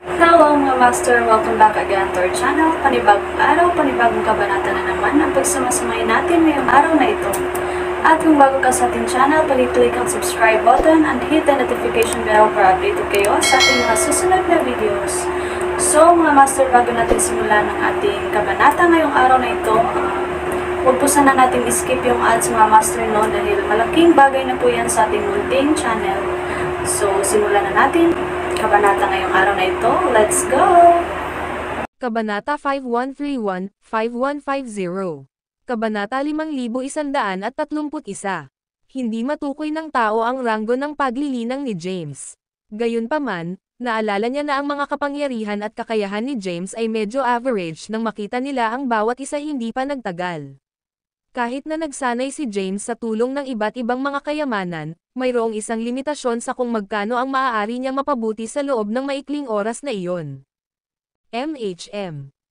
Hello mga master! Welcome back again to our channel. Panibagong araw, panibagong kabanata na naman ang pagsamasamayin natin ngayong araw na ito. At kung bago ka sa ating channel, pag-click ang subscribe button and hit the notification bell para updated kayo sa ating mga susunod na videos. So mga master, bago natin simulan ang ating kabanata ngayong araw na ito, huwag po sana natin skip yung ads mga master no, dahil malaking bagay na po yan sa ating munting channel. So simulan na natin kabanata ngayong araw na ito. Let's go! Kabanata 5131-5150. Kabanata 5131. Hindi matukoy ng tao ang ranggo ng paglilinang ni James. Gayunpaman, naalala niya na ang mga kapangyarihan at kakayahan ni James ay medyo average nang makita nila ang bawat isa hindi pa nagtagal. Kahit na nagsanay si James sa tulong ng iba't ibang mga kayamanan, mayroong isang limitasyon sa kung magkano ang maaari niyang mapabuti sa loob ng maikling oras na iyon.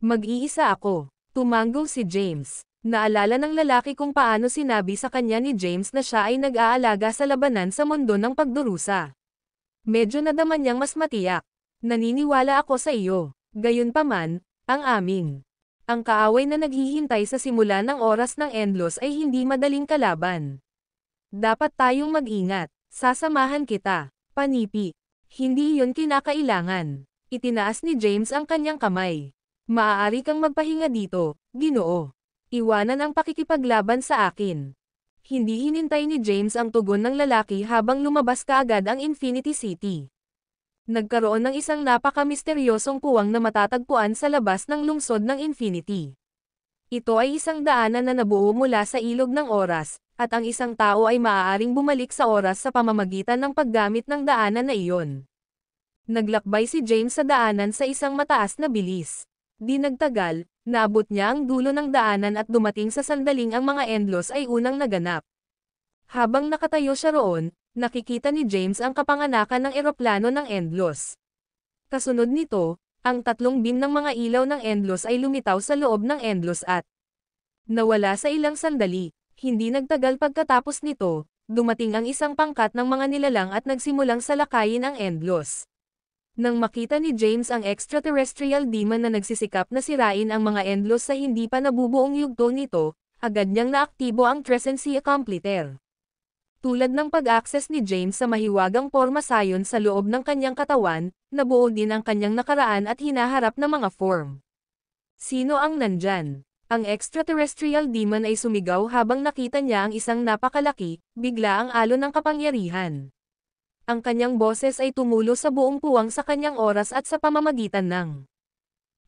Mag-iisa ako. Tumango si James. Naalala ng lalaki kung paano sinabi sa kanya ni James na siya ay nag-aalaga sa labanan sa mundo ng pagdurusa. Medyo nadama niyang mas matiyak. Naniniwala ako sa iyo. Gayunpaman, ang aming. Ang kaaway na naghihintay sa simula ng oras ng Endlos ay hindi madaling kalaban. Dapat tayong mag-ingat. Sasamahan kita. Panipi. Hindi iyon kinakailangan. Itinaas ni James ang kanyang kamay. Maaari kang magpahinga dito, Ginoo. Iwanan ang pakikipaglaban sa akin. Hindi hinintay ni James ang tugon ng lalaki habang lumabas kaagad ang Infinity City. Nagkaroon ng isang napaka-misteryosong puwang na matatagpuan sa labas ng lungsod ng Infinity. Ito ay isang daanan na nabuo mula sa ilog ng oras, at ang isang tao ay maaaring bumalik sa oras sa pamamagitan ng paggamit ng daanan na iyon. Naglakbay si James sa daanan sa isang mataas na bilis. Di nagtagal, naabot niya ang dulo ng daanan at dumating sa sandaling ang mga Endlos ay unang naganap. Habang nakatayo siya roon, nakikita ni James ang kapanganakan ng eroplano ng Endlos. Kasunod nito, ang tatlong beam ng mga ilaw ng Endlos ay lumitaw sa loob ng Endlos at nawala sa ilang sandali. Hindi nagtagal pagkatapos nito, dumating ang isang pangkat ng mga nilalang at nagsimulang salakayin ang Endlos. Nang makita ni James ang extraterrestrial demon na nagsisikap na sirain ang mga Endlos sa hindi pa nabubuong yugto nito, agad niyang naaktibo ang Trescency Completer. Tulad ng pag-access ni James sa mahiwagang porma sayon sa loob ng kanyang katawan, nabuo din ang kanyang nakaraan at hinaharap na mga form. Sino ang nandyan? Ang extraterrestrial demon ay sumigaw habang nakita niya ang isang napakalaki, bigla ang alon ng kapangyarihan. Ang kanyang boses ay tumulo sa buong puwang sa kanyang oras at sa pamamagitan ng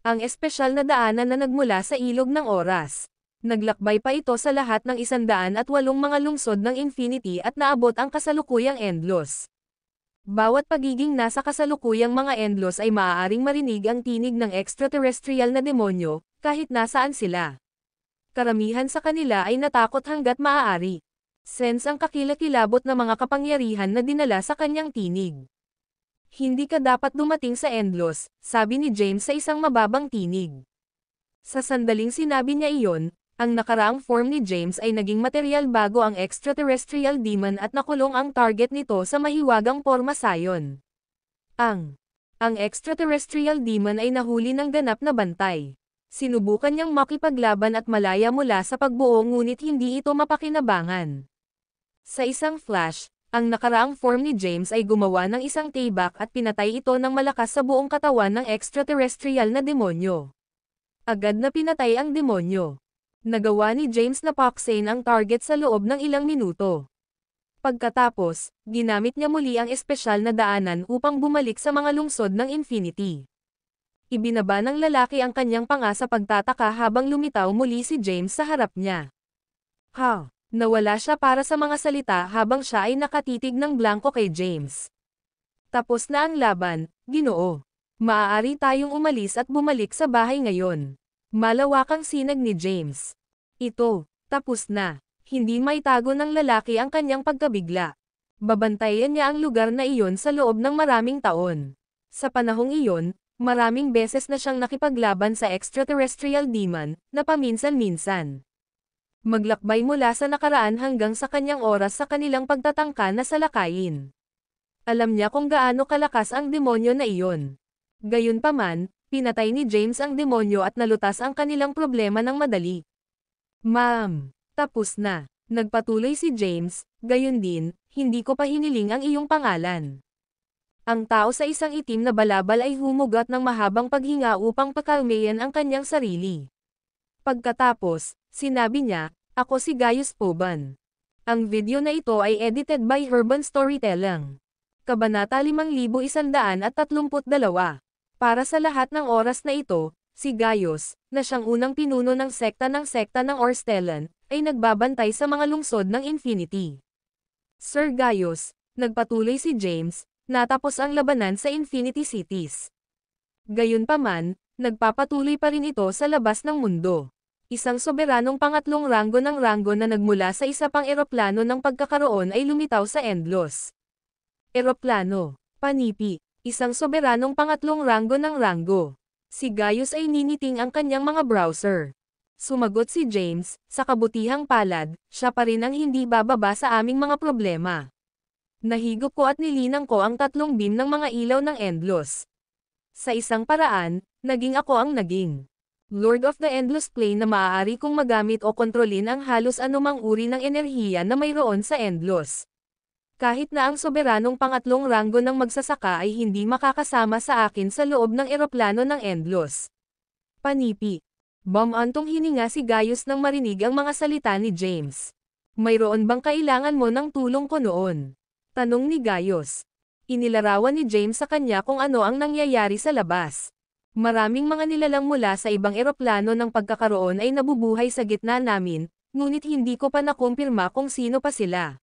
ang espesyal na daanan na nagmula sa ilog ng oras. Naglakbay pa ito sa lahat ng 108 mga lungsod ng Infinity at naabot ang kasalukuyang Endlos. Bawat pagiging nasa kasalukuyang mga Endlos ay maaaring marinig ang tinig ng extraterrestrial na demonyo, kahit nasaan sila. Karamihan sa kanila ay natakot hanggat maaari. Sense ang kakilakilabot na mga kapangyarihan na dinala sa kanyang tinig. Hindi ka dapat dumating sa Endlos, sabi ni James sa isang mababang tinig. Sa sandaling sinabi niya iyon, ang nakaraang form ni James ay naging material bago ang extraterrestrial demon at nakulong ang target nito sa mahiwagang porma sayon. Ang extraterrestrial demon ay nahuli ng ganap na bantay. Sinubukan niyang makipaglaban at malaya mula sa pagbuo ngunit hindi ito mapakinabangan. Sa isang flash, ang nakaraang form ni James ay gumawa ng isang tayback at pinatay ito ng malakas sa buong katawan ng extraterrestrial na demonyo. Agad na pinatay ang demonyo. Nagawa ni James na paksain ang target sa loob ng ilang minuto. Pagkatapos, ginamit niya muli ang espesyal na daanan upang bumalik sa mga lungsod ng Infinity. Ibinaba ng lalaki ang kanyang panga sa pagtataka habang lumitaw muli si James sa harap niya. Nawala siya para sa mga salita habang siya ay nakatitig ng blanko kay James. Tapos na ang laban, Ginoo. Maaari tayong umalis at bumalik sa bahay ngayon. Malawakang sinag ni James. Ito, tapos na. Hindi maitago ng lalaki ang kanyang pagkabigla. Babantayan niya ang lugar na iyon sa loob ng maraming taon. Sa panahong iyon, maraming beses na siyang nakipaglaban sa extraterrestrial demon, na paminsan-minsan. Maglakbay mula sa nakaraan hanggang sa kanyang oras sa kanilang pagtatangka na salakayin. Alam niya kung gaano kalakas ang demonyo na iyon. Gayunpaman, pinatay ni James ang demonyo at nalutas ang kanilang problema ng madali. Ma'am, tapos na. Nagpatuloy si James, gayon din, hindi ko pa hiniling ang iyong pangalan. Ang tao sa isang itim na balabal ay humugot ng mahabang paghinga upang pakalmayan ang kanyang sarili. Pagkatapos, sinabi niya, ako si Gaius Poban. Ang video na ito ay edited by Urban Storytelling. Kabanata 5132. Para sa lahat ng oras na ito, si Gaius, na siyang unang pinuno ng sekta ng Orstellan, ay nagbabantay sa mga lungsod ng Infinity. Sir Gaius, nagpatuloy si James, natapos ang labanan sa Infinity Cities. Gayunpaman, nagpapatuloy pa rin ito sa labas ng mundo. Isang soberanong pangatlong ranggo ng ranggo na nagmula sa isa pang eroplano ng pagkakaroon ay lumitaw sa Endlos. Eroplano, panipi, isang soberanong pangatlong ranggo ng ranggo. Si Gaius ay niniting ang kanyang mga browser. Sumagot si James, sa kabutihang palad, siya pa rin ang hindi bababa sa aming mga problema. Nahigop ko at nilinang ko ang 3 beam ng mga ilaw ng Endlos. Sa isang paraan, naging ako ang naging Lord of the Endless Plane na maaari kong magamit o kontrolin ang halos anumang uri ng enerhiya na mayroon sa Endlos. Kahit na ang soberanong pangatlong ranggo ng magsasaka ay hindi makakasama sa akin sa loob ng eroplano ng Endlos. Panipi. Bumantong hininga si Gaius nang marinig ang mga salita ni James. Mayroon bang kailangan mo ng tulong ko noon? Tanong ni Gaius. Inilarawan ni James sa kanya kung ano ang nangyayari sa labas. Maraming mga nilalang mula sa ibang eroplano ng pagkakaroon ay nabubuhay sa gitna namin, ngunit hindi ko pa nakumpirma kung sino pa sila.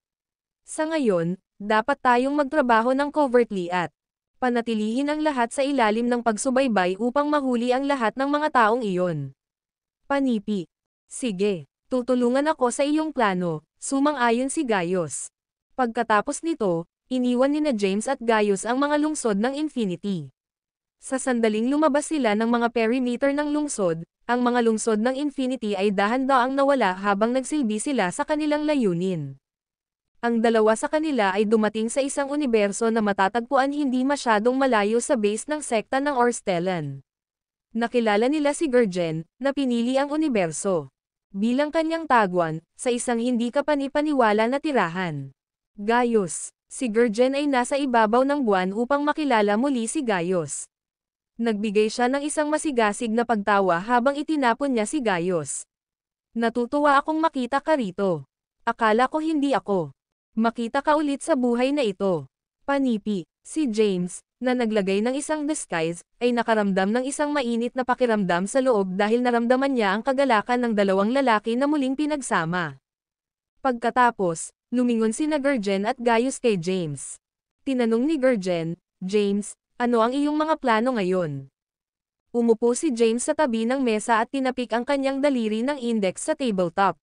Sa ngayon, dapat tayong magtrabaho ng covertly at panatilihin ang lahat sa ilalim ng pagsubaybay upang mahuli ang lahat ng mga taong iyon. Panipi. Sige, tutulungan ako sa iyong plano, sumang-ayon si Gaius. Pagkatapos nito, iniwan ni James at Gaius ang mga lungsod ng Infinity. Sa sandaling lumabas sila ng mga perimeter ng lungsod, ang mga lungsod ng Infinity ay dahan-daang nawala habang nagsilbi sila sa kanilang layunin. Ang dalawa sa kanila ay dumating sa isang universo na matatagpuan hindi masyadong malayo sa base ng sekta ng Orstellan. Nakilala nila si Gurgen, na pinili ang universo bilang kanyang tagwan, sa isang hindi kapanipaniwala na tirahan. Gaius. Si Gurgen ay nasa ibabaw ng buwan upang makilala muli si Gaius. Nagbigay siya ng isang masigasig na pagtawa habang itinapon niya si Gaius. Natutuwa akong makita ka rito. Akala ko hindi ako. Makita ka ulit sa buhay na ito. Panipi. Si James, na naglagay ng isang disguise, ay nakaramdam ng isang mainit na pakiramdam sa loob dahil naramdaman niya ang kagalakan ng 2 lalaki na muling pinagsama. Pagkatapos, lumingon sina Gurgen at Gaius kay James. Tinanong ni Gurgen, James, ano ang iyong mga plano ngayon? Umupo si James sa tabi ng mesa at tinapik ang kanyang daliri ng index sa tabletop.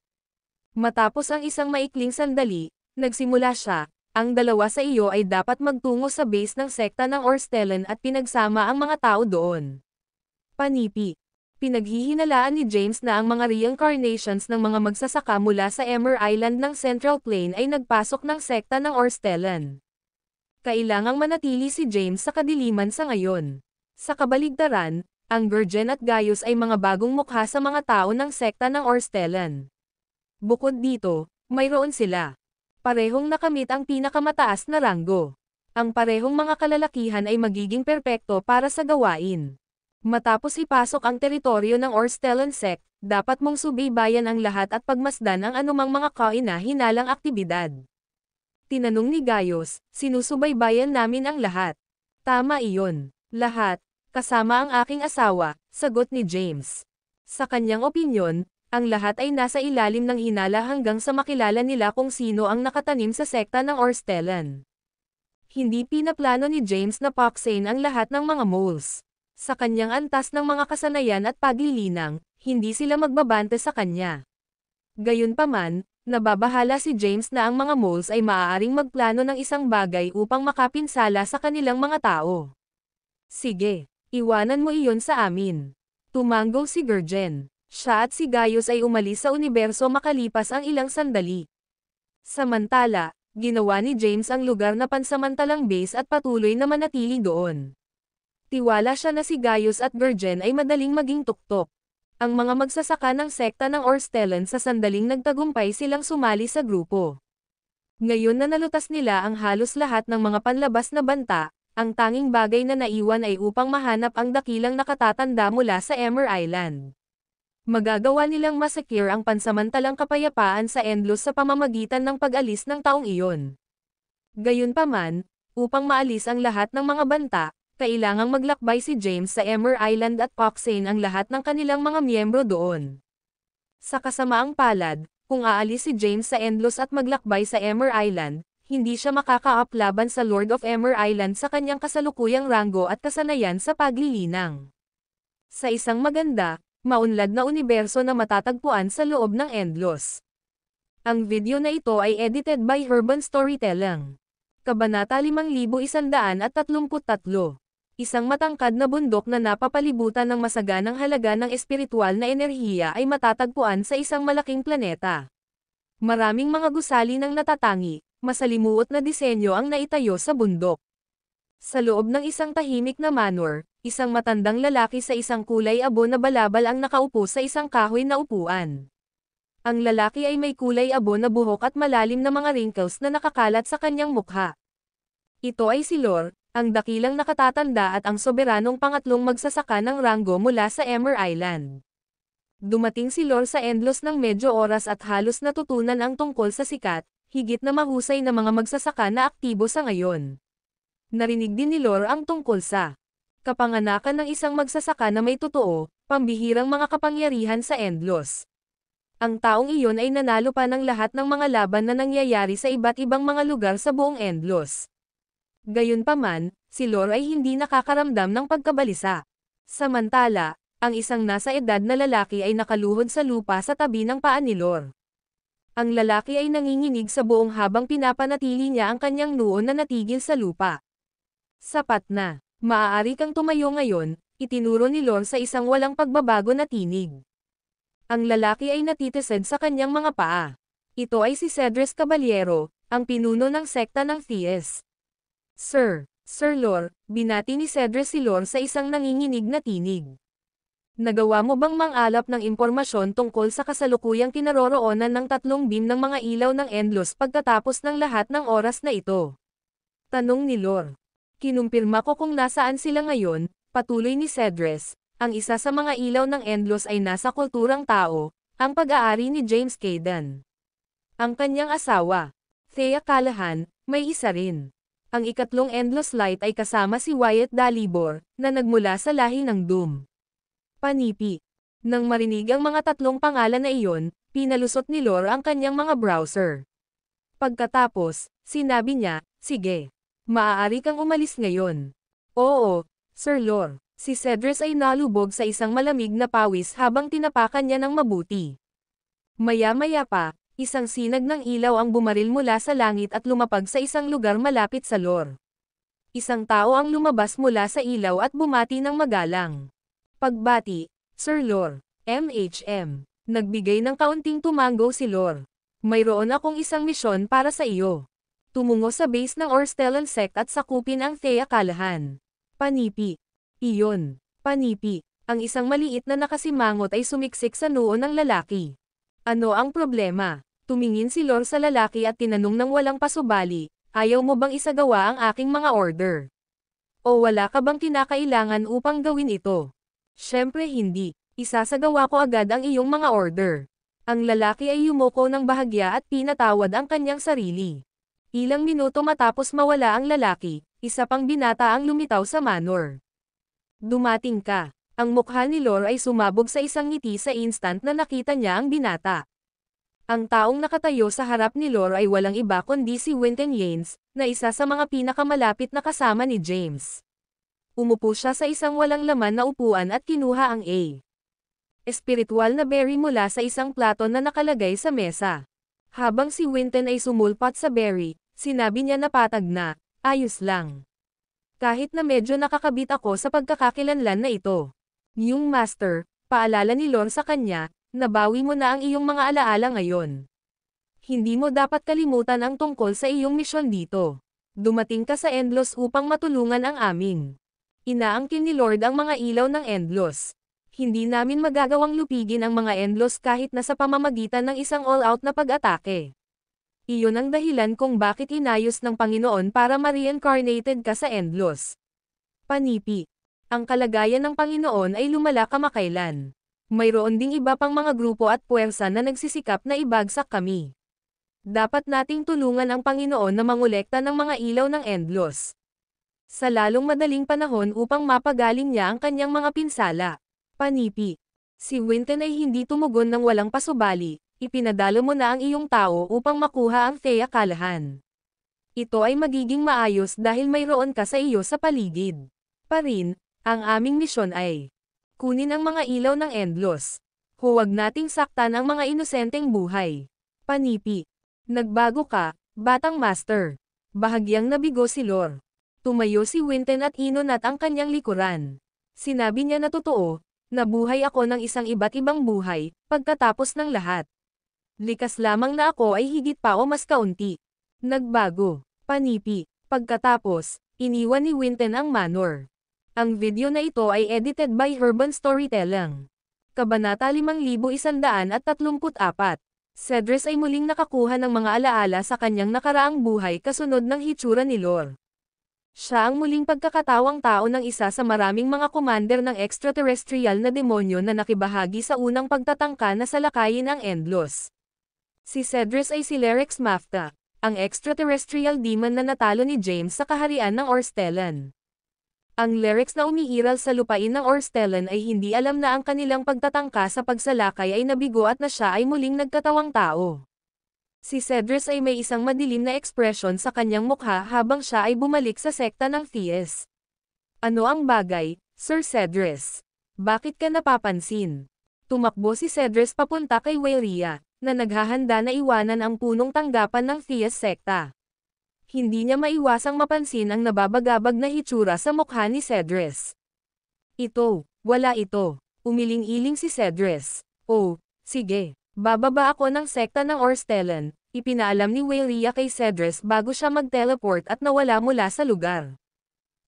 Matapos ang isang maikling sandali, nagsimula siya, ang 2 sa iyo ay dapat magtungo sa base ng sekta ng Orstellan at pinagsama ang mga tao doon. Panipi. Pinaghihinalaan ni James na ang mga reincarnations ng mga magsasaka mula sa Emmer Island ng Central Plain ay nagpasok ng sekta ng Orstellan. Kailangang manatili si James sa kadiliman sa ngayon. Sa kabaligtaran, ang Gurgen at Gaius ay mga bagong mukha sa mga tao ng sekta ng Orstellan. Bukod dito, mayroon sila. Parehong nakamit ang pinakamataas na ranggo. Ang parehong mga kalalakihan ay magiging perpekto para sa gawain. Matapos ipasok ang teritoryo ng Orstellan sect, dapat mong subaybayan ang lahat at pagmasdan ang anumang mga kaina-hinalang aktibidad. Tinanong ni Gaius, sinusubaybayan namin ang lahat. Tama iyon. Lahat, kasama ang aking asawa, sagot ni James. Sa kanyang opinyon, ang lahat ay nasa ilalim ng hinala hanggang sa makilala nila kung sino ang nakatanim sa sekta ng Orstellan. Hindi pinaplano ni James na paksain ang lahat ng mga moles. Sa kanyang antas ng mga kasanayan at paglilinang, hindi sila magbabante sa kanya. Gayunpaman, nababahala si James na ang mga moles ay maaaring magplano ng isang bagay upang makapinsala sa kanilang mga tao. Sige, iwanan mo iyon sa amin. Tumango si Gurgen. Siya at si Gaius ay umalis sa universo makalipas ang ilang sandali. Samantala, ginawa ni James ang lugar na pansamantalang base at patuloy na manatili doon. Tiwala siya na si Gaius at Gurgen ay madaling maging tuktok. Ang mga magsasaka ng sekta ng Orstellan sa sandaling nagtagumpay silang sumali sa grupo. Ngayon na nalutas nila ang halos lahat ng mga panlabas na banta, ang tanging bagay na naiwan ay upang mahanap ang dakilang nakatatanda mula sa Emmer Island. Magagawa nilang masecure ang pansamantalang kapayapaan sa Endless sa pamamagitan ng pag-alis ng taong iyon. Gayunpaman, upang maalis ang lahat ng mga banta, kailangang maglakbay si James sa Emmer Island at paksain ang lahat ng kanilang mga miyembro doon. Sa kasamaang palad, kung aalis si James sa Endless at maglakbay sa Emmer Island, hindi siya makaka-up laban sa Lord of Emmer Island sa kanyang kasalukuyang ranggo at kasanayan sa paglilinang. Sa isang maganda, maunlad na universo na matatagpuan sa loob ng Endless. Ang video na ito ay edited by Urban Storytelling. Kabanata 5133. Isang matangkad na bundok na napapalibutan ng masaganang halaga ng espiritual na enerhiya ay matatagpuan sa isang malaking planeta. Maraming mga gusali ng natatangi, masalimuot na disenyo ang naitayo sa bundok. Sa loob ng isang tahimik na manor, isang matandang lalaki sa isang kulay abo na balabal ang nakaupo sa isang kahoy na upuan. Ang lalaki ay may kulay abo na buhok at malalim na mga wrinkles na nakakalat sa kanyang mukha. Ito ay si Lor, ang dakilang nakatatanda at ang soberanong pangatlong magsasaka ng ranggo mula sa Emmer Island. Dumating si Lor sa Endless ng medyo oras at halos natutunan ang tungkol sa sikat, higit na mahusay na mga magsasaka na aktibo sa ngayon. Narinig din ni Lor ang tungkol sa kapanganakan ng isang magsasaka na may totoo, pambihirang mga kapangyarihan sa Endless. Ang taong iyon ay nanalo pa ng lahat ng mga laban na nangyayari sa iba't ibang mga lugar sa buong Endless. Gayunpaman, si Lor ay hindi nakakaramdam ng pagkabalisa. Samantala, ang isang nasa edad na lalaki ay nakaluhod sa lupa sa tabi ng paa ni Lor. Ang lalaki ay nanginginig sa buong habang pinapanatili niya ang kanyang noo na natigil sa lupa. Sapat na, maaari kang tumayo ngayon, itinuro ni Lor sa isang walang pagbabago na tinig. Ang lalaki ay natitised sa kanyang mga paa. Ito ay si Cedrus Caballero, ang pinuno ng sekta ng Thies. Sir Lor, binati ni Cedrus si Lor sa isang nanginginig na tinig. Nagawa mo bang mangalap ng impormasyon tungkol sa kasalukuyang kinaroroonan ng tatlong beam ng mga ilaw ng Endless pagkatapos ng lahat ng oras na ito? Tanong ni Lor. Kinumpirma ko kung nasaan sila ngayon, patuloy ni Cedrus. Ang isa sa mga ilaw ng Endless ay nasa kulturang tao, ang pag-aari ni James Cayden. Ang kanyang asawa, Thea Callahan, may isa rin. Ang ikatlong Endless Light ay kasama si Wyatt Dalibor, na nagmula sa lahi ng Doom. Panipi. Nang marinig ang mga tatlong pangalan na iyon, pinalusot ni Lor ang kanyang mga browser. Pagkatapos, sinabi niya, sige. Maaari kang umalis ngayon. Oo, Sir Lor. Si Cedrus ay nalubog sa isang malamig na pawis habang tinapakan niya ng mabuti. Maya-maya pa, isang sinag ng ilaw ang bumaril mula sa langit at lumapag sa isang lugar malapit sa Lor. Isang tao ang lumabas mula sa ilaw at bumati ng magalang. Pagbati, Sir Lor, MHM. Nagbigay ng kaunting tumango si Lor. Mayroon akong isang misyon para sa iyo. Tumungo sa base ng Orstellan sect at sakupin ang Thea Callahan. Panipi. Iyon. Panipi. Ang isang maliit na nakasimangot ay sumiksik sa noo ng lalaki. Ano ang problema? Tumingin si Lor sa lalaki at tinanong ng walang pasubali, ayaw mo bang isagawa ang aking mga order? O wala ka bang kinakailangan upang gawin ito? Siyempre hindi, isasagawa ko agad ang iyong mga order. Ang lalaki ay yumuko ng bahagya at pinatawad ang kanyang sarili. Ilang minuto matapos mawala ang lalaki, isa pang binata ang lumitaw sa manor. Dumating ka. Ang mukha ni Lor ay sumabog sa isang ngiti sa instant na nakita niya ang binata. Ang taong nakatayo sa harap ni Lor ay walang iba kundi si Winton Yanes, na isa sa mga pinakamalapit na kasama ni James. Umupo siya sa isang walang laman na upuan at kinuha ang espiritual na berry mula sa isang plato na nakalagay sa mesa. Habang si Winton ay sumulpat sa berry, sinabi niya na patag na, ayos lang. Kahit na medyo nakakabit ako sa pagkakakilanlan na ito. Yung master, Paalala ni Lor sa kanya, nabawi mo na ang iyong mga alaala ngayon. Hindi mo dapat kalimutan ang tungkol sa iyong misyon dito. Dumating ka sa Endlos upang matulungan ang aming. Inaangkin ni Lord ang mga ilaw ng Endlos. Hindi namin magagawang lupigin ang mga Endlos kahit na sa pamamagitan ng isang all-out na pag-atake. Iyon ang dahilan kung bakit inayos ng Panginoon para ma-reincarnated ka sa Endlos. Panipi. Ang kalagayan ng Panginoon ay lumala kamakailan. Mayroon ding iba pang mga grupo at puwersa na nagsisikap na ibagsak kami. Dapat nating tulungan ang Panginoon na mangolekta ng mga ilaw ng Endlos. Sa lalong madaling panahon upang mapagaling niya ang kanyang mga pinsala. Panipi. Si Winton ay hindi tumugon ng walang pasubali, ipinadalo mo na ang iyong tao upang makuha ang Thea Callahan. Ito ay magiging maayos dahil mayroon ka sa iyo sa paligid. Pa rin, ang aming misyon ay kunin ang mga ilaw ng Endlos. Huwag nating saktan ang mga inosenteng buhay. Panipi. Nagbago ka, batang master. Bahagyang nabigo si Lor. Tumayo si Winton at inunat ang kanyang likuran. Sinabi niya na totoo, nabuhay ako ng isang iba't ibang buhay, pagkatapos ng lahat. Likas lamang na ako ay higit pa o mas kaunti. Nagbago. Panipi. Pagkatapos, iniwan ni Winton ang manor. Ang video na ito ay edited by Urban Storytelling. Kabanata 5134. Cedrus ay muling nakakuha ng mga alaala sa kanyang nakaraang buhay kasunod ng hitsura ni Lor. Siya ang muling pagkakatawang tao ng isa sa maraming mga commander ng extraterrestrial na demonyo na nakibahagi sa unang pagtatangka na salakayin ang Endlos. Si Cedrus ay si Lerex Mafta, ang extraterrestrial demon na natalo ni James sa kaharian ng Orstellan. Ang Lerex na umiiral sa lupain ng Orstellan ay hindi alam na ang kanilang pagtatangka sa pagsalakay ay nabigo at na siya ay muling nagkatawang tao. Si Cedrus ay may isang madilim na ekspresyon sa kanyang mukha habang siya ay bumalik sa sekta ng Theas. Ano ang bagay, Sir Cedrus? Bakit ka napapansin? Tumakbo si Cedrus papunta kay Waeria, na naghahanda na iwanan ang punong tanggapan ng Theas sekta. Hindi niya maiwasang mapansin ang nababagabag na hitsura sa mukha ni Cedrus. Wala ito. Umiling-iling si Cedrus. Oh, sige. Bababa ako ng sekta ng Orstellan, ipinaalam ni Waeria kay Cedrus bago siya mag-teleport at nawala mula sa lugar.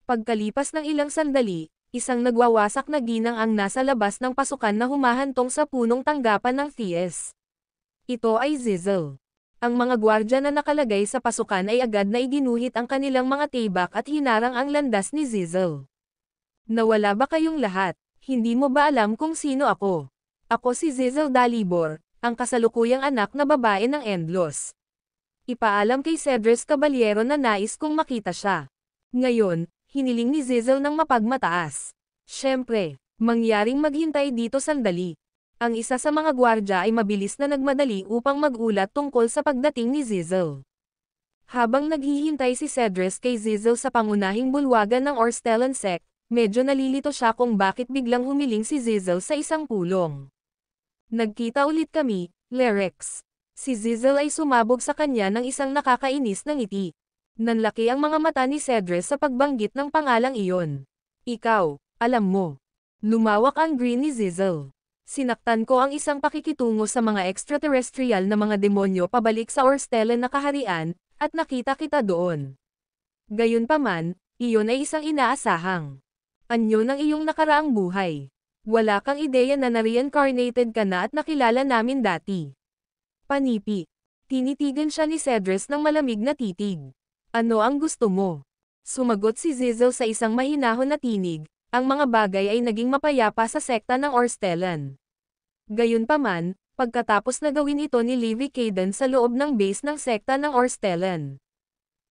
Pagkalipas ng ilang sandali, isang nagwawasak na ginang ang nasa labas ng pasukan na humahantong sa punong tanggapan ng Theas. Ito ay Zizzle. Ang mga gwardya na nakalagay sa pasukan ay agad na iginuhit ang kanilang mga tibak at hinarang ang landas ni Zizzle. Nawala ba kayong lahat? Hindi mo ba alam kung sino ako? Ako si Zizzle Dalibor, ang kasalukuyang anak na babae ng Endlos. Ipaalam kay Cedrus Caballero na nais kong makita siya. Ngayon, hiniling ni Zizzle ng mapagmataas. Siyempre, mangyaring maghintay dito sandali. Ang isa sa mga gwardya ay mabilis na nagmadali upang magulat tungkol sa pagdating ni Zizzle. Habang naghihintay si Cedrus kay Zizzle sa pangunahing bulwagan ng Orstellan sect, medyo nalilito siya kung bakit biglang humiling si Zizzle sa isang pulong. Nagkita ulit kami, Lerex. Si Zizzle ay sumabog sa kanya ng isang nakakainis na ngiti. Nanlaki ang mga mata ni Cedrus sa pagbanggit ng pangalang iyon. Ikaw, alam mo. Lumawak ang grin ni Zizzle. Sinaktan ko ang isang pakikitungo sa mga extraterrestrial na mga demonyo pabalik sa Orstellan na kaharian, at nakita kita doon. Gayunpaman, iyon ay isang inaasahang anyo ng iyong nakaraang buhay. Wala kang ideya na na-reincarnated ka na at nakilala namin dati. Panipi. Tinitigan siya ni Cedrus ng malamig na titig. Ano ang gusto mo? Sumagot si Zizzle sa isang mahinahon na tinig. Ang mga bagay ay naging mapayapa sa sekta ng Orstellan. Gayunpaman, pagkatapos na gawin ito ni Levi Caden sa loob ng base ng sekta ng Orstellan.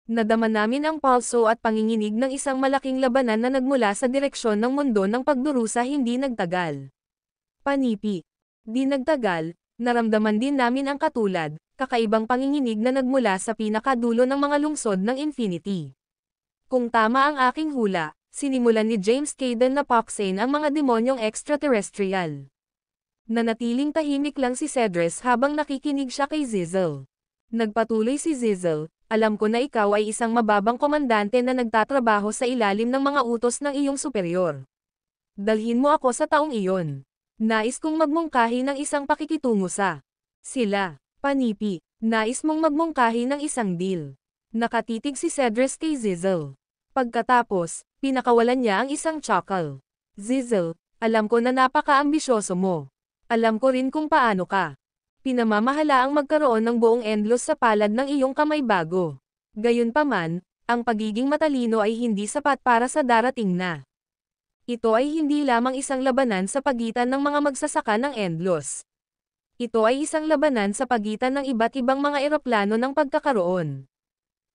Nadama namin ang palso at panginginig ng isang malaking labanan na nagmula sa direksyon ng mundo ng pagdurusa hindi nagtagal. Panipi. Di nagtagal, naramdaman din namin ang katulad, kakaibang panginginig na nagmula sa pinakadulo ng mga lungsod ng Infinity. Kung tama ang aking hula, sinimulan ni James Caden na paksain ang mga demonyong extraterrestrial. Nanatiling tahimik lang si Cedrus habang nakikinig siya kay Zizzle. Nagpatuloy si Zizzle, alam ko na ikaw ay isang mababang komandante na nagtatrabaho sa ilalim ng mga utos ng iyong superior. Dalhin mo ako sa taong iyon. Nais kong magmungkahi ng isang pakikitungo sa sila. Panipi, nais mong magmungkahi ng isang deal. Nakatitig si Cedrus kay Zizzle. Pagkatapos, pinakawalan niya ang isang chuckle. Zizzle, alam ko na napaka-ambisyoso mo. Alam ko rin kung paano ka. Pinamamahala ang magkaroon ng buong endlos sa palad ng iyong kamay bago. Gayunpaman, ang pagiging matalino ay hindi sapat para sa darating na. Ito ay hindi lamang isang labanan sa pagitan ng mga magsasaka ng endlos. Ito ay isang labanan sa pagitan ng iba't ibang mga eroplano ng pagkakaroon.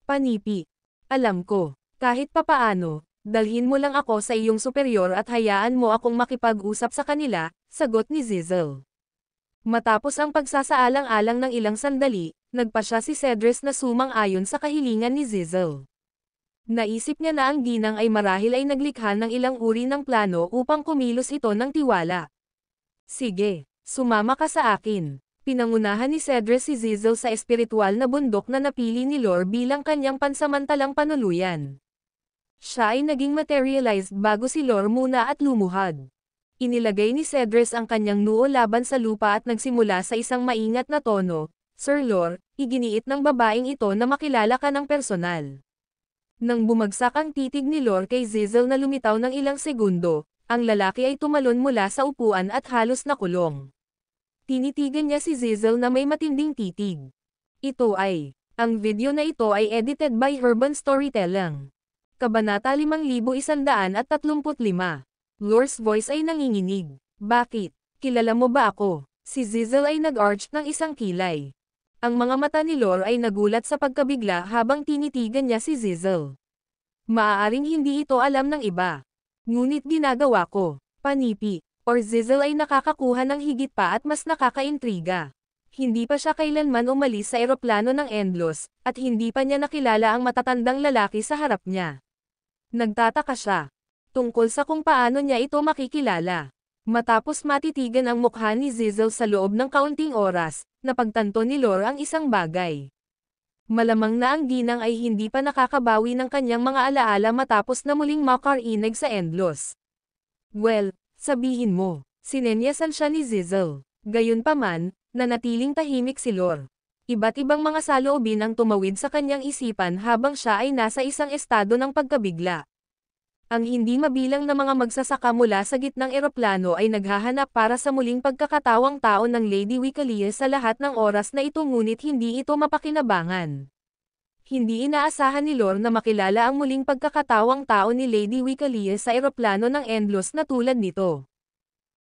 Panipi. Alam ko, kahit papaano, dalhin mo lang ako sa iyong superior at hayaan mo akong makipag-usap sa kanila, sagot ni Zizzle. Matapos ang pagsasaalang-alang ng ilang sandali, nagpasya si Cedrus na sumang-ayon sa kahilingan ni Zizzle. Naisip niya na ang ginang ay marahil ay naglikha ng ilang uri ng plano upang kumilos ito ng tiwala. Sige. Sumama ka sa akin. Pinangunahan ni Cedrus si Zizzle sa espiritual na bundok na napili ni Lore bilang kanyang pansamantalang panuluyan. Siya ay naging materialized bago si Lore muna at lumuhad. Inilagay ni Cedrus ang kanyang noo laban sa lupa at nagsimula sa isang maingat na tono, "Sir Lore, iginiit ng babaeng ito na makilala ka ng personal." Nang bumagsak ang titig ni Lore kay Zizzle na lumitaw ng ilang segundo, ang lalaki ay tumalon mula sa upuan at halos nakulong. Tinitigan niya si Zizzle na may matinding titig. Ang video na ito ay edited by Urban Storytelling. Kabanata 5135. Lore's voice ay nanginginig. Bakit? Kilala mo ba ako? Si Zizzle ay nag-arch ng isang kilay. Ang mga mata ni Lore ay nagulat sa pagkabigla habang tinitigan niya si Zizzle. Maaaring hindi ito alam ng iba. Ngunit ginagawa ko. Panipi. Or Zizzle ay nakakakuha ng higit pa at mas nakakaintriga. Hindi pa siya kailanman umalis sa eroplano ng endlos, at hindi pa niya nakilala ang matatandang lalaki sa harap niya. Nagtataka siya tungkol sa kung paano niya ito makikilala. Matapos matitigan ang mukha ni Zizzle sa loob ng kaunting oras, napagtanto ni Lore ang isang bagay. Malamang na ang ginang ay hindi pa nakakabawi ng kanyang mga alaala matapos na muling makarinig sa endlos. Well, sabihin mo, sinenyasan siya ni Zizzle. Gayunpaman, nanatiling tahimik si Lore. Iba't ibang mga saloobin ang tumawid sa kanyang isipan habang siya ay nasa isang estado ng pagkabigla. Ang hindi mabilang na mga magsasaka mula sa gitnang eroplano ay naghahanap para sa muling pagkakatawang tao ng Lady Wicalia sa lahat ng oras na ito ngunit hindi ito mapakinabangan. Hindi inaasahan ni Lore na makilala ang muling pagkakatawang tao ni Lady Wicalia sa eroplano ng endlos na tulad nito.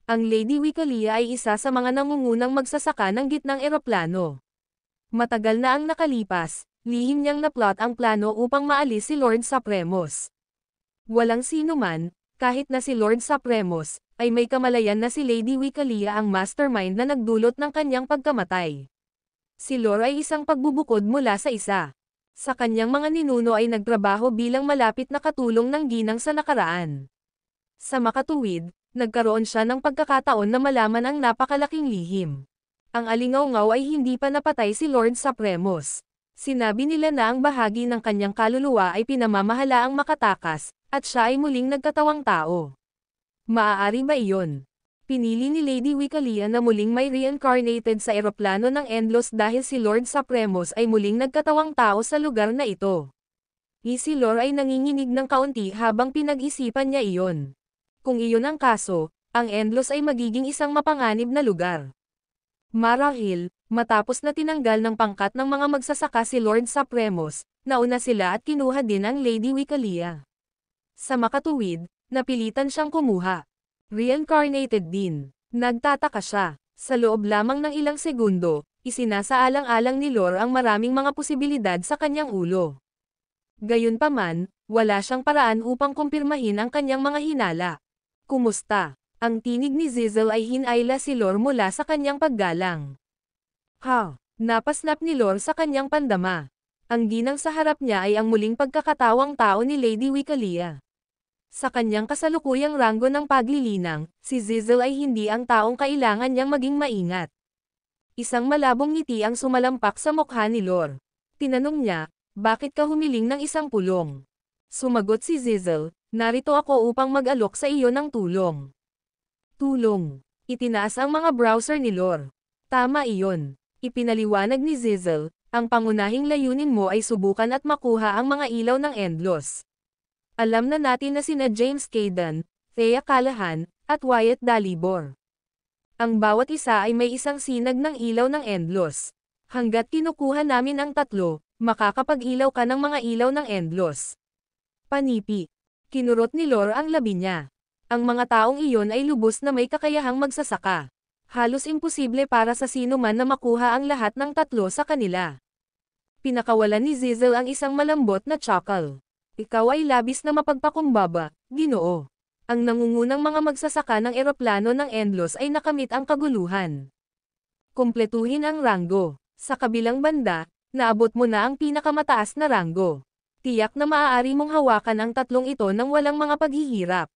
Ang Lady Wicalia ay isa sa mga nangungunang magsasaka ng gitnang eroplano. Matagal na ang nakalipas, lihim niyang naplot ang plano upang maalis si Lord Supremos. Walang sino man, kahit na si Lord Supremos, ay may kamalayan na si Lady Wicalia ang mastermind na nagdulot ng kanyang pagkamatay. Si Lore ay isang pagbubukod mula sa isa. Sa kanyang mga ninuno ay nagtrabaho bilang malapit na katulong ng ginang sa nakaraan. Sa makatuwid, nagkaroon siya ng pagkakataon na malaman ang napakalaking lihim. Ang alingaw-ngaw ay hindi pa napatay si Lord Supremos. Sinabi nila na ang bahagi ng kanyang kaluluwa ay pinamamahalaang makatakas, at siya ay muling nagkatawang tao. Maaari ba iyon? Pinili ni Lady Wicalia na muling may reincarnated sa eroplano ng endlos dahil si Lord Supremos ay muling nagkatawang tao sa lugar na ito. Si Lore ay nanginginig ng kaunti habang pinag-isipan niya iyon. Kung iyon ang kaso, ang endlos ay magiging isang mapanganib na lugar. Marahil, matapos na tinanggal ng pangkat ng mga magsasaka si Lord Supremos, nauna sila at kinuha din ang Lady Wicalia. Sa makatuwid, napilitan siyang kumuha. Reincarnated din. Nagtataka siya. Sa loob lamang ng ilang segundo, isinasaalang-alang ni Lore ang maraming mga posibilidad sa kanyang ulo. Gayunpaman, wala siyang paraan upang kumpirmahin ang kanyang mga hinala. Kumusta? Ang tinig ni Zizzle ay hinayla si Lore mula sa kanyang paggalang. Ha! Napasnap ni Lore sa kanyang pandama. Ang ginang sa harap niya ay ang muling pagkakatawang tao ni Lady Wicalia. Sa kanyang kasalukuyang ranggo ng paglilinang, si Zizzle ay hindi ang taong kailangan niyang maging maingat. Isang malabong ngiti ang sumalampak sa mukha ni Lore. Tinanong niya, bakit ka humiling ng isang pulong? Sumagot si Zizzle, narito ako upang mag-alok sa iyo ng tulong. Tulong. Itinaas ang mga browser ni Lore. Tama iyon. Ipinaliwanag ni Zizzle, ang pangunahing layunin mo ay subukan at makuha ang mga ilaw ng Endless. Alam na natin na sina James Caden, Thea Callahan, at Wyatt Dalibor. Ang bawat isa ay may isang sinag ng ilaw ng Endless. Hanggat kinukuha namin ang tatlo, makakapag-ilaw ka ng mga ilaw ng Endless. Panipi. Kinurot ni Lore ang labi niya. Ang mga taong iyon ay lubos na may kakayahang magsasaka. Halos imposible para sa sino man na makuha ang lahat ng tatlo sa kanila. Pinakawalan ni Zizzle ang isang malambot na chuckle. Ikaw ay labis na mapagpakumbaba, Ginoo. Ang nangungunang mga magsasaka ng eroplano ng Endless ay nakamit ang kaguluhan. Kumpletuhin ang ranggo. Sa kabilang banda, naabot mo na ang pinakamataas na ranggo. Tiyak na maaari mong hawakan ang tatlong ito nang walang mga paghihirap.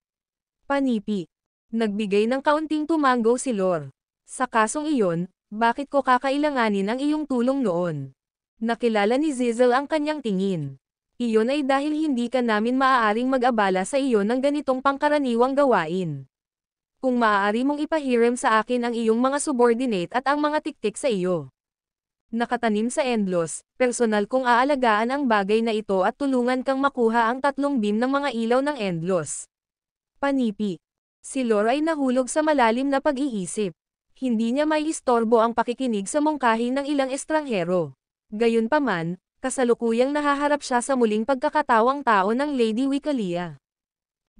Panipi. Nagbigay ng kaunting tumango si Lore. Sa kasong iyon, bakit ko kakailanganin ang iyong tulong noon? Nakilala ni Zizzle ang kanyang tingin. Iyon ay dahil hindi ka namin maaaring mag-abala sa iyo ng ganitong pangkaraniwang gawain. Kung maaari mong ipahiram sa akin ang iyong mga subordinate at ang mga tiktik sa iyo. Nakatanim sa Endless, personal kong aalagaan ang bagay na ito at tulungan kang makuha ang tatlong beam ng mga ilaw ng Endless. Panipi. Si Lore ay nahulog sa malalim na pag-iisip. Hindi niya may istorbo ang pakikinig sa mungkahi ng ilang estranghero. Gayunpaman, kasalukuyang nahaharap siya sa muling pagkakatawang tao ng Lady Wikalia.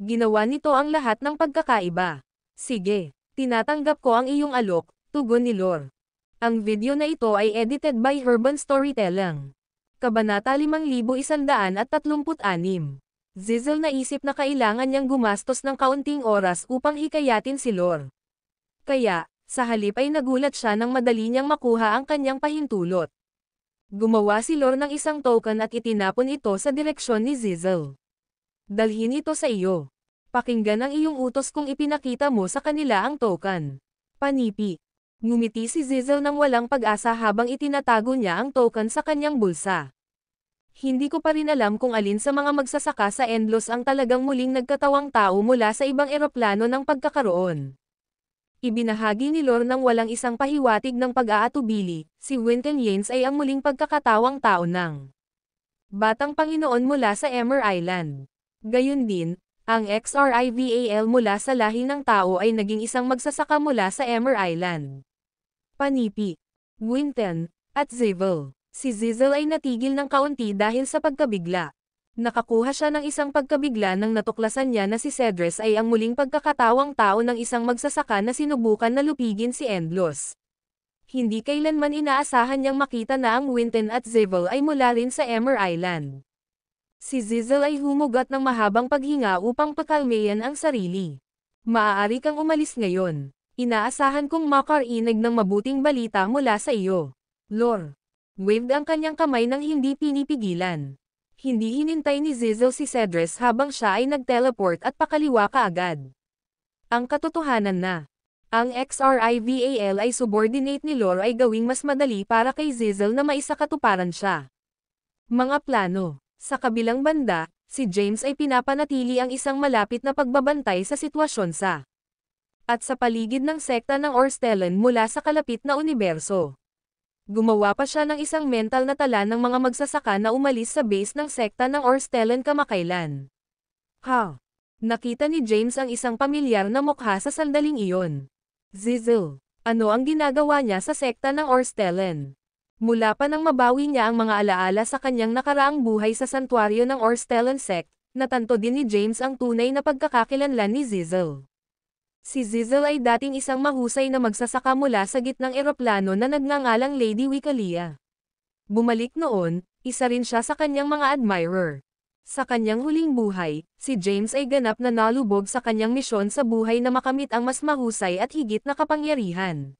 Ginawa nito ang lahat ng pagkakaiba. Sige, tinatanggap ko ang iyong alok, tugon ni Lore. Ang video na ito ay edited by Urban Storytelling. Kabanata 5136. Zizzle naisip na kailangan niyang gumastos ng kaunting oras upang hikayatin si Lore. Kaya, sa halip ay nagulat siya nang madali niyang makuha ang kanyang pahintulot. Gumawa si Lore ng isang token at itinapon ito sa direksyon ni Zizzle. Dalhin ito sa iyo. Pakinggan ang iyong utos kung ipinakita mo sa kanila ang token. Panipi. Ngumiti si Zizzle nang walang pag-asa habang itinatago niya ang token sa kanyang bulsa. Hindi ko pa rin alam kung alin sa mga magsasaka sa Endless ang talagang muling nagkatawang tao mula sa ibang eroplano ng pagkakaroon. Ibinahagi ni Lore nang walang isang pahiwatig ng pag-aatubili, si Wynton Yanes ay ang muling pagkakatawang tao ng Batang Panginoon mula sa Emmer Island. Gayun din, ang XRIVAL mula sa lahi ng tao ay naging isang magsasaka mula sa Emmer Island. Panipi. Wynton, at Zizzle. Si Zizzle ay natigil ng kaunti dahil sa pagkabigla. Nakakuha siya ng isang pagkabigla nang natuklasan niya na si Cedrus ay ang muling pagkakatawang tao ng isang magsasaka na sinubukan na lupigin si Endless. Hindi kailanman inaasahan niyang makita na ang Wynton at Zizzle ay mula rin sa Emmer Island. Si Zizzle ay humugat ng mahabang paghinga upang pakalmayan ang sarili. Maaari kang umalis ngayon. Inaasahan kong makarinig ng mabuting balita mula sa iyo. Lore. Waved ang kanyang kamay nang hindi pinipigilan. Hindi hinintay ni Zizzle si Cedrus habang siya ay nag-teleport at pakaliwa kaagad. Ang katotohanan na, ang XRIVAL ay subordinate ni Lore ay gawing mas madali para kay Zizzle na maisakatuparan siya. Mga plano. Sa kabilang banda, si James ay pinapanatili ang isang malapit na pagbabantay sa sitwasyon at sa paligid ng sekta ng Orstellan mula sa kalapit na universo. Gumawa pa siya ng isang mental na tala ng mga magsasaka na umalis sa base ng sekta ng Orstellan kamakailan. Nakita ni James ang isang pamilyar na mukha sa sandaling iyon. Zizzle, ano ang ginagawa niya sa sekta ng Orstellan? Mula pa nang mabawi niya ang mga alaala sa kanyang nakaraang buhay sa santuaryo ng Orstellan sect, natanto din ni James ang tunay na pagkakakilanlan ni Zizzle. Si Zizzle ay dating isang mahusay na magsasaka mula sa gitnang eroplano na nagngangalang Lady Wikalia. Bumalik noon, isa rin siya sa kanyang mga admirer. Sa kanyang huling buhay, si James ay ganap na nalubog sa kanyang misyon sa buhay na makamit ang mas mahusay at higit na kapangyarihan.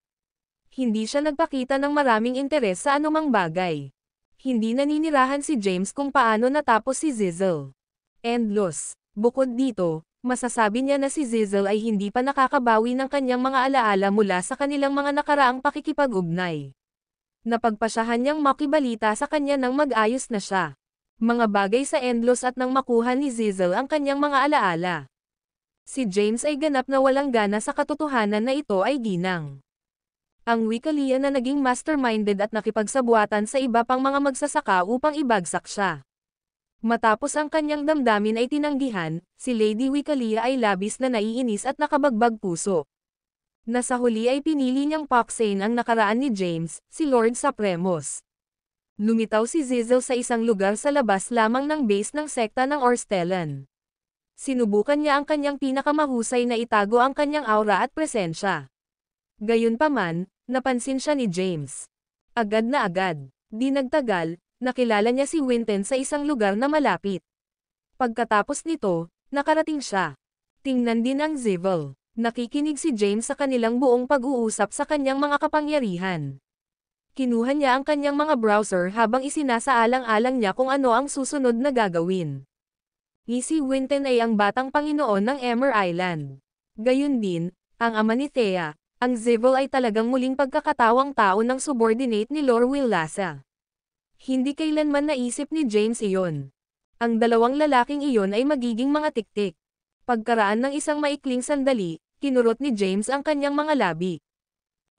Hindi siya nagpakita ng maraming interes sa anumang bagay. Hindi naninirahan si James kung paano natapos si Zizzle. Endless. Bukod dito, masasabi niya na si Zizzle ay hindi pa nakakabawi ng kanyang mga alaala mula sa kanilang mga nakaraang pakikipag-ugnay. Napagpasyahan niyang makibalita sa kanya nang mag-ayos na siya. Mga bagay sa Endless at nang makuha ni Zizzle ang kanyang mga alaala. Si James ay ganap na walang gana sa katotohanan na ito ay ginang. Ang Wikalia na naging masterminded at nakipagsabuatan sa iba pang mga magsasaka upang ibagsak siya. Matapos ang kanyang damdamin ay tinanggihan, si Lady Wikalia ay labis na naiinis at nakabagbag puso. Nasa huli ay pinili niyang paksain ang nakaraan ni James, si Lord Supremos. Lumitaw si Zizel sa isang lugar sa labas lamang ng base ng sekta ng Orstellan. Sinubukan niya ang kanyang pinakamahusay na itago ang kanyang aura at presensya. Gayunpaman, napansin siya ni James. Agad na agad, di nagtagal, nakilala niya si Winton sa isang lugar na malapit. Pagkatapos nito, nakarating siya. Tingnan din ang Zivel. Nakikinig si James sa kanilang buong pag-uusap sa kanyang mga kapangyarihan. Kinuha niya ang kanyang mga browser habang isinasaalang-alang niya kung ano ang susunod na gagawin. Si Winton ay ang batang Panginoon ng Emmer Island. Gayun din, ang ama ni Thea, ang Zivel ay talagang muling pagkakatawang tao ng subordinate ni Lord Willasa. Hindi kailanman naisip ni James iyon. Ang dalawang lalaking iyon ay magiging mga tiktik. Pagkaraan ng isang maikling sandali, kinurot ni James ang kanyang mga labi.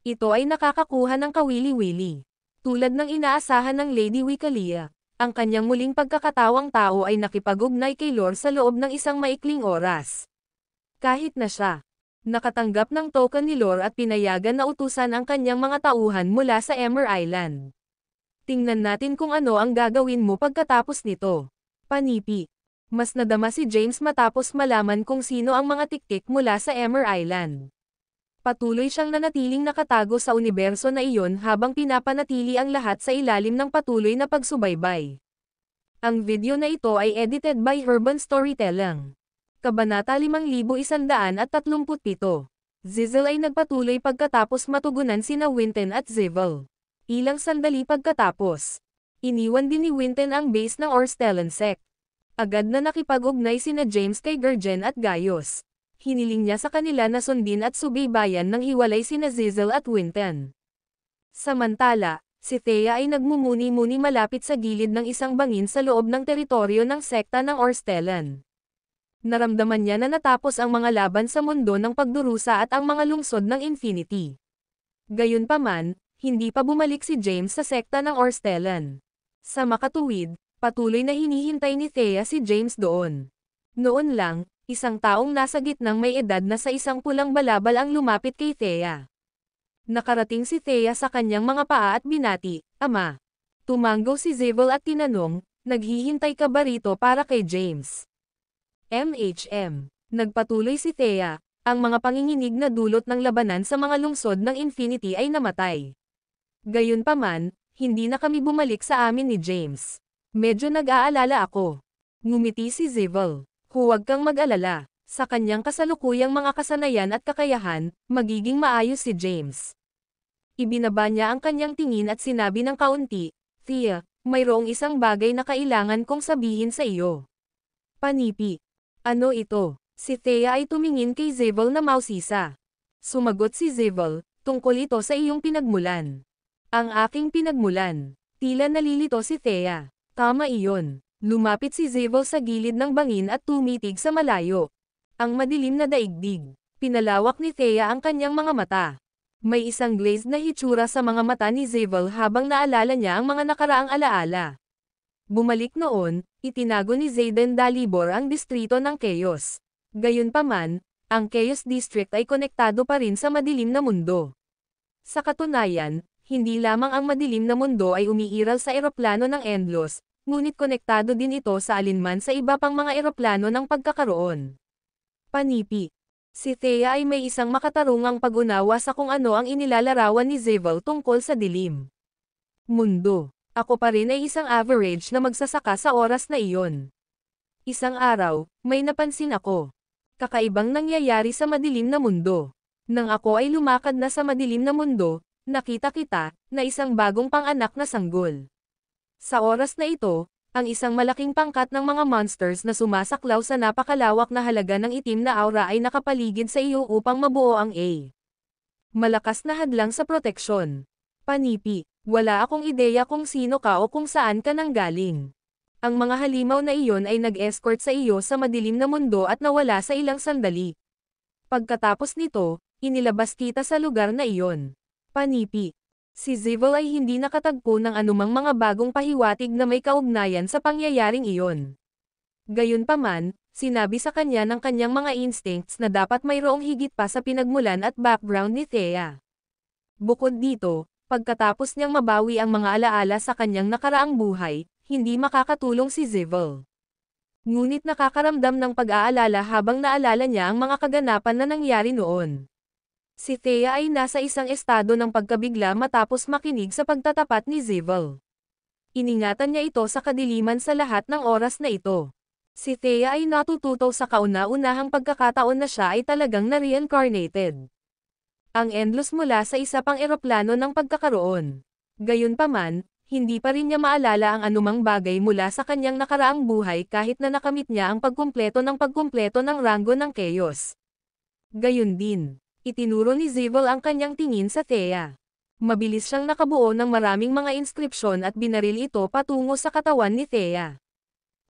Ito ay nakakakuha ng kawili-wili. Tulad ng inaasahan ng Lady Wikalia, ang kanyang muling pagkakatawang tao ay nakipag-ugnay kay Lord sa loob ng isang maikling oras. Kahit na siya, nakatanggap ng token ni Lord at pinayagan na utusan ang kanyang mga tauhan mula sa Emmer Island. Tingnan natin kung ano ang gagawin mo pagkatapos nito. Panipi. Mas nadama si James matapos malaman kung sino ang mga tiktik mula sa Emmer Island. Patuloy siyang nanatiling nakatago sa universo na iyon habang pinapanatili ang lahat sa ilalim ng patuloy na pagsubaybay. Ang video na ito ay edited by Urban Storytelling. Kabanata 5137. Zizel ay nagpatuloy pagkatapos matugunan sina Winton at Zivel. Ilang sandali pagkatapos, iniwan din ni Winton ang base ng Orstellan sect. Agad na nakipag-ugnay sina James kay Gurgen at Gaius. Hiniling niya sa kanila na sundin at subaybayan ng hiwalay sina Zizel at Winton. Samantala, si Thea ay nagmumuni-muni malapit sa gilid ng isang bangin sa loob ng teritoryo ng sekta ng Orstellan. Naramdaman niya na natapos ang mga laban sa mundo ng pagdurusa at ang mga lungsod ng Infinity. Gayunpaman, hindi pa bumalik si James sa sekta ng Orstellan. Sa makatuwid, patuloy na hinihintay ni Thea si James doon. Noon lang, isang taong nasa gitnang may edad na sa isang pulang balabal ang lumapit kay Thea. Nakarating si Thea sa kanyang mga paa at binati, "Ama." Tumango si Zivel at tinanong, "Naghihintay ka ba rito para kay James?" Nagpatuloy si Thea, "Ang mga panginginig na dulot ng labanan sa mga lungsod ng Infinity ay namatay. Gayunpaman, hindi na kami bumalik sa amin ni James. Medyo nag-aalala ako." Ngumiti si Zivel. "Huwag kang mag-alala. Sa kanyang kasalukuyang mga kasanayan at kakayahan, magiging maayos si James." Ibinaba niya ang kanyang tingin at sinabi ng kaunti, "Thea, mayroong isang bagay na kailangan kong sabihin sa iyo." Panipi. "Ano ito?" Si Thea ay tumingin kay Zivel na mausisa. Sumagot si Zivel, "Tungkol ito sa iyong pinagmulan." "Ang aking pinagmulan?" Tila nalilito si Thea. "Tama iyon." Lumapit si Zivel sa gilid ng bangin at tumitig sa malayo. Ang madilim na daigdig. Pinalawak ni Thea ang kanyang mga mata. May isang glazed na hitsura sa mga mata ni Zivel habang naalala niya ang mga nakaraang alaala. Bumalik noon, itinago ni Zayden Dalibor ang distrito ng Chaos. Gayunpaman, ang Chaos District ay konektado pa rin sa madilim na mundo. Sa katunayan, hindi lamang ang madilim na mundo ay umiiral sa eroplano ng Endlos, ngunit konektado din ito sa alinman sa iba pang mga eroplano ng pagkakaroon. Panipi. Si Thea ay may isang makatarungang pag-unawa sa kung ano ang inilalarawan ni Zivel tungkol sa dilim. Mundo. Ako pa rin ay isang average na magsasaka sa oras na iyon. Isang araw, may napansin ako. Kakaibang nangyayari sa madilim na mundo. Nang ako ay lumakad na sa madilim na mundo, nakita kita, na isang bagong panganak na sanggol. Sa oras na ito, ang isang malaking pangkat ng mga monsters na sumasaklaw sa napakalawak na halaga ng itim na aura ay nakapaligid sa iyo upang mabuo ang A. Malakas na hadlang sa proteksyon. Panipi, wala akong ideya kung sino ka o kung saan ka nanggaling. Ang mga halimaw na iyon ay nag-escort sa iyo sa madilim na mundo at nawala sa ilang sandali. Pagkatapos nito, inilabas kita sa lugar na iyon. Panipi. Si Zevil ay hindi nakatagpo ng anumang mga bagong pahiwatig na may kaugnayan sa pangyayaring iyon. Gayunpaman, sinabi sa kanya ng kanyang mga instincts na dapat mayroong higit pa sa pinagmulan at background ni Thea. Bukod dito, pagkatapos niyang mabawi ang mga alaala sa kanyang nakaraang buhay, hindi makakatulong si Zevil. Ngunit nakakaramdam ng pag-aalala habang naalala niya ang mga kaganapan na nangyari noon. Si Thea ay nasa isang estado ng pagkabigla matapos makinig sa pagtatapat ni Zevil. Iningatan niya ito sa kadiliman sa lahat ng oras na ito. Si Thea ay natututo sa kauna-unahang pagkakataon na siya ay talagang na-reincarnated. Ang endless mula sa isa pang eroplano ng pagkakaroon. Gayunpaman, hindi pa rin niya maalala ang anumang bagay mula sa kanyang nakaraang buhay kahit na nakamit niya ang pagkumpleto ng ranggo ng Chaos. Gayun din, itinuro ni Zevil ang kanyang tingin sa Thea. Mabilis siyang nakabuo ng maraming mga inskripsyon at binaril ito patungo sa katawan ni Thea.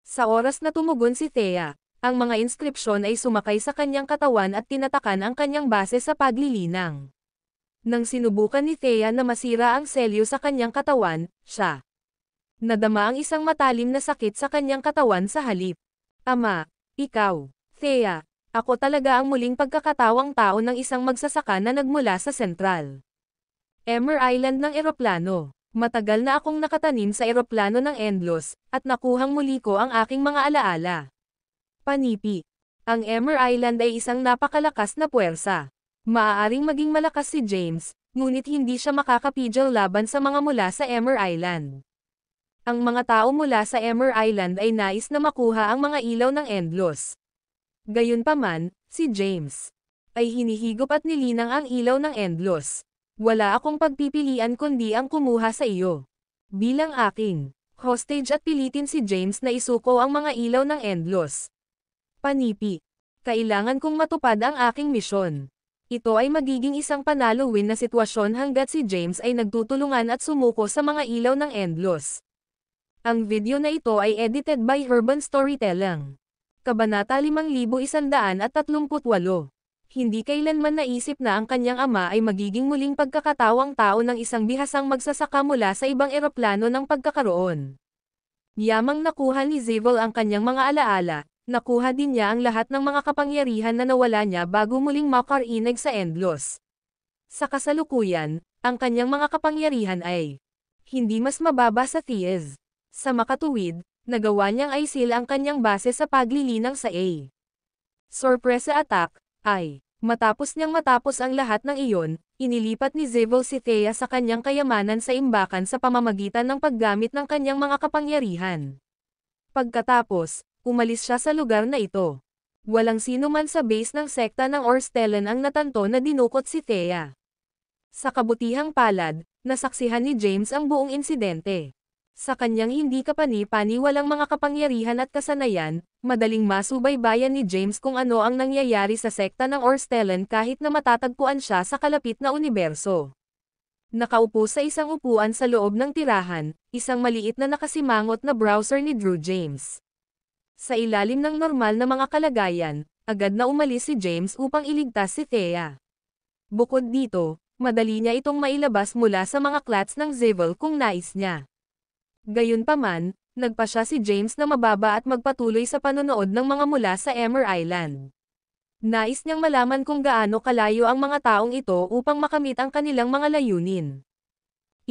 Sa oras na tumugon si Thea, ang mga inskripsyon ay sumakay sa kanyang katawan at tinatakan ang kanyang base sa paglilinang. Nang sinubukan ni Thea na masira ang selyo sa kanyang katawan, siya nadama ang isang matalim na sakit sa kanyang katawan sa halip. Ama, ikaw, Thea, ako talaga ang muling pagkakatawang tao ng isang magsasaka na nagmula sa Central Emer Island ng eroplano. Matagal na akong nakatanim sa eroplano ng Endlos, at nakuhang muli ko ang aking mga alaala. Panipi. Ang Emer Island ay isang napakalakas na puwersa. Maaaring maging malakas si James, ngunit hindi siya makakapigil laban sa mga mula sa Emer Island. Ang mga tao mula sa Emer Island ay nais na makuha ang mga ilaw ng Endlos. Gayunpaman, si James ay hinihigop at nilinang ang ilaw ng Endlos. Wala akong pagpipilian kundi ang kumuha sa iyo. Bilang aking hostage at pilitin si James na isuko ang mga ilaw ng Endlos. Panipi. Kailangan kong matupad ang aking misyon. Ito ay magiging isang panalo-win na sitwasyon hanggat si James ay nagtutulungan at sumuko sa mga ilaw ng Endlos. Ang video na ito ay edited by Urban Storytelling. Kabanata 5138. Hindi kailanman naisip na ang kanyang ama ay magiging muling pagkakatawang tao ng isang bihasang magsasaka mula sa ibang eroplano ng pagkakaroon. Yamang nakuha ni Zevil ang kanyang mga alaala, nakuha din niya ang lahat ng mga kapangyarihan na nawala niya bago muling makarinig sa Endlos. Sa kasalukuyan, ang kanyang mga kapangyarihan ay hindi mas mababa sa Thiez. Sa makatuwid, nagawa niyang i-seal ang kanyang base sa paglilinang sa A. Sorpresa attack, ay, matapos ang lahat ng iyon, inilipat ni Zevil si Thea sa kanyang kayamanan sa imbakan sa pamamagitan ng paggamit ng kanyang mga kapangyarihan. Pagkatapos, umalis siya sa lugar na ito. Walang sino man sa base ng sekta ng Orstellan ang natanto na dinukot si Thea. Sa kabutihang palad, nasaksihan ni James ang buong insidente. Sa kanyang hindi kapani-paniwalang mga kapangyarihan at kasanayan, madaling masubaybayan ni James kung ano ang nangyayari sa sekta ng Orstellan kahit na matatagpuan siya sa kalapit na universo. Nakaupo sa isang upuan sa loob ng tirahan, isang maliit na nakasimangot na browser ni Drew James. Sa ilalim ng normal na mga kalagayan, agad na umalis si James upang iligtas si Thea. Bukod dito, madali niya itong mailabas mula sa mga clats ng Zevil kung nais niya. Gayunpaman, nagpa siya si James na mababa at magpatuloy sa panonood ng mga mula sa Emer Island. Nais niyang malaman kung gaano kalayo ang mga taong ito upang makamit ang kanilang mga layunin.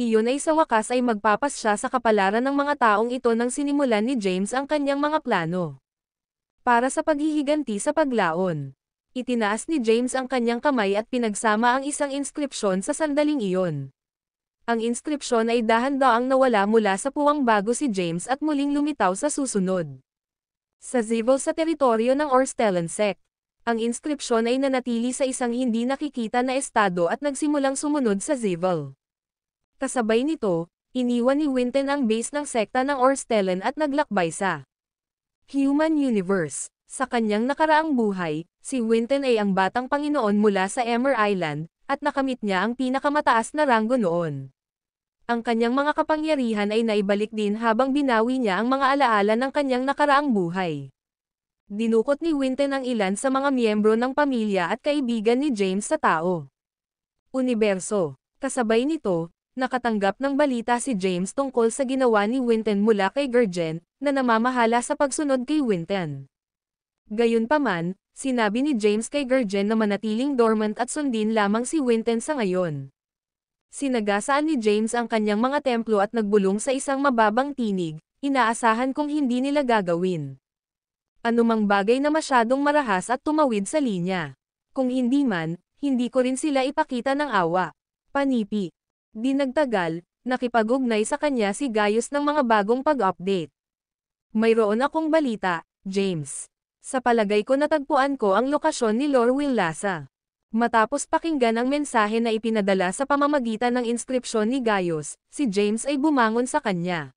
Iyon ay sa wakas ay magpapas siya sa kapalaran ng mga taong ito nang sinimulan ni James ang kanyang mga plano. Para sa paghihiganti sa paglaon. Itinaas ni James ang kanyang kamay at pinagsama ang isang inskripsyon sa sandaling iyon. Ang inskripsyon ay dahan-daang nawala mula sa puwang bago si James at muling lumitaw sa susunod. Sa Zevil sa teritoryo ng Orstellan sect, ang inskripsyon ay nanatili sa isang hindi nakikita na estado at nagsimulang sumunod sa Zevil. Kasabay nito, iniwan ni Winton ang base ng sekta ng Orstellan at naglakbay sa Human Universe. Sa kanyang nakaraang buhay, si Winton ay ang batang Panginoon mula sa Emer Island, at nakamit niya ang pinakamataas na ranggo noon. Ang kanyang mga kapangyarihan ay naibalik din habang binawi niya ang mga alaala ng kanyang nakaraang buhay. Dinukot ni Winton ang ilan sa mga miyembro ng pamilya at kaibigan ni James sa tao. Universo. Kasabay nito, nakatanggap ng balita si James tungkol sa ginawa ni Winton mula kay Gurgen, na namamahala sa pagsunod kay Winton. Gayunpaman, sinabi ni James kay Gurgen na manatiling dormant at sundin lamang si Winton sa ngayon. Sinagasaan ni James ang kanyang mga templo at nagbulong sa isang mababang tinig, inaasahan kung hindi nila gagawin anumang bagay na masyadong marahas at tumawid sa linya. Kung hindi man, hindi ko rin sila ipakita ng awa. Panipi. Di nagtagal, nakipag-ugnay sa kanya si Gaius ng mga bagong pag-update. Mayroon akong balita, James. Sa palagay ko natagpuan ko ang lokasyon ni Lord Willasa. Matapos pakinggan ang mensahe na ipinadala sa pamamagitan ng inskripsyon ni Gaius, si James ay bumangon sa kanya.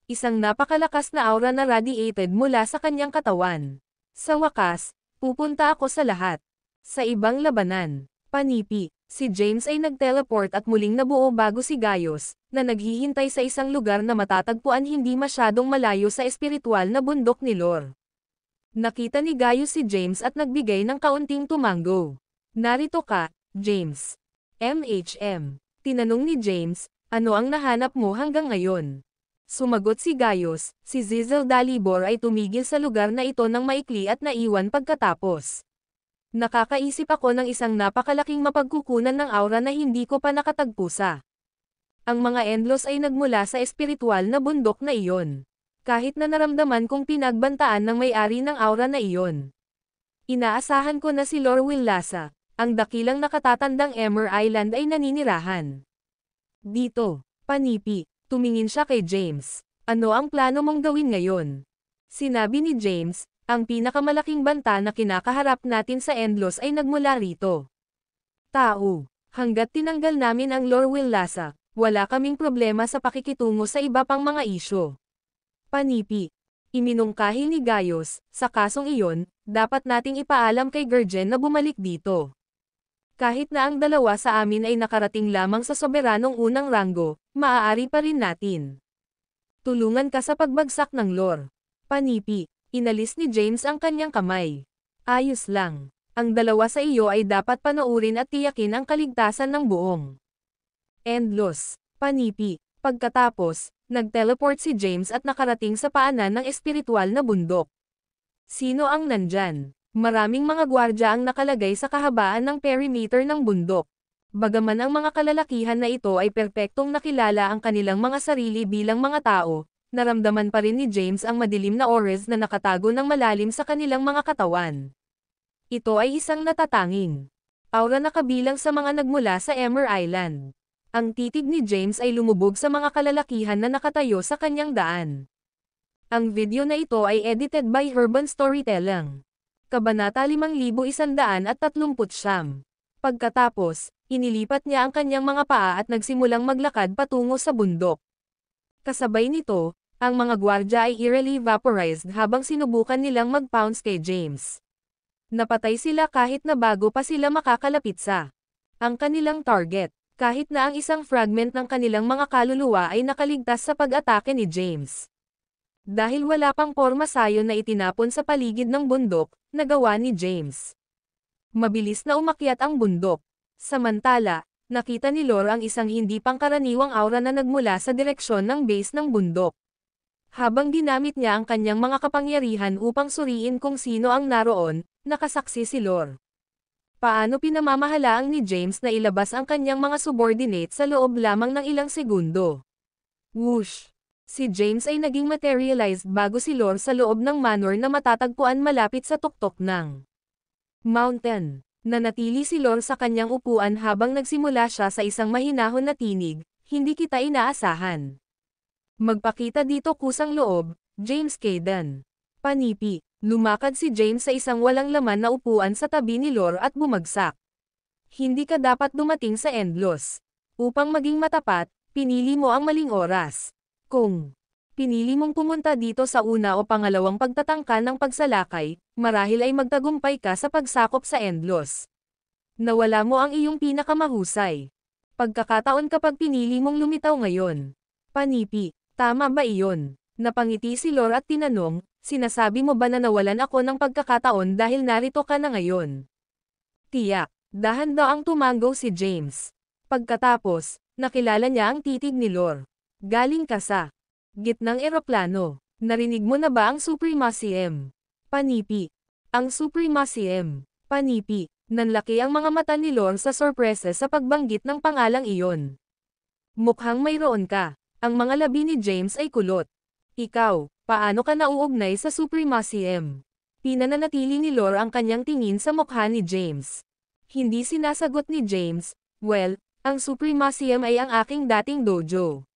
Isang napakalakas na aura na radiated mula sa kanyang katawan. Sa wakas, pupunta ako sa lahat. Sa ibang labanan. Panipi. Si James ay nag-teleport at muling nabuo bago si Gaius, na naghihintay sa isang lugar na matatagpuan hindi masyadong malayo sa espiritual na bundok ni Lore. Nakita ni Gaius si James at nagbigay ng kaunting tumango. Narito ka, James. Tinanong ni James, ano ang nahanap mo hanggang ngayon? Sumagot si Gaius, si Zizel Dalibor ay tumigil sa lugar na ito ng maikli at naiwan pagkatapos. Nakakaisip ako ng isang napakalaking mapagkukunan ng aura na hindi ko pa nakatagpo sa. Ang mga endlos ay nagmula sa espiritual na bundok na iyon. Kahit na naramdaman kong pinagbantaan ng may-ari ng aura na iyon. Inaasahan ko na si Lord Willasa, ang dakilang nakatatandang Emmer Island ay naninirahan. Dito, Panipi. Tumingin siya kay James. Ano ang plano mong gawin ngayon? Sinabi ni James, ang pinakamalaking banta na kinakaharap natin sa Endlos ay nagmula rito. Tao, hanggat tinanggal namin ang Lord Willasa, wala kaming problema sa pakikitungo sa iba pang mga isyo. Panipi. Iminungkahi ni Gaius, sa kasong iyon, dapat nating ipaalam kay Gurgen na bumalik dito. Kahit na ang dalawa sa amin ay nakarating lamang sa soberanong unang ranggo, maaari pa rin natin. Tulungan ka sa pagbagsak ng Lore. Panipi. Inalis ni James ang kanyang kamay. Ayos lang. Ang dalawa sa iyo ay dapat panoorin at tiyakin ang kaligtasan ng buong Endlos. Panipi. Pagkatapos, nag-teleport si James at nakarating sa paanan ng espiritual na bundok. Sino ang nandyan? Maraming mga gwardya ang nakalagay sa kahabaan ng perimeter ng bundok. Bagaman ang mga kalalakihan na ito ay perpektong nakilala ang kanilang mga sarili bilang mga tao, naramdaman pa rin ni James ang madilim na auras na nakatago ng malalim sa kanilang mga katawan. Ito ay isang natatanging aura na kabilang sa mga nagmula sa Emmer Island. Ang titig ni James ay lumubog sa mga kalalakihan na nakatayo sa kanyang daan. Ang video na ito ay edited by Urban Storytelling. Kabanata 5139. Pagkatapos, inilipat niya ang kanyang mga paa at nagsimulang maglakad patungo sa bundok. Kasabay nito, ang mga gwardya ay eerily vaporized habang sinubukan nilang mag-pounce kay James. Napatay sila kahit na bago pa sila makakalapit sa ang kanilang target, kahit na ang isang fragment ng kanilang mga kaluluwa ay nakaligtas sa pag-atake ni James. Dahil wala pang porma sayon na itinapon sa paligid ng bundok, nagawa ni James. Mabilis na umakyat ang bundok. Samantala, nakita ni Lore ang isang hindi pangkaraniwang aura na nagmula sa direksyon ng base ng bundok. Habang ginamit niya ang kanyang mga kapangyarihan upang suriin kung sino ang naroon, nakasaksi si Lore. Paano pinamamahalaang ni James na ilabas ang kanyang mga subordinate sa loob lamang ng ilang segundo? Whoosh! Si James ay naging materialized bago si Lore sa loob ng manor na matatagpuan malapit sa tuktok ng mountain. Nanatili si Lore sa kanyang upuan habang nagsimula siya sa isang mahinahon na tinig, hindi kita inaasahan. Magpakita dito kusang loob, James Caden. Panipi. Lumakad si James sa isang walang laman na upuan sa tabi ni Lore at bumagsak. Hindi ka dapat dumating sa Endlos. Upang maging matapat, pinili mo ang maling oras. Kung pinili mong pumunta dito sa una o pangalawang pagtatangka ng pagsalakay, marahil ay magtagumpay ka sa pagsakop sa Endlos. Nawala mo ang iyong pinakamahusay Pagkakataon kapag pinili mong lumitaw ngayon. Panipi, tama ba iyon? Napangiti si Lore at tinanong, sinasabi mo ba na nawalan ako ng pagkakataon dahil narito ka na ngayon? Tiyak, dahan-daang tumango si James. Pagkatapos, nakilala niya ang titig ni Lore. Galing ka sa gitnang eroplano. Narinig mo na ba ang Supremacy M? Panipi. Ang Supremacy M. Panipi. Nanlaki ang mga mata ni Lore sa sorpresa sa pagbanggit ng pangalang iyon. Mukhang mayroon ka. Ang mga labi ni James ay kulot. Ikaw, paano ka nauugnay sa Supremacy M? Pinananatili ni Lore ang kanyang tingin sa mukha ni James. Hindi sinasagot ni James, well, ang Supremacy M ay ang aking dating dojo.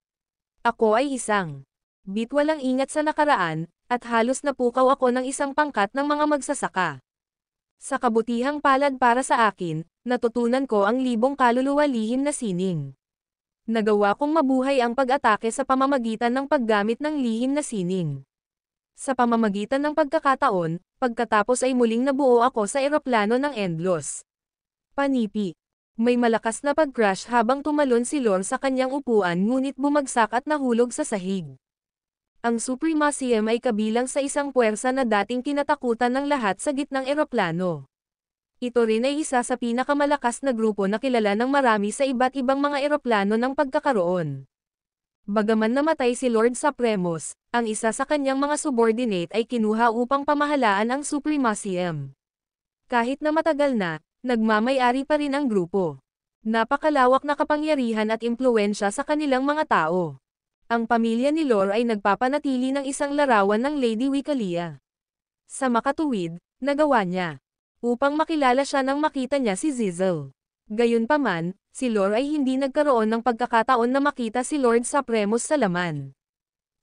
Ako ay isang walang ingat sa nakaraan, at halos napukaw ako ng isang pangkat ng mga magsasaka. Sa kabutihang palad para sa akin, natutunan ko ang libong kaluluwa lihim na sining. Nagawa kong mabuhay ang pag-atake sa pamamagitan ng paggamit ng lihim na sining. Sa pamamagitan ng pagkakataon, pagkatapos ay muling nabuo ako sa eroplano ng Endlos. Panipi. May malakas na pag-crash habang tumalon si Lore sa kanyang upuan ngunit bumagsak at nahulog sa sahig. Ang Supremacy M ay kabilang sa isang puwersa na dating kinatakutan ng lahat sa gitnang eroplano. Ito rin ay isa sa pinakamalakas na grupo na kilala ng marami sa iba't ibang mga eroplano ng pagkakaroon. Bagaman namatay si Lord Supremos, ang isa sa kanyang mga subordinate ay kinuha upang pamahalaan ang Supremacy M. Kahit na matagal na, nagmamay-ari pa rin ang grupo. Napakalawak na kapangyarihan at impluwensya sa kanilang mga tao. Ang pamilya ni Lore ay nagpapanatili ng isang larawan ng Lady Wikalia. Sa makatuwid, nagawa niya upang makilala siya nang makita niya si Zizel. Gayunpaman, si Lore ay hindi nagkaroon ng pagkakataon na makita si Lord Supremos sa laman.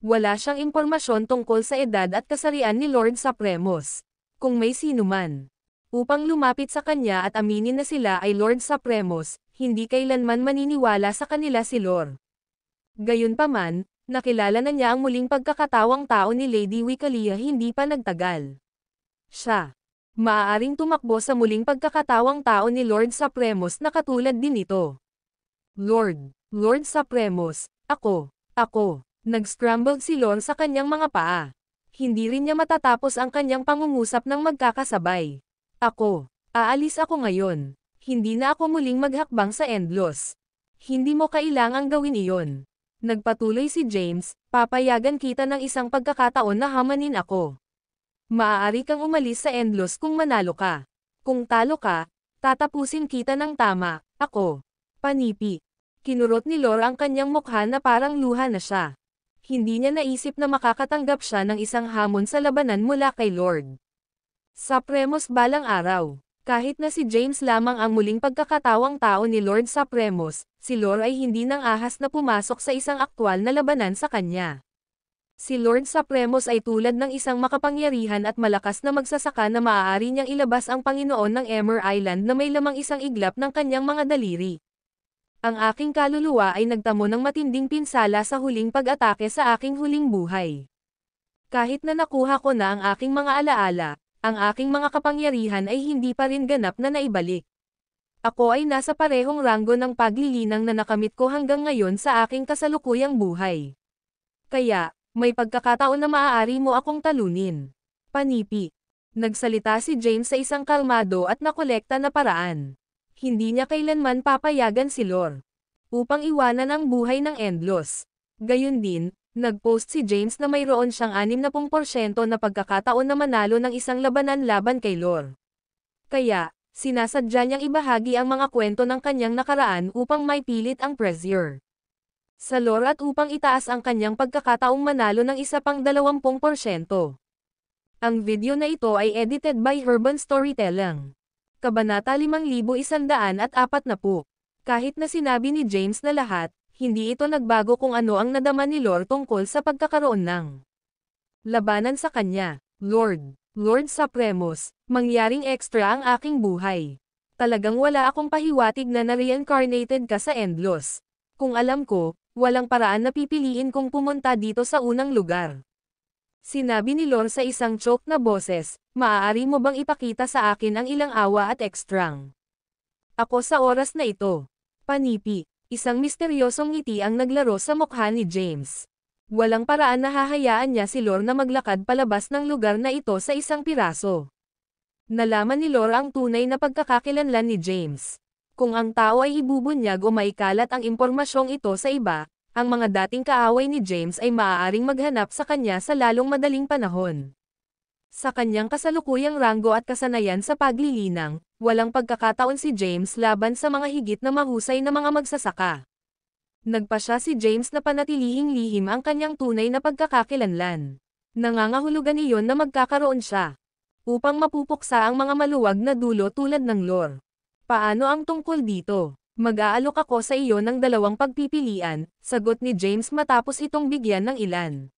Wala siyang impormasyon tungkol sa edad at kasarian ni Lord Supremos. Kung may sinuman upang lumapit sa kanya at aminin na sila ay Lord Supremos, hindi kailanman maniniwala sa kanila si Lore. Gayunpaman, nakilala na niya ang muling pagkakatawang tao ni Lady Wikalia hindi pa nagtagal. Siya maaaring tumakbo sa muling pagkakatawang tao ni Lord Supremos na katulad din ito. Lord Supremos, ako. Nag-scrambled si Lore sa kanyang mga paa. Hindi rin niya matatapos ang kanyang pangungusap ng magkakasabay. Aalis ako ngayon. Hindi na ako muling maghakbang sa Endlos. Hindi mo kailangang gawin iyon. Nagpatuloy si James, papayagan kita ng isang pagkakataon na hamanin ako. Maaari kang umalis sa Endlos kung manalo ka. Kung talo ka, tatapusin kita ng tama, ako. Panipi. Kinurot ni Lore ang kanyang mukha na parang luha na siya. Hindi niya naisip na makakatanggap siya ng isang hamon sa labanan mula kay Lord Supremos balang araw. Kahit na si James lamang ang muling pagkakatawang tao ni Lord Supremos, si Lore ay hindi nang ahas na pumasok sa isang aktwal na labanan sa kanya. Si Lord Supremos ay tulad ng isang makapangyarihan at malakas na magsasaka na maaari niyang ilabas ang Panginoon ng Emer Island na may lamang isang iglap ng kanyang mga daliri. Ang aking kaluluwa ay nagtamo ng matinding pinsala sa huling pag-atake sa aking huling buhay. Kahit na nakuha ko na ang aking mga alaala, ang aking mga kapangyarihan ay hindi pa rin ganap na naibalik. Ako ay nasa parehong ranggo ng paglilinang na nakamit ko hanggang ngayon sa aking kasalukuyang buhay. Kaya, may pagkakataon na maaari mo akong talunin. Panipi. Nagsalita si James sa isang kalmado at nakolekta na paraan. Hindi niya kailanman papayagan si Lore upang iwanan ang buhay ng Endlos. Gayun din, nag-post si James na mayroon siyang 60% na pagkakataon na manalo ng isang labanan laban kay Lore. Kaya, sinasadya niyang ibahagi ang mga kwento ng kanyang nakaraan upang maipilit ang pressure sa Lore at upang itaas ang kanyang pagkakataong manalo ng isa pang 20%. Ang video na ito ay edited by Herban Storytelling. Kabanata 5140. Kahit na sinabi ni James na lahat, hindi ito nagbago kung ano ang nadama ni Lore tungkol sa pagkakaroon ng labanan sa kanya. Lord Supremos, mangyaring extra ang aking buhay. Talagang wala akong pahiwatig na na-reincarnated ka sa Endlos. Kung alam ko, walang paraan na pipiliin kong pumunta dito sa unang lugar. Sinabi ni Lore sa isang choke na boses, maaari mo bang ipakita sa akin ang ilang awa at ekstrang? Ako sa oras na ito. Panipi. Isang misteryosong ngiti ang naglaro sa mukha ni James. Walang paraan na hahayaan niya si Lore na maglakad palabas ng lugar na ito sa isang piraso. Nalaman ni Lore ang tunay na pagkakakilanlan ni James. Kung ang tao ay ibubunyag o maikalat ang impormasyong ito sa iba, ang mga dating kaaway ni James ay maaaring maghanap sa kanya sa lalong madaling panahon. Sa kanyang kasalukuyang ranggo at kasanayan sa paglilinang, walang pagkakataon si James laban sa mga higit na mahusay na mga magsasaka. Nagpasya si James na panatilihing lihim ang kanyang tunay na pagkakakilanlan. Nangangahulugan iyon na magkakaroon siya upang mapupuksa ang mga maluwag na dulo tulad ng Lore. Paano ang tungkol dito? Mag-aalok ako sa iyo ng 2 pagpipilian, sagot ni James matapos itong bigyan ng ilan.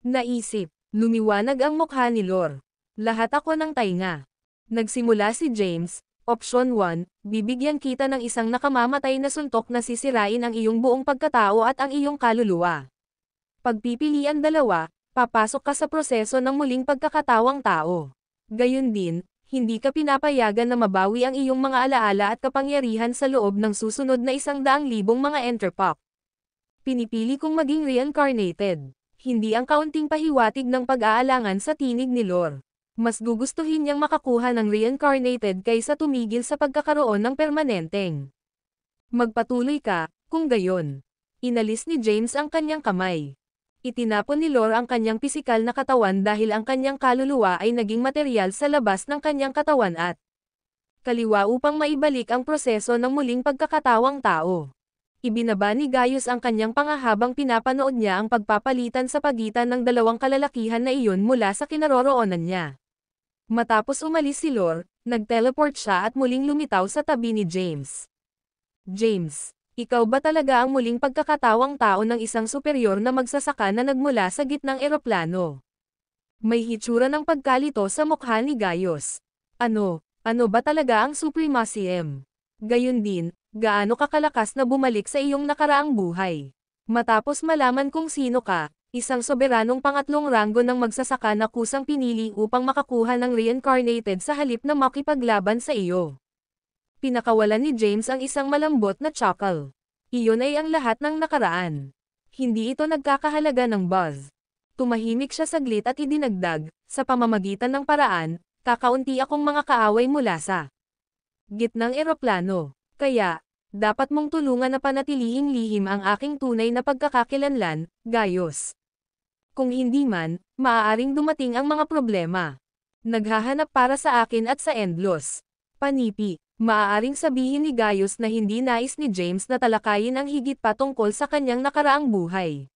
Naisip, lumiwanag ang mukha ni Lore. Lahat ako ng tainga. Nagsimula si James, Option 1, bibigyan kita ng isang nakamamatay na suntok na sisirain ang iyong buong pagkatao at ang iyong kaluluwa. Pagpipilian 2, papasok ka sa proseso ng muling pagkakatawang tao. Gayun din, hindi ka pinapayagan na mabawi ang iyong mga alaala at kapangyarihan sa loob ng susunod na 100,000 mga enterpok. Pinipili kong maging reincarnated. Hindi ang kaunting pahiwatig ng pag-aalangan sa tinig ni Lore. Mas gugustuhin niyang makakuha ng reincarnated kaysa tumigil sa pagkakaroon ng permanenteng. Magpatuloy ka, kung gayon. Inalis ni James ang kanyang kamay. Itinapon ni Lore ang kanyang pisikal na katawan dahil ang kanyang kaluluwa ay naging materyal sa labas ng kanyang katawan at kaliwa upang maibalik ang proseso ng muling pagkakatawang tao. Ibinaba ni Gaius ang kanyang panga habang pinapanood niya ang pagpapalitan sa pagitan ng 2 kalalakihan na iyon mula sa kinaroroonan niya. Matapos umalis si Lore, nag-teleport siya at muling lumitaw sa tabi ni James. James, ikaw ba talaga ang muling pagkakatawang tao ng isang superior na magsasaka na nagmula sa gitnang eroplano? May hitsura ng pagkalito sa mukha ni Gaius. Ano ba talaga ang supremacy M? Gayun din, gaano kakalakas na bumalik sa iyong nakaraang buhay? Matapos malaman kung sino ka, isang soberanong pangatlong ranggo ng magsasaka na kusang pinili upang makakuha ng reincarnated sa halip na makipaglaban sa iyo. Pinakawalan ni James ang isang malambot na chuckle. Iyon ay ang lahat ng nakaraan. Hindi ito nagkakahalaga ng buzz. Tumahimik siya saglit at idinagdag, sa pamamagitan ng paraan, kakaunti akong mga kaaway mula sa gitnang eroplano. Kaya, dapat mong tulungan na panatilihing lihim ang aking tunay na pagkakakilanlan, Gaius. Kung hindi man, maaaring dumating ang mga problema. Naghahanap para sa akin at sa Endlos. Panipi. Maaaring sabihin ni Gaius na hindi nais ni James na talakayin ang higit pa tungkol sa kanyang nakaraang buhay.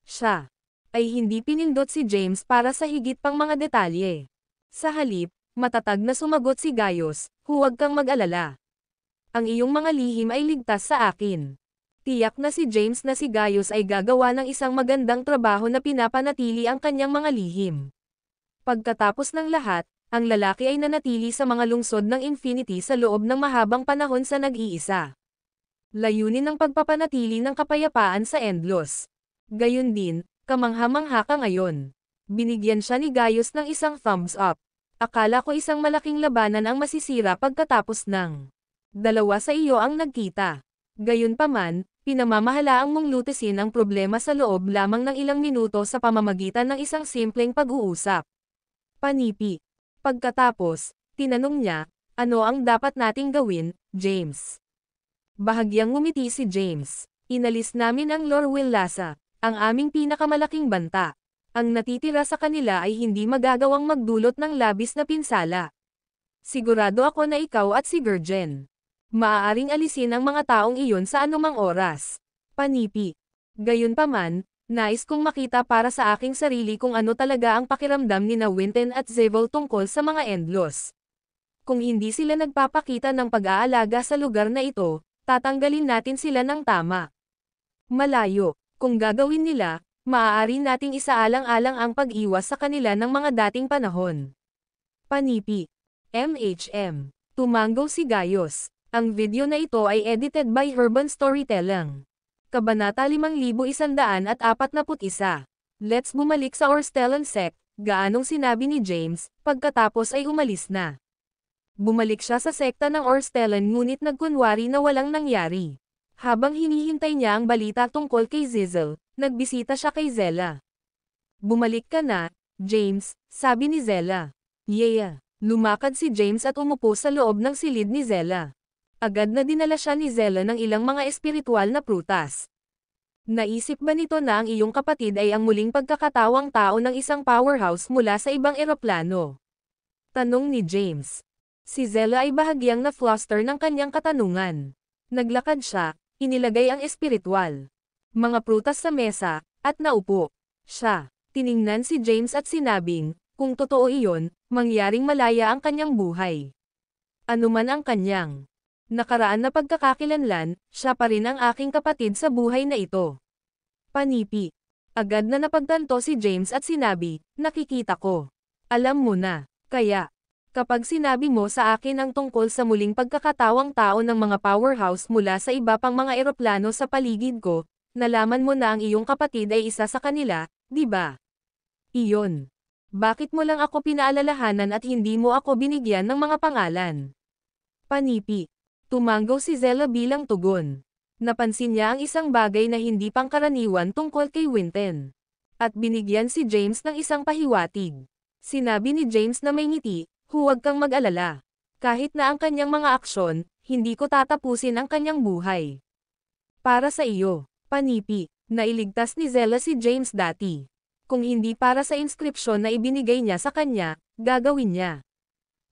Siya ay hindi pinindot si James para sa higit pang mga detalye. Sa halip, matatag na sumagot si Gaius, huwag kang mag-alala. Ang iyong mga lihim ay ligtas sa akin. Tiyak na si James na si Gaius ay gagawa ng isang magandang trabaho na pinapanatili ang kanyang mga lihim. Pagkatapos ng lahat, ang lalaki ay nanatili sa mga lungsod ng Infinity sa loob ng mahabang panahon sa nag-iisa. Layunin ng pagpapanatili ng kapayapaan sa Endlos. Gayun din, kamangha-mangha ka ngayon. Binigyan siya ni Gaius ng isang thumbs up. Akala ko isang malaking labanan ang masisira pagkatapos ng 2 sa iyo ang nagkita. Gayunpaman, pinamamahalaang mong lutesin ang problema sa loob lamang ng ilang minuto sa pamamagitan ng isang simpleng pag-uusap. Panipi. Pagkatapos, tinanong niya, ano ang dapat nating gawin, James? Bahagyang ngumiti si James. Inalis namin ang Lore Willasa, ang aming pinakamalaking banta. Ang natitira sa kanila ay hindi magagawang magdulot ng labis na pinsala. Sigurado ako na ikaw at si Gurgen. Maaaring alisin ang mga taong iyon sa anumang oras. Panipi. Gayunpaman, nais kong makita para sa aking sarili kung ano talaga ang pakiramdam ni na Winton at Zeval tungkol sa mga Endlos. Kung hindi sila nagpapakita ng pag-aalaga sa lugar na ito, tatanggalin natin sila ng tama. Malayo, kung gagawin nila, maaari nating isaalang-alang ang pag-iwas sa kanila ng mga dating panahon. Panipi. MHM. Tumango si Gaius. Ang video na ito ay edited by Herban Storytelling. Kabanata 5141. Let's bumalik sa Orstellan sect, gaanong sinabi ni James, pagkatapos ay umalis na. Bumalik siya sa sekta ng Orstellan ngunit nagkunwari na walang nangyari. Habang hinihintay niya ang balita tungkol kay Zizzle, nagbisita siya kay Zella. Bumalik ka na, James, sabi ni Zella. Yeah. Lumakad si James at umupo sa loob ng silid ni Zella. Agad na dinala siya ni Zella ng ilang mga espiritual na prutas. Naisip ba nito na ang iyong kapatid ay ang muling pagkakatawang tao ng isang powerhouse mula sa ibang eroplano? Tanong ni James. Si Zella ay bahagyang na-fluster ng kanyang katanungan. Naglakad siya, inilagay ang espiritual mga prutas sa mesa, at naupo. Siya, tiningnan si James at sinabing, kung totoo iyon, mangyaring malaya ang kanyang buhay. Ano man ang kanyang nakaraan na pagkakakilanlan, siya pa rin ang aking kapatid sa buhay na ito. Panipi. Agad na napagtanto si James at sinabi, nakikita ko. Alam mo na, kaya, kapag sinabi mo sa akin ang tungkol sa muling pagkakatawang tao ng mga powerhouse mula sa iba pang mga eroplano sa paligid ko, nalaman mo na ang iyong kapatid ay isa sa kanila, di ba? Iyon. Bakit mo lang ako pinaalalahanan at hindi mo ako binigyan ng mga pangalan? Panipi. Tumanggaw si Zella bilang tugon. Napansin niya ang isang bagay na hindi pangkaraniwan tungkol kay Winton. At binigyan si James ng isang pahiwatig. Sinabi ni James na may ngiti, huwag kang mag-alala. Kahit na ang kanyang mga aksyon, hindi ko tatapusin ang kanyang buhay. Para sa iyo, Panipi, nailigtas ni Zella si James dati. Kung hindi para sa inskripsyon na ibinigay niya sa kanya, gagawin niya.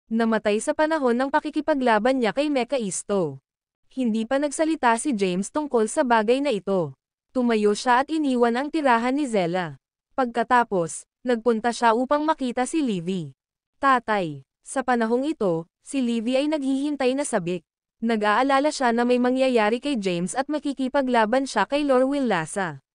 Namatay sa panahon ng pakikipaglaban niya kay Mekaisto. Hindi pa nagsalita si James tungkol sa bagay na ito. Tumayo siya at iniwan ang tirahan ni Zella. Pagkatapos, nagpunta siya upang makita si Livy. Tatay, sa panahong ito, si Livy ay naghihintay na sabik. Nag-aalala siya na may mangyayari kay James at makikipaglaban siya kay Lord Willasa.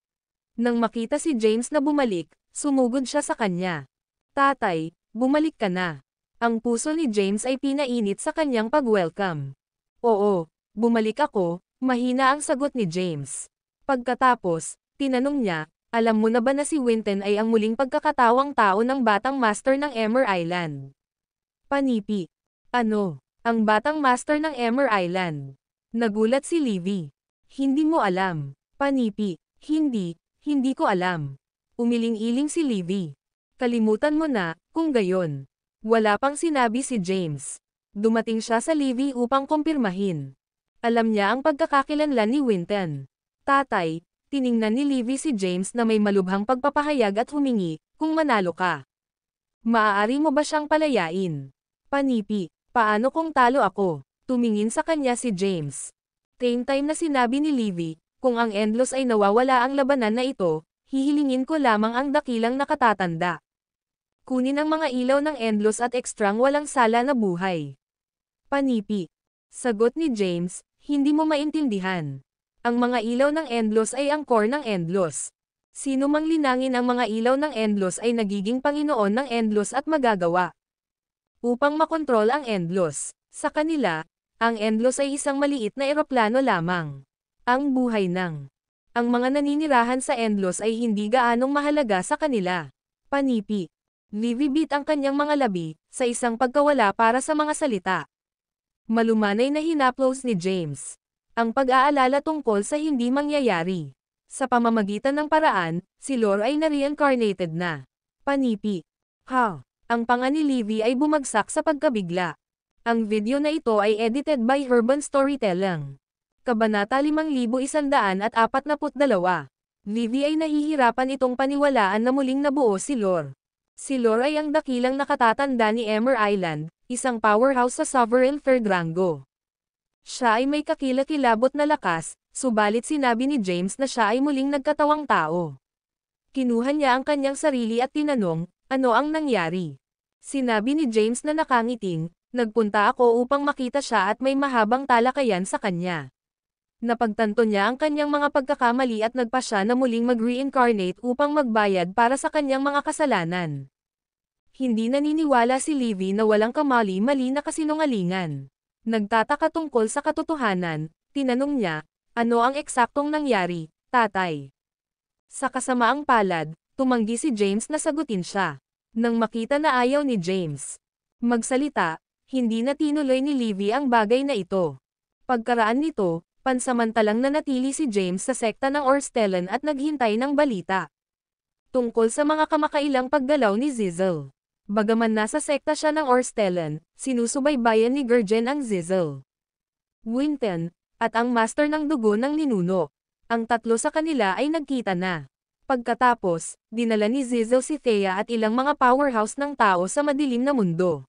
Nang makita si James na bumalik, sumugod siya sa kanya. Tatay, bumalik ka na. Ang puso ni James ay pinainit sa kanyang pag-welcome. Oo, bumalik ako, mahina ang sagot ni James. Pagkatapos, tinanong niya, alam mo na ba na si Winton ay ang muling pagkakatawang tao ng batang master ng Emmer Island? Panipi. Ano? Ang batang master ng Emmer Island. Nagulat si Livy. Hindi mo alam. Panipi. Hindi ko alam. Umiling-iling si Livy. Kalimutan mo na, kung gayon. Wala pang sinabi si James. Dumating siya sa Livy upang kumpirmahin. Alam niya ang pagkakakilanlan ni Winton. Tatay, tiningnan ni Livy si James na may malubhang pagpapahayag at humingi, kung manalo ka. Maaari mo ba siyang palayain? Panipi, paano kung talo ako? Tumingin sa kanya si James. Same time na sinabi ni Livy, kung ang Endless ay nawawala ang labanan na ito, hihilingin ko lamang ang dakilang nakatatanda. Kunin ang mga ilaw ng Endless at ekstrang walang sala na buhay. Panipi. Sagot ni James, hindi mo maintindihan. Ang mga ilaw ng Endless ay ang core ng Endless. Sino mang linangin ang mga ilaw ng Endless ay nagiging Panginoon ng Endless at magagawa. Upang makontrol ang Endless. Sa kanila, ang Endless ay isang maliit na eroplano lamang. Ang buhay ng ang mga naninirahan sa Endless ay hindi gaanong mahalaga sa kanila. Panipi. Livy bit ang kanyang mga labi, sa isang pagkawala para sa mga salita. Malumanay na hinaplos ni James ang pag-aalala tungkol sa hindi mangyayari. Sa pamamagitan ng paraan, si Lore ay na-reincarnated na. Panipi. Ang panga ni Livy ay bumagsak sa pagkabigla. Ang video na ito ay edited by Urban Storytelling. Kabanata 5142. Livy ay nahihirapan itong paniwalaan na muling nabuo si Lore. Si Lore ay ang dakilang nakatatanda ni Emmer Island, isang powerhouse sa Sovereign Third Rango. Siya ay may kakilakilabot na lakas, subalit sinabi ni James na siya ay muling nagkatawang tao. Kinuha niya ang kanyang sarili at tinanong, ano ang nangyari? Sinabi ni James na nakangiting, nagpunta ako upang makita siya at may mahabang talakayan sa kanya. Napagtanto niya ang kanyang mga pagkakamali at nagpa siya na muling mag-reincarnate upang magbayad para sa kanyang mga kasalanan. Hindi naniniwala si Livy na walang kamali-mali na kasinungalingan. Nagtataka tungkol sa katotohanan, tinanong niya, ano ang eksaktong nangyari, tatay? Sa kasamaang palad, tumanggi si James na sagutin siya. Nang makita na ayaw ni James magsalita, hindi na tinuloy ni Livy ang bagay na ito. Pagkaraan nito, Pansamantalang nanatili si James sa sekta ng Orstellan at naghintay ng balita tungkol sa mga kamakailang paggalaw ni Zizzle. Bagaman nasa sekta siya ng Orstellan, sinusubaybayan ni Gurgen ang Zizzle, Winton, at ang Master ng Dugo ng Ninuno. Ang tatlo sa kanila ay nagkita na. Pagkatapos, dinala ni Zizzle si Thea at ilang mga powerhouse ng tao sa madilim na mundo.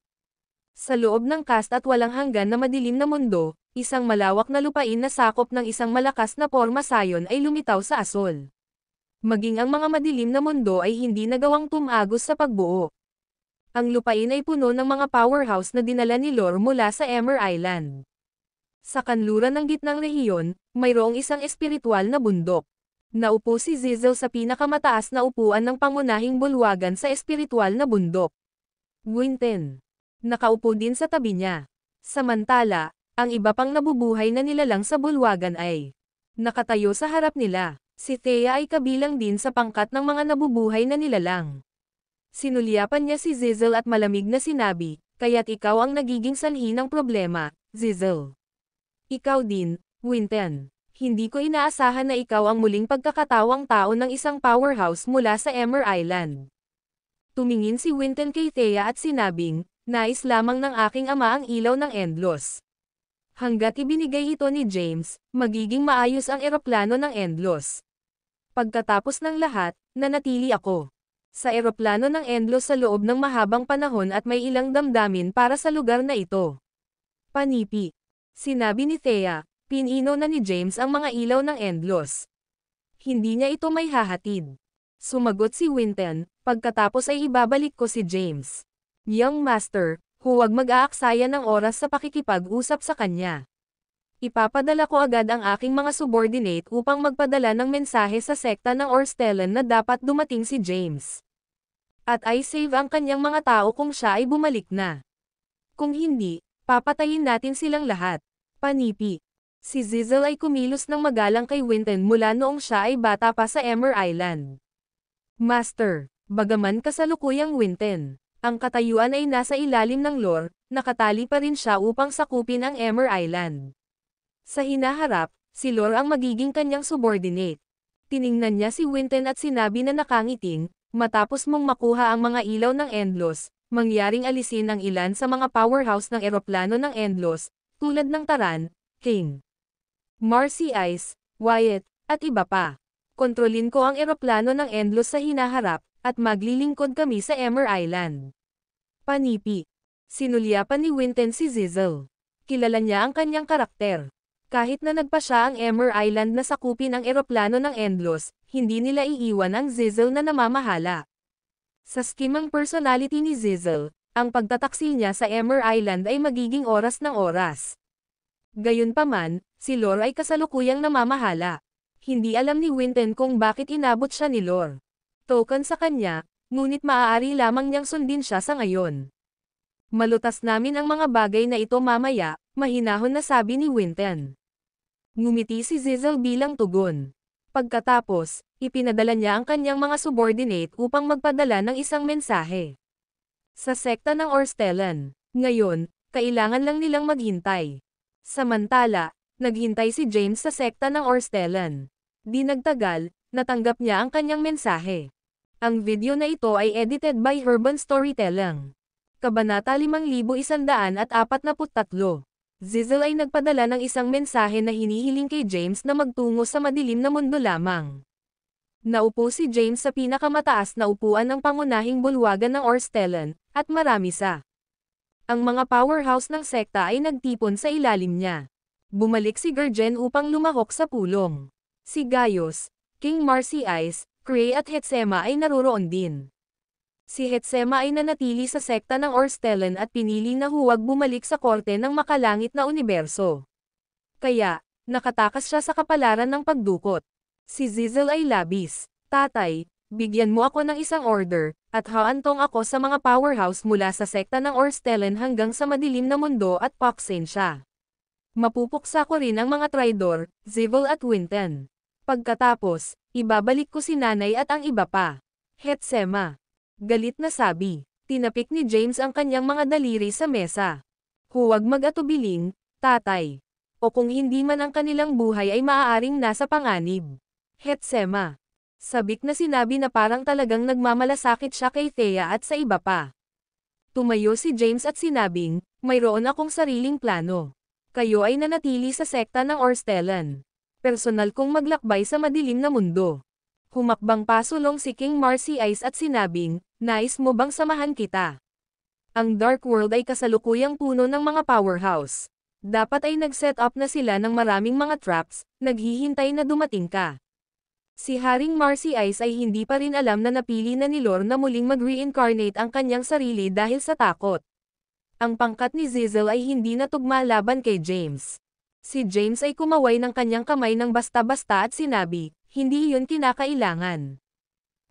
Sa loob ng cast at walang hanggan na madilim na mundo, isang malawak na lupain na sakop ng isang malakas na porma sayon ay lumitaw sa asol. Maging ang mga madilim na mundo ay hindi nagawang tumagos sa pagbuo. Ang lupain ay puno ng mga powerhouse na dinala ni Lore mula sa Emmer Island. Sa kanluran ng gitnang rehiyon, mayroong isang espiritual na bundok. Naupo si Zizzle sa pinakamataas na upuan ng pangunahing bulwagan sa espiritual na bundok. Winton nakaupo din sa tabi niya. Samantala, ang iba pang nabubuhay na nilalang sa bulwagan ay nakatayo sa harap nila. Si Thea ay kabilang din sa pangkat ng mga nabubuhay na nilalang. Sinulyapan niya si Zizzle at malamig na sinabi, "Kaya't ikaw ang nagiging sanhi ng problema, Zizzle. Ikaw din, Winton. Hindi ko inaasahan na ikaw ang muling pagkakatawang tao ng isang powerhouse mula sa Emmer Island." Tumingin si Winton kay Thea at sinabing, "Nais lamang ng aking ama ang ilaw ng Endlos. Hanggat ibinigay ito ni James, magiging maayos ang eroplano ng Endlos." Pagkatapos ng lahat, nanatili ako sa eroplano ng Endlos sa loob ng mahabang panahon at may ilang damdamin para sa lugar na ito. Panipi. Sinabi ni Thea, "Pinino na ni James ang mga ilaw ng Endlos. Hindi niya ito may hahatid." Sumagot si Winton, "Pagkatapos ay ibabalik ko si James. Young Master, huwag mag-aaksaya ng oras sa pakikipag-usap sa kanya. Ipapadala ko agad ang aking mga subordinate upang magpadala ng mensahe sa sekta ng Orstellan na dapat dumating si James. At ay save ang kanyang mga tao kung siya ay bumalik na. Kung hindi, papatayin natin silang lahat." Panipi. Si Zizzle ay kumilos ng magalang kay Winton mula noong siya ay bata pa sa Emmer Island. "Master, bagaman kasalukuyang Winton, ang katayuan ay nasa ilalim ng Lore, nakatali pa rin siya upang sakupin ang Emmer Island. Sa hinaharap, si Lore ang magiging kanyang subordinate." Tiningnan niya si Winton at sinabi na nakangiting, "Matapos mong makuha ang mga ilaw ng Endlos, mangyaring alisin ang ilan sa mga powerhouse ng eroplano ng Endlos, tulad ng Taran, King, Marcy Ice, Wyatt, at iba pa. Kontrolin ko ang eroplano ng Endlos sa hinaharap, at maglilingkod kami sa Emmer Island." Panipi. Sinulyapan ni Winton si Zizzle. Kilala niya ang kanyang karakter. Kahit na nagpa siya ang Emmer Island na sakupin ang eroplano ng Endlos, hindi nila iiwan ang Zizzle na namamahala. Sa skimang personality ni Zizzle, ang pagtataksil niya sa Emmer Island ay magiging oras ng oras. Gayunpaman, si Lore ay kasalukuyang namamahala. Hindi alam ni Winton kung bakit inabot siya ni Lore. Token sa kanya, ngunit maaari lamang niyang sundin siya sa ngayon. "Malutas namin ang mga bagay na ito mamaya," mahinahon na sabi ni Winton. Ngumiti si Zizzle bilang tugon. Pagkatapos, ipinadala niya ang kanyang mga subordinate upang magpadala ng isang mensahe sa sekta ng Orstellan. Ngayon, kailangan lang nilang maghintay. Samantala, naghintay si James sa sekta ng Orstellan. Di nagtagal, natanggap niya ang kanyang mensahe. Ang video na ito ay edited by Urban Storytelling. Kabanata 5143. Zizzle ay nagpadala ng isang mensahe na hinihiling kay James na magtungo sa madilim na mundo lamang. Naupo si James sa pinakamataas na upuan ng pangunahing bulwagan ng Orstellan, at marami sa ang mga powerhouse ng sekta ay nagtipon sa ilalim niya. Bumalik si Gurgen upang lumahok sa pulong. Si Gaius, King Marcy Ice, Cray at Hetsema ay naroon din. Si Hetsema ay nanatili sa sekta ng Orstellan at pinili na huwag bumalik sa korte ng makalangit na universo. Kaya, nakatakas siya sa kapalaran ng pagdukot. Si Zizzle ay labis, "Tatay, bigyan mo ako ng isang order, at haantong ako sa mga powerhouse mula sa sekta ng Orstellan hanggang sa madilim na mundo at Paksensya. Mapupuksa ko rin ang mga traidor, Zizzle at Winton. Pagkatapos, ibabalik ko si nanay at ang iba pa." Hetsema. Galit na sabi. Tinapik ni James ang kanyang mga daliri sa mesa. "Huwag mag-atubiling, tatay. O kung hindi man ang kanilang buhay ay maaaring nasa panganib. Hetsema. Sabik na sinabi na parang talagang nagmamalasakit siya kay Thea at sa iba pa. Tumayo si James at sinabing, mayroon akong sariling plano. Kayo ay nanatili sa sekta ng Orstellan. Personal kong maglakbay sa madilim na mundo. Humakbang pasulong si King Marcy Ice at sinabing, nais mo bang samahan kita? Ang Dark World ay kasalukuyang puno ng mga powerhouse. Dapat ay nag-set up na sila ng maraming mga traps, naghihintay na dumating ka. Si Haring Marcy Ice ay hindi pa rin alam na napili na ni Lore na muling mag-reincarnate ang kanyang sarili dahil sa takot. Ang pangkat ni Zizzle ay hindi natugma laban kay James. Si James ay kumaway ng kanyang kamay ng basta-basta at sinabi, hindi yun kinakailangan.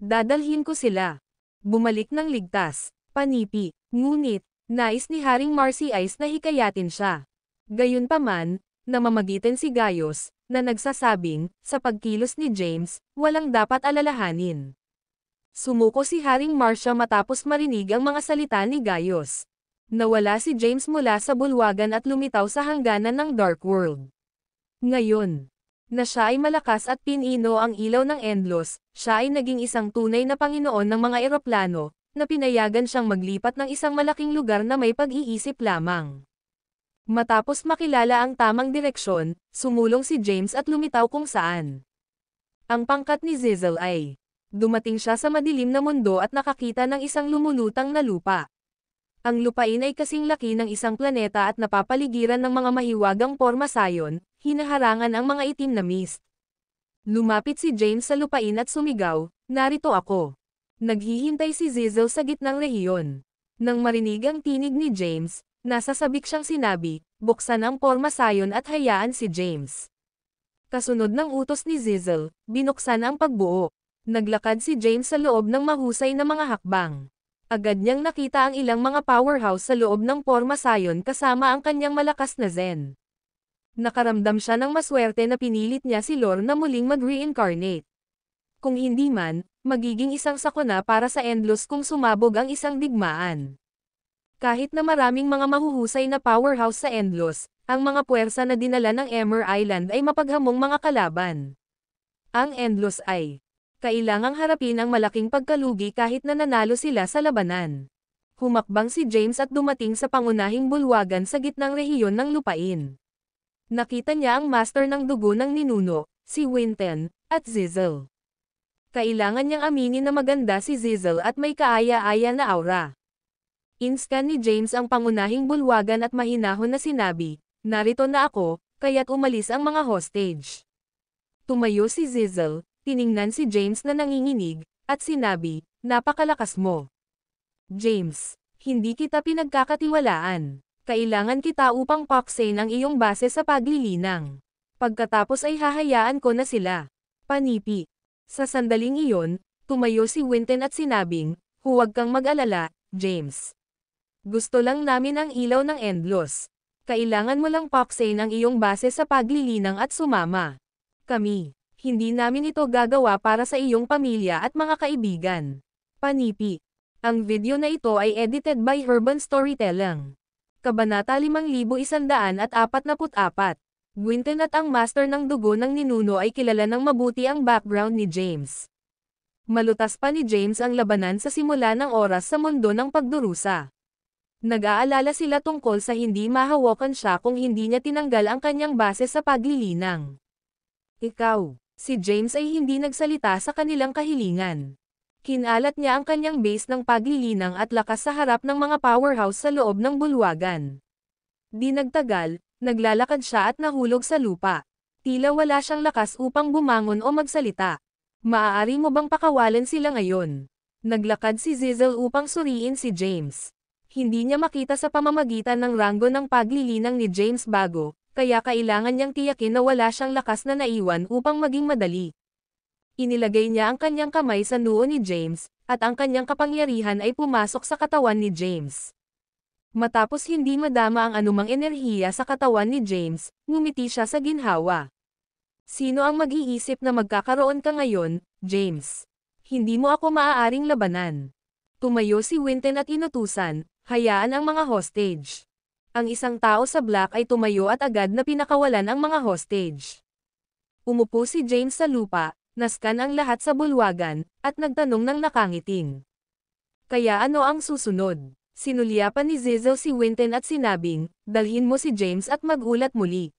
Dadalhin ko sila. Bumalik ng ligtas, panipi, ngunit, nais ni Haring Marcy Ice na hikayatin siya. Gayunpaman, namamagitan si Gaius, na nagsasabing, sa pagkilos ni James, walang dapat alalahanin. Sumuko si Haring Marcia matapos marinig ang mga salita ni Gaius. Nawala si James mula sa bulwagan at lumitaw sa hangganan ng Dark World. Ngayon, na siya ay malakas at pinino ang ilaw ng Endlos, siya ay naging isang tunay na Panginoon ng mga eroplano, na pinayagan siyang maglipat ng isang malaking lugar na may pag-iisip lamang. Matapos makilala ang tamang direksyon, sumulong si James at lumitaw kung saan. Ang pangkat ni Zizzle ay, dumating siya sa madilim na mundo at nakakita ng isang lumulutang na lupa. Ang lupain ay kasing laki ng isang planeta at napapaligiran ng mga mahiwagang pormasayon, hinaharangan ang mga itim na mist. Lumapit si James sa lupain at sumigaw, narito ako. Naghihintay si Zizzle sa gitnang rehiyon. Nang marinig ang tinig ni James, nasa sabik siyang sinabi, buksan ang pormasayon at hayaan si James. Kasunod ng utos ni Zizzle, binuksan ang pagbuo. Naglakad si James sa loob ng mahusay na mga hakbang. Agad niyang nakita ang ilang mga powerhouse sa loob ng pormasayon kasama ang kanyang malakas na Zen. Nakaramdam siya ng maswerte na pinilit niya si Lore na muling mag-reincarnate. Kung hindi man, magiging isang sakuna para sa Endlos kung sumabog ang isang digmaan. Kahit na maraming mga mahuhusay na powerhouse sa Endlos, ang mga puwersa na dinala ng Emmer Island ay mapaghamong mga kalaban. Ang Endlos ay kailangang harapin ang malaking pagkalugi kahit na nanalo sila sa labanan. Humakbang si James at dumating sa pangunahing bulwagan sa gitnang rehiyon ng lupain. Nakita niya ang master ng dugo ng ninuno, si Winton, at Zizzle. Kailangan niyang aminin na maganda si Zizzle at may kaaya-aya na aura. Inscan ni James ang pangunahing bulwagan at mahinahon na sinabi, narito na ako, kaya't umalis ang mga hostage. Tumayo si Zizzle, tiningnan si James na nanginginig, at sinabi, napakalakas mo. James, hindi kita pinagkakatiwalaan. Kailangan kita upang paksain ang iyong base sa paglilinang. Pagkatapos ay hahayaan ko na sila. Panipi. Sa sandaling iyon, tumayo si Winton at sinabing, huwag kang mag-alala, James. Gusto lang namin ang ilaw ng Endlos. Kailangan mo lang paksain ang iyong base sa paglilinang at sumama. Kami, hindi namin ito gagawa para sa iyong pamilya at mga kaibigan. Panipi. Ang video na ito ay edited by Urban Storytelling. Kabanata 5144. Winton at ang master ng dugo ng ninuno ay kilala ng mabuti ang background ni James. Malutas pa ni James ang labanan sa simula ng oras sa mundo ng pagdurusa. Nag-aalala sila tungkol sa hindi mahawakan siya kung hindi niya tinanggal ang kanyang base sa paglilinang. Ikaw, si James ay hindi nagsalita sa kanilang kahilingan. Kinalat niya ang kanyang base ng paglilinang at lakas sa harap ng mga powerhouse sa loob ng bulwagan. Di nagtagal, naglalakad siya at nahulog sa lupa. Tila wala siyang lakas upang bumangon o magsalita. Maaari mo bang pakawalan sila ngayon? Naglakad si Zizzle upang suriin si James. Hindi niya makita sa pamamagitan ng ranggo ng paglilinang ni James bago, kaya kailangan niyang tiyakin na wala siyang lakas na naiwan upang maging madali. Inilagay niya ang kanyang kamay sa noo ni James, at ang kanyang kapangyarihan ay pumasok sa katawan ni James. Matapos hindi madama ang anumang enerhiya sa katawan ni James, ngumiti siya sa ginhawa. Sino ang mag-iisip na magkakaroon ka ngayon, James? Hindi mo ako maaaring labanan. Tumayo si Winton at inutusan, hayaan ang mga hostage. Ang isang tao sa black ay tumayo at agad na pinakawalan ang mga hostage. Umupo si James sa lupa, naskan ang lahat sa bulwagan, at nagtanong ng nakangiting. Kaya ano ang susunod? Sinulyapan ni Zizzle si Winton at sinabing, dalhin mo si James at magulat muli.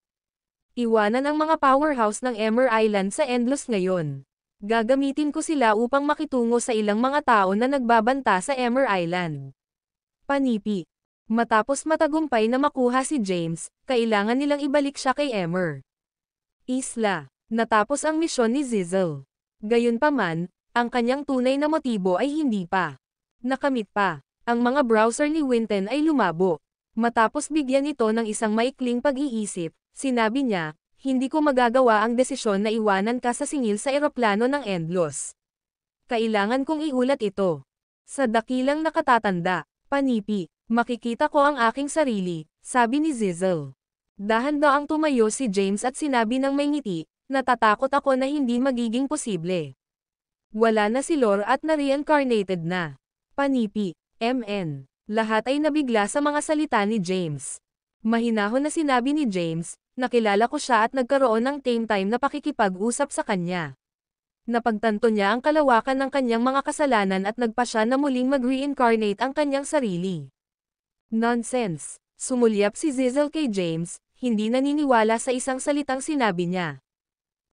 Iwanan ang mga powerhouse ng Emmer Island sa Endless ngayon. Gagamitin ko sila upang makitungo sa ilang mga tao na nagbabanta sa Emmer Island. Panipi. Matapos matagumpay na makuha si James, kailangan nilang ibalik siya kay Emmer Isla. Natapos ang misyon ni Zizzle. Gayunpaman, ang kanyang tunay na motibo ay hindi pa nakamit pa. Ang mga browser ni Winton ay lumabo. Matapos bigyan ito ng isang maikling pag-iisip, sinabi niya, hindi ko magagawa ang desisyon na iwanan ka sa singil sa eroplano ng Endless. Kailangan kong iulat ito. Sa dakilang nakatatanda, panipi. Makikita ko ang aking sarili, sabi ni Zizzle. Dahan-daang tumayo si James at sinabi ng may ngiti, natatakot ako na hindi magiging posible. Wala na si Lore at na-reincarnated na. Panipi, MN. Lahat ay nabigla sa mga salita ni James. Mahinahon na sinabi ni James, nakilala ko siya at nagkaroon ng tame time na pakikipag-usap sa kanya. Napagtanto niya ang kalawakan ng kanyang mga kasalanan at nagpa siya na muling mag-reincarnate ang kanyang sarili. Nonsense. Sumulyap si Zizzle kay James, hindi naniniwala sa isang salitang sinabi niya.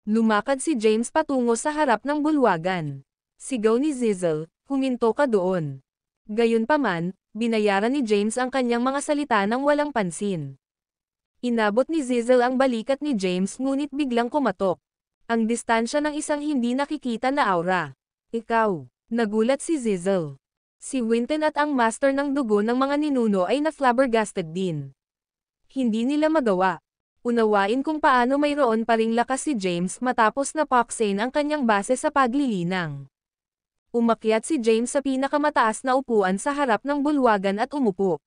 Lumakad si James patungo sa harap ng bulwagan. Sigaw ni Zizzle, huminto ka doon. Gayunpaman, binayaran ni James ang kanyang mga salita nang walang pansin. Inabot ni Zizzle ang balikat ni James ngunit biglang kumatok. Ang distansya ng isang hindi nakikita na aura. Ikaw. Nagulat si Zizzle. Si Winton at ang master ng dugo ng mga ninuno ay na-flabbergasted din. Hindi nila magawa. Unawain kung paano mayroon pa ring lakas si James matapos na paksain ang kanyang base sa paglilinang. Umakyat si James sa pinakamataas na upuan sa harap ng bulwagan at umupo.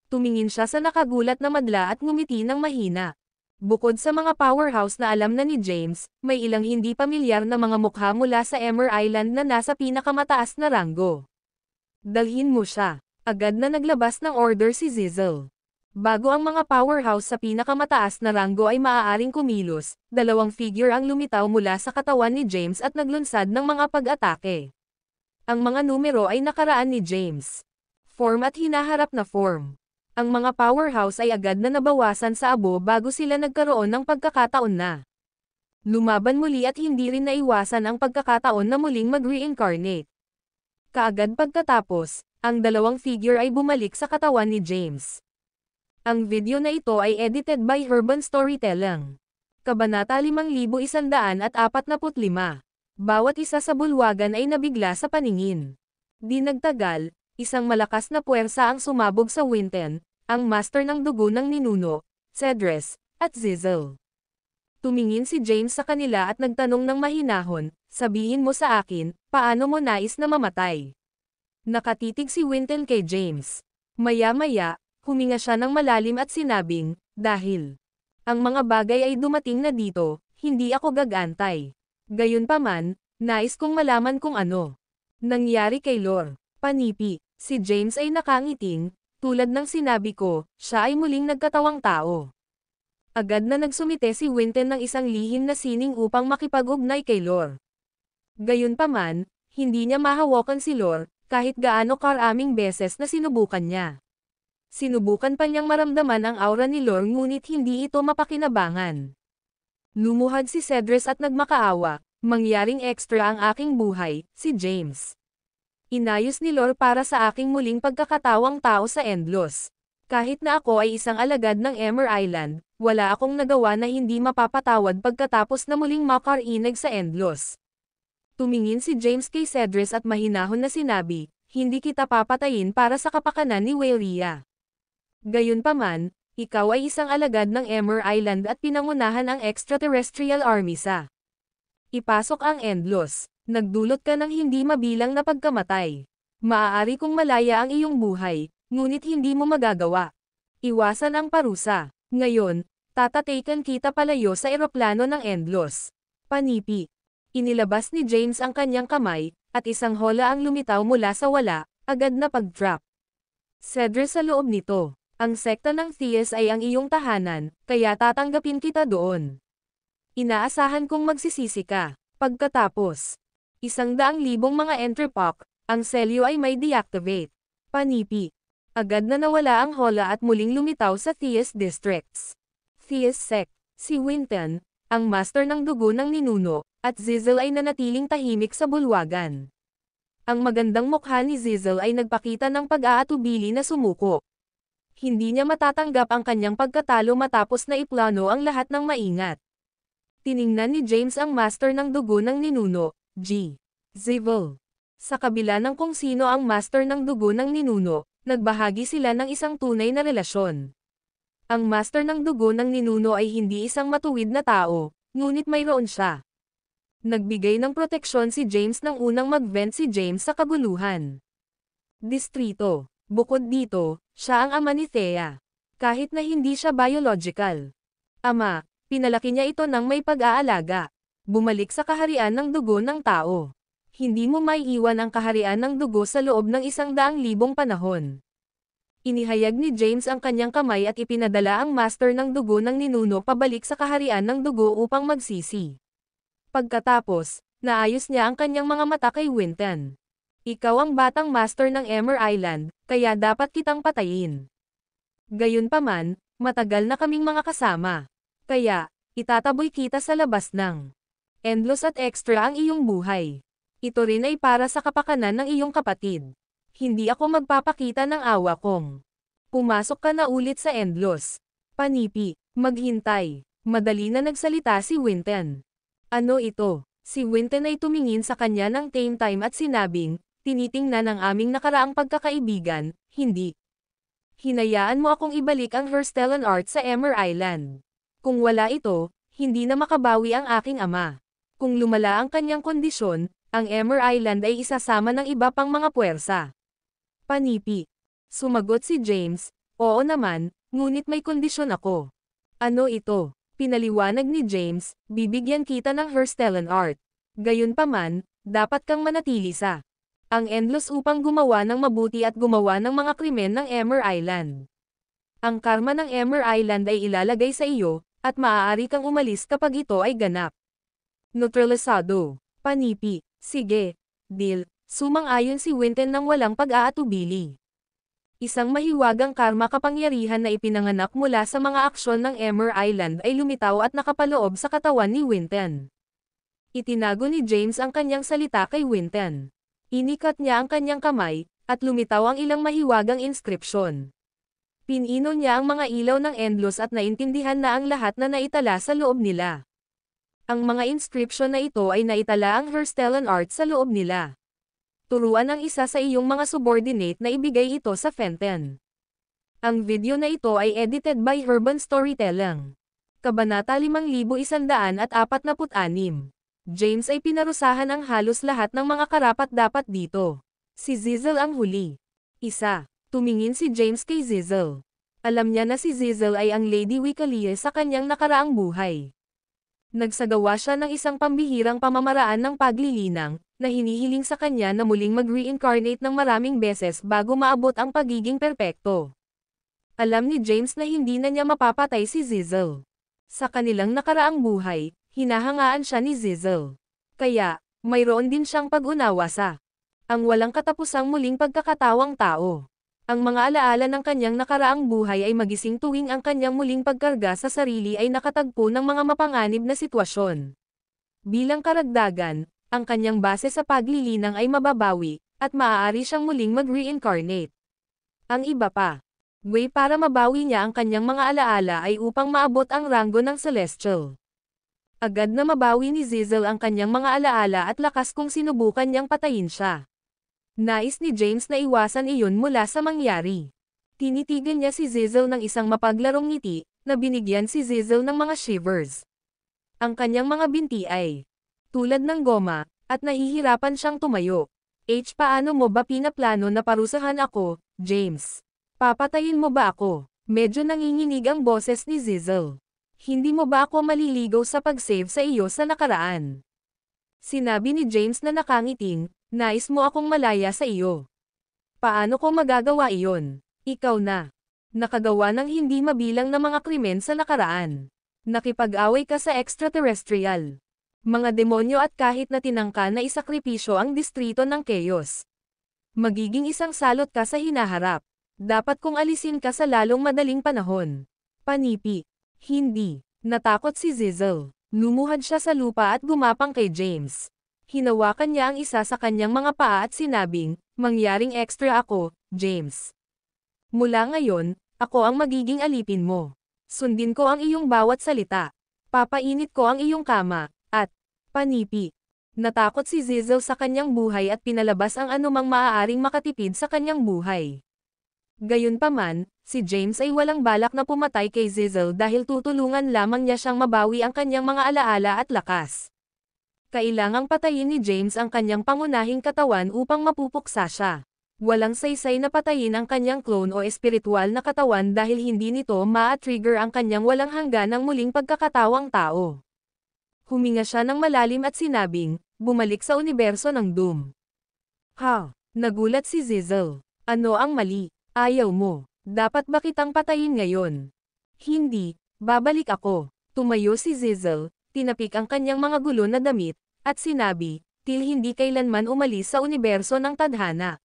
Tumingin siya sa nakagulat na madla at ngumiti ng mahina. Bukod sa mga powerhouse na alam na ni James, may ilang hindi pamilyar na mga mukha mula sa Emmer Island na nasa pinakamataas na ranggo. Dalhin mo siya. Agad na naglabas ng order si Zizzle. Bago ang mga powerhouse sa pinakamataas na ranggo ay maaaring kumilos, dalawang figure ang lumitaw mula sa katawan ni James at naglunsad ng mga pag-atake. Ang mga numero ay nakaraan ni James. Form at hinaharap na form. Ang mga powerhouse ay agad na nabawasan sa abo bago sila nagkaroon ng pagkakataon na lumaban muli at hindi rin naiwasan ang pagkakataon na muling mag-reincarnate. Kaagad pagkatapos, ang dalawang figure ay bumalik sa katawan ni James. Ang video na ito ay edited by Urban Storytelling. Kabanata 5145. Bawat isa sa bulwagan ay nabigla sa paningin. Di nagtagal, isang malakas na puwersa ang sumabog sa Winton, ang master ng dugo ng ninuno, Cedres, at Zizzle. Tumingin si James sa kanila at nagtanong ng mahinahon, sabihin mo sa akin, paano mo nais na mamatay? Nakatitig si Winton kay James. Maya-maya, huminga siya ng malalim at sinabing, dahil ang mga bagay ay dumating na dito, hindi ako gagantay. Gayunpaman, nais kong malaman kung ano nangyari kay Lore. Panipi, si James ay nakangiting, tulad ng sinabi ko, siya ay muling nagkatawang tao. Agad na nagsumite si Winton ng isang lihim na sining upang makipag-ugnay kay Lore. Gayunpaman, hindi niya mahawakan si Lore, kahit gaano karaming beses na sinubukan niya. Sinubukan pa niyang maramdaman ang aura ni Lore ngunit hindi ito mapakinabangan. Lumuhad si Cedres at nagmakaawa, mangyaring extra ang aking buhay, si James. Inayos ni Lore para sa aking muling pagkakatawang tao sa Endless. Kahit na ako ay isang alagad ng Emmer Island, wala akong nagawa na hindi mapapatawad pagkatapos na muling makarinig sa Endless. Tumingin si James kay Cedres at mahinahon na sinabi, hindi kita papatayin para sa kapakanan ni Waylea. Gayunpaman, ikaw ay isang alagad ng Emmer Island at pinangunahan ang extraterrestrial army sa ipasok ang Endless. Nagdulot ka ng hindi mabilang na pagkamatay. Maaari kong malaya ang iyong buhay, ngunit hindi mo magagawa. Iwasan ang parusa. Ngayon, tatataken kita palayo sa eroplano ng Endless. Panipi. Inilabas ni James ang kanyang kamay, at isang hola ang lumitaw mula sa wala, agad na pag-drop. Cedres sa loob nito. Ang sekta ng Theus ay ang iyong tahanan, kaya tatanggapin kita doon. Inaasahan kong magsisisi ka. Pagkatapos, 100,000 mga entry pack, ang selyo ay may deactivate. Panipi. Agad na nawala ang hola at muling lumitaw sa Theus districts. Theus sect, si Winton, ang master ng dugo ng ninuno, at Zizzle ay nanatiling tahimik sa bulwagan. Ang magandang mukha ni Zizzle ay nagpakita ng pag-aatubili na sumuko. Hindi niya matatanggap ang kanyang pagkatalo matapos na iplano ang lahat ng maingat. Tiningnan ni James ang master ng dugo ng ninuno, Zizzle. Sa kabila ng kung sino ang master ng dugo ng ninuno, nagbahagi sila ng isang tunay na relasyon. Ang master ng dugo ng ninuno ay hindi isang matuwid na tao, ngunit mayroon siya. Nagbigay ng proteksyon si James nang unang mag-vent si James sa kabuluhan. Distrito. Bukod dito, siya ang ama ni Thea. Kahit na hindi siya biological ama, pinalaki niya ito ng may pag-aalaga. Bumalik sa kaharian ng dugo ng tao. Hindi mo maiiwan ang kaharian ng dugo sa loob ng 100,000 panahon. Inihayag ni James ang kanyang kamay at ipinadala ang master ng dugo ng ninuno pabalik sa kaharian ng dugo upang magsisi. Pagkatapos, naayos niya ang kanyang mga mata kay Winton. Ikaw ang batang master ng Emmer Island, kaya dapat kitang patayin. Gayunpaman, matagal na kaming mga kasama. Kaya, itataboy kita sa labas ng endless at extra ang iyong buhay. Ito rin ay para sa kapakanan ng iyong kapatid. Hindi ako magpapakita ng awa kong pumasok ka na ulit sa endless. Panipi, maghintay. Madali na nagsalita si Winton. Ano ito? Si Winton ay tumingin sa kanya ng tame time at sinabing, tinitingnan ang aming nakaraang pagkakaibigan, hindi. Hinayaan mo akong ibalik ang Herstellan Art sa Emmer Island. Kung wala ito, hindi na makabawi ang aking ama. Kung lumala ang kanyang kondisyon, ang Emmer Island ay isasama ng iba pang mga puwersa. Panipi. Sumagot si James, oo naman, ngunit may kondisyon ako. Ano ito? Pinaliwanag ni James, bibigyan kita ng Herstellan Art. Gayunpaman, dapat kang manatili sa ang endless upang gumawa ng mabuti at gumawa ng mga krimen ng Emmer Island. Ang karma ng Emmer Island ay ilalagay sa iyo, at maaari kang umalis kapag ito ay ganap. Neutralisado. Panipi. Sige. Deal. Sumang-ayon si Winton nang walang pag-aatubili. Isang mahiwagang karma kapangyarihan na ipinanganak mula sa mga aksyon ng Emmer Island ay lumitaw at nakapaloob sa katawan ni Winton. Itinago ni James ang kanyang salita kay Winton. Inikat niya ang kanyang kamay, at lumitaw ang ilang mahiwagang inskripsyon. Pinino niya ang mga ilaw ng endless at naintindihan na ang lahat na naitala sa loob nila. Ang mga inskripsyon na ito ay naitala ang Herstellan Art sa loob nila. Turuan ang isa sa iyong mga subordinate na ibigay ito sa Fenton. Ang video na ito ay edited by Urban Storytelling. Kabanata 5146. James ay pinarusahan ang halos lahat ng mga karapat-dapat dito. Si Zizzle ang huli. Tumingin si James kay Zizzle. Alam niya na si Zizzle ay ang Lady Wicalia sa kanyang nakaraang buhay. Nagsagawa siya ng isang pambihirang pamamaraan ng paglilinang, na hinihiling sa kanya na muling mag-reincarnate ng maraming beses bago maabot ang pagiging perpekto. Alam ni James na hindi na niya mapapatay si Zizzle. Sa kanilang nakaraang buhay, hinahangaan siya ni Zizzle. Kaya, mayroon din siyang pag-unawa sa ang walang katapusang muling pagkakatawang tao. Ang mga alaala ng kanyang nakaraang buhay ay magising tuwing ang kanyang muling pagkarga sa sarili ay nakatagpo ng mga mapanganib na sitwasyon. Bilang karagdagan, ang kanyang base sa paglilinang ay mababawi, at maaari siyang muling mag-reincarnate. Ang iba pa, way para mabawi niya ang kanyang mga alaala ay upang maabot ang ranggo ng Celestial. Agad na mabawi ni Zizzle ang kanyang mga alaala at lakas kung sinubukan niyang patayin siya. Nais ni James na iwasan iyon mula sa mangyari. Tinitigil niya si Zizzle ng isang mapaglarong ngiti, na binigyan si Zizzle ng mga shivers. Ang kanyang mga binti ay tulad ng goma, at nahihirapan siyang tumayo. Paano mo ba pinaplano na parusahan ako, James? Papatayin mo ba ako? Medyo nanginginig ang boses ni Zizzle. Hindi mo ba ako maliligaw sa pag-save sa iyo sa nakaraan? Sinabi ni James na nakangiting, nais mo akong malaya sa iyo. Paano ko magagawa iyon? Ikaw na. Nakagawa ng hindi mabilang na mga krimen sa nakaraan. Nakipag-away ka sa extraterrestrial. Mga demonyo at kahit na tinangka na isakripisyo ang distrito ng Chaos. Magiging isang salot ka sa hinaharap. Dapat kong alisin ka sa lalong madaling panahon. Panipi. Hindi. Natakot si Zizzle. Lumuhad siya sa lupa at gumapang kay James. Hinawakan niya ang isa sa kanyang mga paa at sinabing, "Mangyaring extra ako, James. Mula ngayon, ako ang magiging alipin mo. Sundin ko ang iyong bawat salita. Papainit ko ang iyong kama, at, panipi." Natakot si Zizzle sa kanyang buhay at pinalabas ang anumang maaaring makatipid sa kanyang buhay. Gayunpaman, si James ay walang balak na pumatay kay Zizzle dahil tutulungan lamang niya siyang mabawi ang kanyang mga alaala at lakas. Kailangang patayin ni James ang kanyang pangunahing katawan upang mapupuksa siya. Walang saysay na patayin ang kanyang clone o espiritual na katawan dahil hindi nito ma-trigger ang kanyang walang hangganang muling pagkakatawang tao. Huminga siya ng malalim at sinabing, "Bumalik sa universo ng Doom." Ha? Nagulat si Zizzle. Ano ang mali? Ayaw mo. Dapat ba kitang patayin ngayon? Hindi, babalik ako. Tumayo si Zizzle, tinapik ang kanyang mga gulo na damit, at sinabi, "Til hindi kailanman umalis sa universo ng tadhana."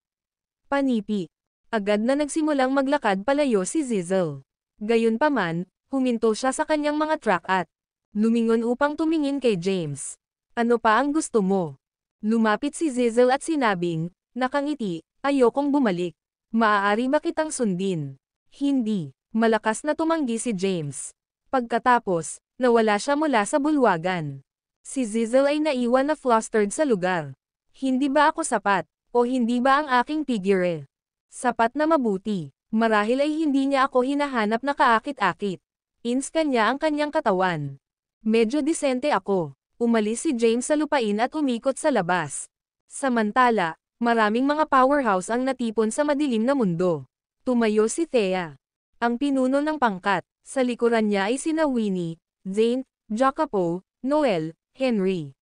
Panipi. Agad na nagsimulang maglakad palayo si Zizzle. Gayunpaman, huminto siya sa kanyang mga track at lumingon upang tumingin kay James. "Ano pa ang gusto mo?" Lumapit si Zizzle at sinabing, nakangiti, "Ayokong bumalik. Maaari ba kitang sundin?" Hindi. Malakas na tumanggi si James. Pagkatapos, nawala siya mula sa bulwagan. Si Zizzle ay naiwan na flustered sa lugar. Hindi ba ako sapat? O hindi ba ang aking figure? Sapat na mabuti. Marahil ay hindi niya ako hinahanap na kaakit-akit. Inska niya ang kanyang katawan. Medyo disente ako. Umalis si James sa lupain at umikot sa labas. Samantala, maraming mga powerhouse ang natipon sa madilim na mundo. Tumayo si Thea. Ang pinuno ng pangkat. Sa likuran niya ay sina Winnie, Zane, Jacopo, Noel, Henry,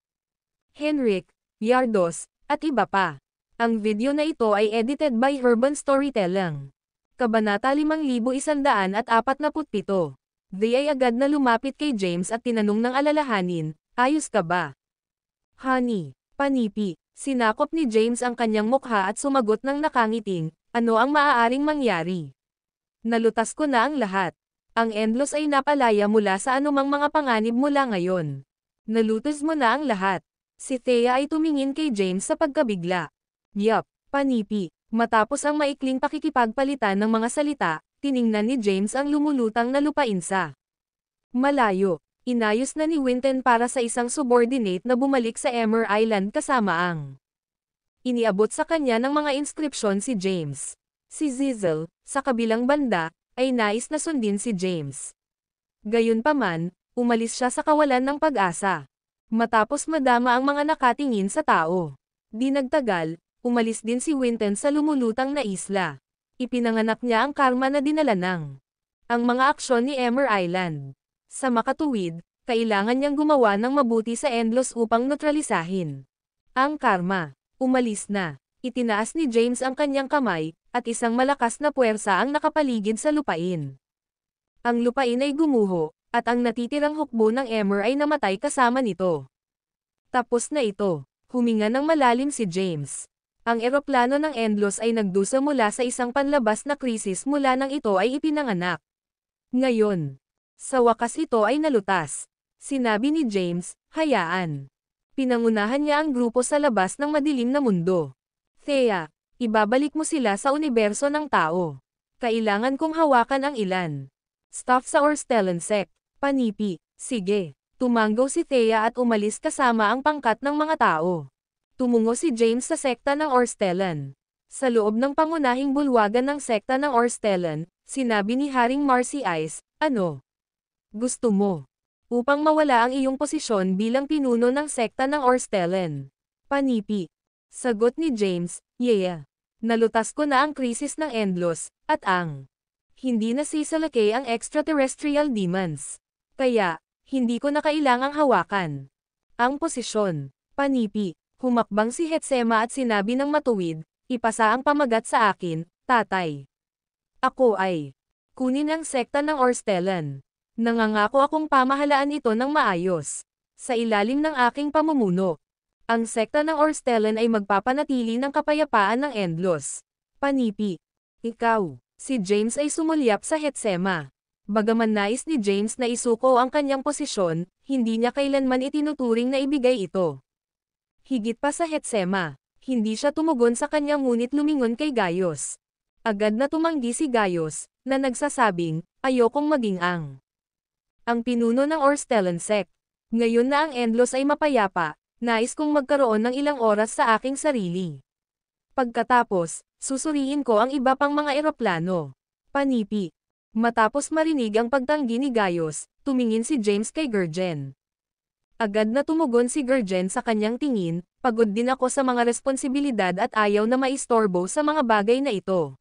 Henrik, Yardos, at iba pa. Ang video na ito ay edited by Urban Storytelling. Kabanata 5147. They ay agad na lumapit kay James at tinanong ng alalahanin, "Ayos ka ba?" "Honey." Panipi. Sinakop ni James ang kanyang mukha at sumagot ng nakangiting, "Ano ang maaaring mangyari? Nalutas ko na ang lahat. Ang Endlos ay napalaya mula sa anumang mga panganib mula ngayon. Nalutas mo na ang lahat." Si Thea ay tumingin kay James sa pagkabigla. "Yup." Panipi. Matapos ang maikling pakikipagpalitan ng mga salita, tiningnan ni James ang lumulutang na lupain sa malayo. Inayos na ni Winton para sa isang subordinate na bumalik sa Emmer Island kasama ang iniabot sa kanya ng mga inskripsyon si James. Si Zizzle, sa kabilang banda, ay nais na sundin si James. Gayunpaman, umalis siya sa kawalan ng pag-asa. Matapos madama ang mga nakatingin sa tao. Di nagtagal, umalis din si Winton sa lumulutang na isla. Ipinanganak niya ang karma na dinala ng ang mga aksyon ni Emmer Island. Sa makatuwid, kailangan niyang gumawa ng mabuti sa Endlos upang neutralisahin ang karma. Umalis na. Itinaas ni James ang kanyang kamay, at isang malakas na puwersa ang nakapaligid sa lupain. Ang lupain ay gumuho, at ang natitirang hukbo ng Emmer ay namatay kasama nito. Tapos na ito. Huminga ng malalim si James. Ang eroplano ng Endlos ay nagdusa mula sa isang panlabas na krisis mula nang ito ay ipinanganak. Ngayon, sa wakas ito ay nalutas. Sinabi ni James, "Hayaan." Pinangunahan niya ang grupo sa labas ng madilim na mundo. "Thea, ibabalik mo sila sa universo ng tao. Kailangan kong hawakan ang ilan. Staff sa Orstellan sect." Panipi. Sige. Tumanggaw si Thea at umalis kasama ang pangkat ng mga tao. Tumungo si James sa sekta ng Orstellan. Sa loob ng pangunahing bulwagan ng sekta ng Orstellan, sinabi ni Haring Marcy Ice, "Ano gusto mo? Upang mawala ang iyong posisyon bilang pinuno ng sekta ng Orstellan." Panipi. Sagot ni James, "Yeah. Nalutas ko na ang krisis ng Endlos, at ang hindi na sisalakay ang extraterrestrial demons. Kaya, hindi ko na kailangang hawakan ang posisyon." Panipi. Humakbang si Hetsema at sinabi ng matuwid, "Ipasa ang pamagat sa akin, tatay. Ako ay Kunin ang sekta ng Orstellan. Nangangako akong pamahalaan ito ng maayos. Sa ilalim ng aking pamumuno. Ang sekta ng Orstellan ay magpapanatili ng kapayapaan ng Endlos. Panipi. Ikaw. Si James ay sumulyap sa Hetsema. Bagaman nais ni James na isuko ang kanyang posisyon, hindi niya kailanman itinuturing na ibigay ito. Higit pa sa Hetsema, hindi siya tumugon sa kanyang ngunit lumingon kay Gaius. Agad na tumanggi si Gaius, na nagsasabing, ayokong maging ang pinuno ng Orstellan sect. Ngayon na ang Endlos ay mapayapa, nais kong magkaroon ng ilang oras sa aking sarili. Pagkatapos, susuriin ko ang iba pang mga eroplano. Panipi. Matapos marinig ang pagtanggi ni Gaius, tumingin si James kay Gurgen. Agad na tumugon si Gurgen sa kanyang tingin, pagod din ako sa mga responsibilidad at ayaw na maistorbo sa mga bagay na ito.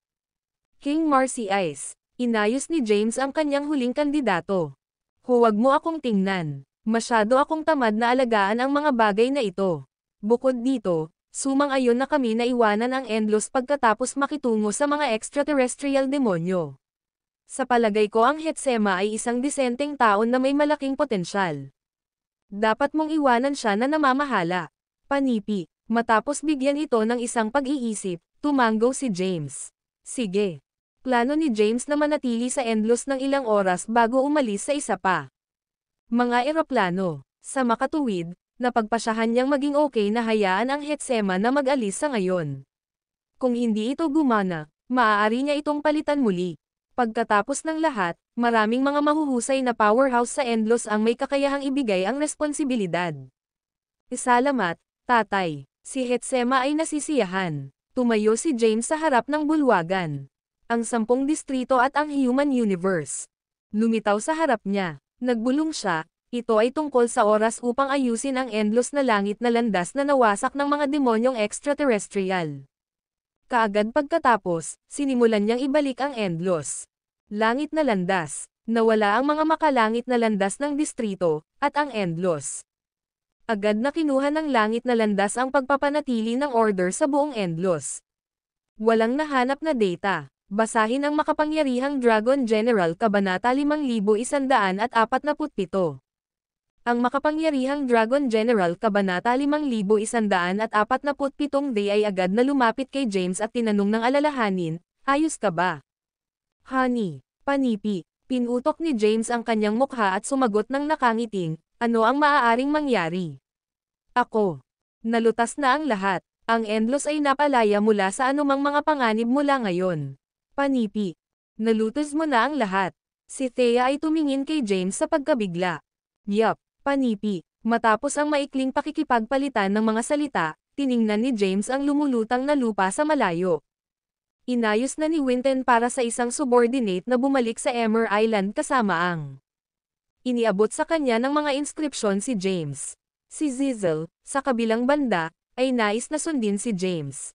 King Marcy Ice. Inayos ni James ang kanyang huling kandidato. Huwag mo akong tingnan. Masyado akong tamad na alagaan ang mga bagay na ito. Bukod dito, sumang-ayon na kami na iwanan ang Endlos pagkatapos makitungo sa mga extraterrestrial demonyo. Sa palagay ko ang Hetsema ay isang disenteng taon na may malaking potensyal. Dapat mong iwanan siya na namamahala. Panipi. Matapos bigyan ito ng isang pag-iisip, tumanggo si James. Sige. Plano ni James na manatili sa Endlos ng ilang oras bago umalis sa isa pa. Mga eroplano. Sa makatuwid, napagpasyahan niyang maging okay na hayaan ang Hetsema na mag-alis sa ngayon. Kung hindi ito gumana, maaari niya itong palitan muli. Pagkatapos ng lahat, maraming mga mahuhusay na powerhouse sa Endlos ang may kakayahang ibigay ang responsibilidad. Isalamat, tatay. Si Hetsema ay nasisiyahan. Tumayo si James sa harap ng bulwagan. Ang 10 distrito at ang human universe. Lumitaw sa harap niya. Nagbulong siya, ito ay tungkol sa oras upang ayusin ang Endlos na langit na landas na nawasak ng mga demonyong extraterrestrial. Kaagad pagkatapos, sinimulan niyang ibalik ang Endlos. Langit na landas. Nawala ang mga makalangit na landas ng distrito, at ang Endlos. Agad na kinuha ng langit na landas ang pagpapanatili ng order sa buong Endlos. Walang nahanap na data. Basahin ang makapangyarihang Dragon General Kabanata 5147. Ang makapangyarihang Dragon General Kabanata 5147 day ay agad na lumapit kay James at tinanong ng alalahanin, ayos ka ba? Honey, panipi, pinutok ni James ang kanyang mukha at sumagot ng nakangiting, ano ang maaaring mangyari? Ako. Nalutas na ang lahat, ang Endlos ay napalaya mula sa anumang mga panganib mula ngayon. Panipi. Nalutos mo na ang lahat. Si Thea ay tumingin kay James sa pagkabigla. Yup, panipi. Matapos ang maikling pakikipagpalitan ng mga salita, tiningnan ni James ang lumulutang na lupa sa malayo. Inayos na ni Winton para sa isang subordinate na bumalik sa Emmer Island kasama ang. Iniabot sa kanya ng mga inskripsyon si James. Si Zizel, sa kabilang banda, ay nais na sundin si James.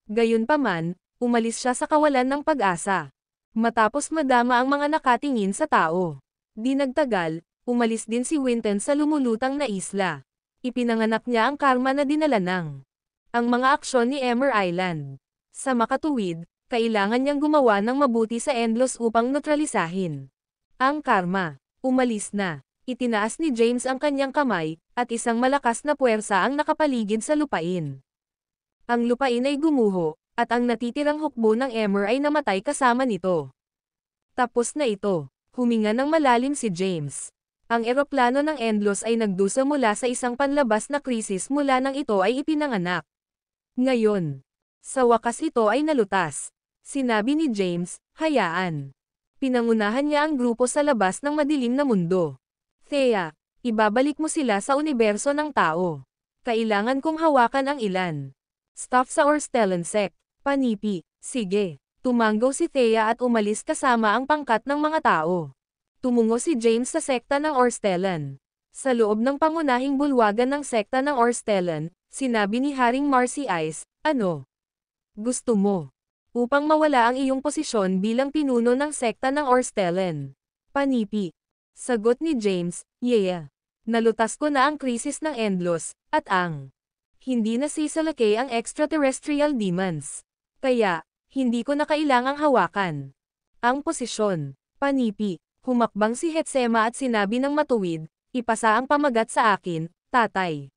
Gayunpaman, umalis siya sa kawalan ng pag-asa. Matapos madama ang mga nakatingin sa tao. Di nagtagal, umalis din si Winton sa lumulutang na isla. Ipinanganak niya ang karma na dinala ng ang mga aksyon ni Emmer Island. Sa makatuwid, kailangan niyang gumawa ng mabuti sa Endlos upang neutralisahin ang karma. Umalis na. Itinaas ni James ang kanyang kamay, at isang malakas na puwersa ang nakapaligid sa lupain. Ang lupain ay gumuho, at ang natitirang hukbo ng Emmer ay namatay kasama nito. Tapos na ito. Huminga ng malalim si James. Ang eroplano ng Endlos ay nagdusa mula sa isang panlabas na krisis mula nang ito ay ipinanganak. Ngayon, sa wakas ito ay nalutas. Sinabi ni James, hayaan. Pinangunahan niya ang grupo sa labas ng madilim na mundo. Thea, ibabalik mo sila sa universo ng tao. Kailangan kong hawakan ang ilan. Staff sa Orstellan sect. Panipi, sige. Tumanggo si Thea at umalis kasama ang pangkat ng mga tao. Tumungo si James sa sekta ng Orstellan. Sa loob ng pangunahing bulwagan ng sekta ng Orstellan, sinabi ni Haring Marcy Ice, ano? Gusto mo? Upang mawala ang iyong posisyon bilang pinuno ng sekta ng Orstellan. Panipi. Sagot ni James, yeah. Nalutas ko na ang krisis ng Endlos, at ang hindi na sisalakay ang extraterrestrial demons. Kaya, hindi ko na kailangang hawakan Ang posisyon. Panipi. Humakbang si Hetsema at sinabi ng matuwid, ipasa ang pamagat sa akin, tatay.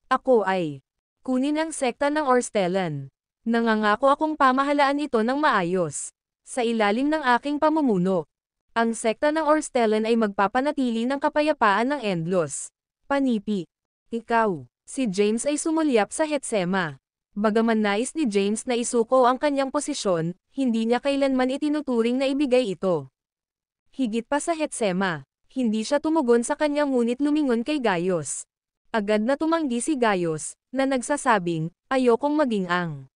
Ako ay kunin ang sekta ng Orstellan. Nangangako akong pamahalaan ito ng maayos. Sa ilalim ng aking pamumuno. Ang sekta ng Orstellan ay magpapanatili ng kapayapaan ng Endlos. Panipi. Ikaw. Si James ay sumulyap sa Hetsema. Bagaman nais ni James na isuko ang kanyang posisyon, hindi niya kailanman itinuturing na ibigay ito. Higit pa sa Hetsema, hindi siya tumugon sa kanyang ngunit lumingon kay Gaius. Agad na tumanggi si Gaius, na nagsasabing, ayokong maging ang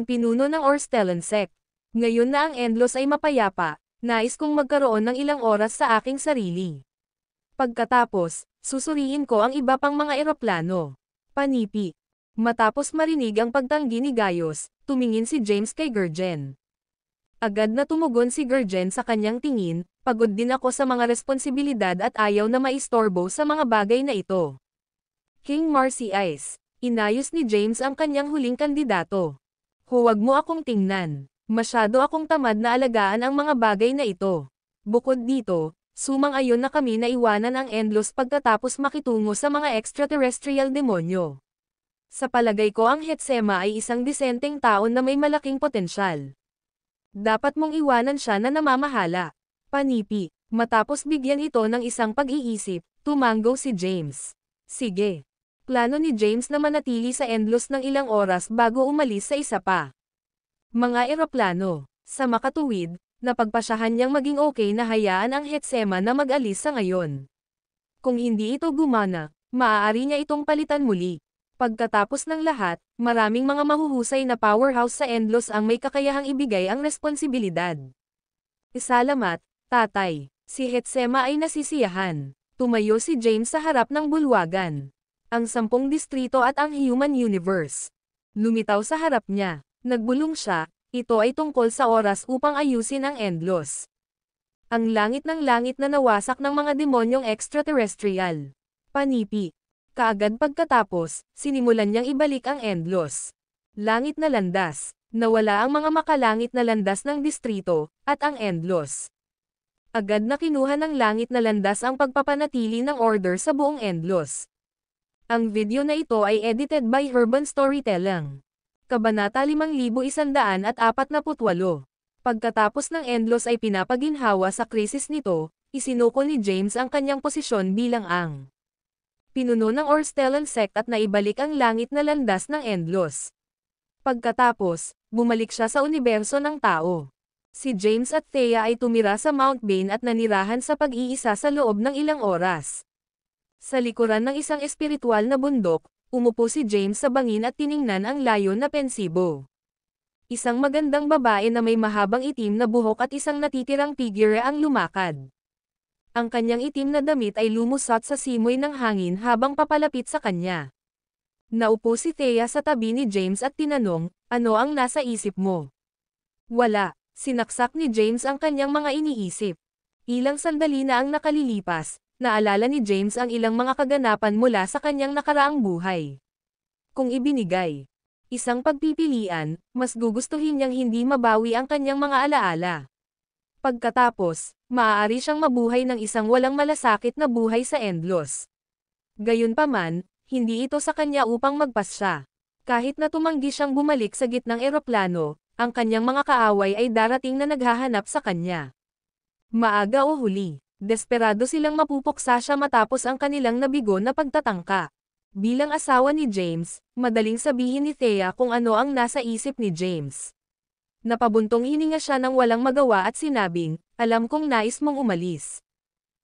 pinuno ng Orstellan sect. Ngayon na ang Endlos ay mapayapa, nais kong magkaroon ng ilang oras sa aking sarili. Pagkatapos, susuriin ko ang iba pang mga eroplano. Panipi. Matapos marinig ang pagtanggi ni Gaius, tumingin si James kay Gurgen. Agad na tumugon si Gurgen sa kanyang tingin, pagod din ako sa mga responsibilidad at ayaw na maistorbo sa mga bagay na ito. King Marcy Ice. Inayos ni James ang kanyang huling kandidato. Huwag mo akong tingnan. Masyado akong tamad na alagaan ang mga bagay na ito. Bukod dito, sumang-ayon na kami na iwanan ang Endlos pagkatapos makitungo sa mga extraterrestrial demonyo. Sa palagay ko ang Hetsema ay isang disenteng tao na may malaking potensyal. Dapat mong iwanan siya na namamahala. Panipi. Matapos bigyan ito ng isang pag-iisip, tumango si James. Sige. Plano ni James na manatili sa Endlos ng ilang oras bago umalis sa isa pa. Mga eroplano. Sa makatuwid, napagpasyahan niyang maging okay na hayaan ang Hetsema na mag-alis sa ngayon. Kung hindi ito gumana, maaari niya itong palitan muli. Pagkatapos ng lahat, maraming mga mahuhusay na powerhouse sa Endlos ang may kakayahang ibigay ang responsibilidad. Isalamat, tatay. Si Hetsema ay nasisiyahan. Tumayo si James sa harap ng bulwagan. Ang 10 distrito at ang Human Universe. Lumitaw sa harap niya. Nagbulong siya, ito ay tungkol sa oras upang ayusin ang Endlos. Ang langit ng langit na nawasak ng mga demonyong extraterrestrial. Panipi. Kaagad pagkatapos, sinimulan niyang ibalik ang Endlos. Langit na landas. Nawala ang mga makalangit na landas ng distrito, at ang Endlos. Agad na kinuha ng langit na landas ang pagpapanatili ng order sa buong Endlos. Ang video na ito ay edited by Urban Storytelling. Kabanata 5148. Pagkatapos ng Endlos ay pinapaginhawa sa krisis nito, isinuko ni James ang kanyang posisyon bilang ang pinuno ng Orstellan sect at naibalik ang langit na landas ng Endlos. Pagkatapos, bumalik siya sa universo ng tao. Si James at Thea ay tumira sa Mount Bane at nanirahan sa pag-iisa sa loob ng ilang oras. Sa likuran ng isang espiritual na bundok, umupo si James sa bangin at tiningnan ang layon na pensibo. Isang magandang babae na may mahabang itim na buhok at isang natitirang figure ang lumakad. Ang kanyang itim na damit ay lumusot sa simoy ng hangin habang papalapit sa kanya. Naupo si Thea sa tabi ni James at tinanong, ano ang nasa isip mo? Wala, sinaksak ni James ang kanyang mga iniisip. Ilang sandali na ang nakalilipas, naalala ni James ang ilang mga kaganapan mula sa kanyang nakaraang buhay. Kung ibinigay isang pagpipilian, mas gugustuhin niyang hindi mabawi ang kanyang mga alaala. Pagkatapos, maaari siyang mabuhay ng isang walang malasakit na buhay sa Endlos. Gayunpaman, hindi ito sa kanya upang magpasya. Kahit na tumanggi siyang bumalik sa gitnang eroplano, ang kanyang mga kaaway ay darating na naghahanap sa kanya. Maaga o huli, desperado silang mapupuksa siya matapos ang kanilang nabigo na pagtatangka. Bilang asawa ni James, madaling sabihin ni Thea kung ano ang nasa isip ni James. Napabuntong hininga siya ng walang magawa at sinabing, alam kong nais mong umalis.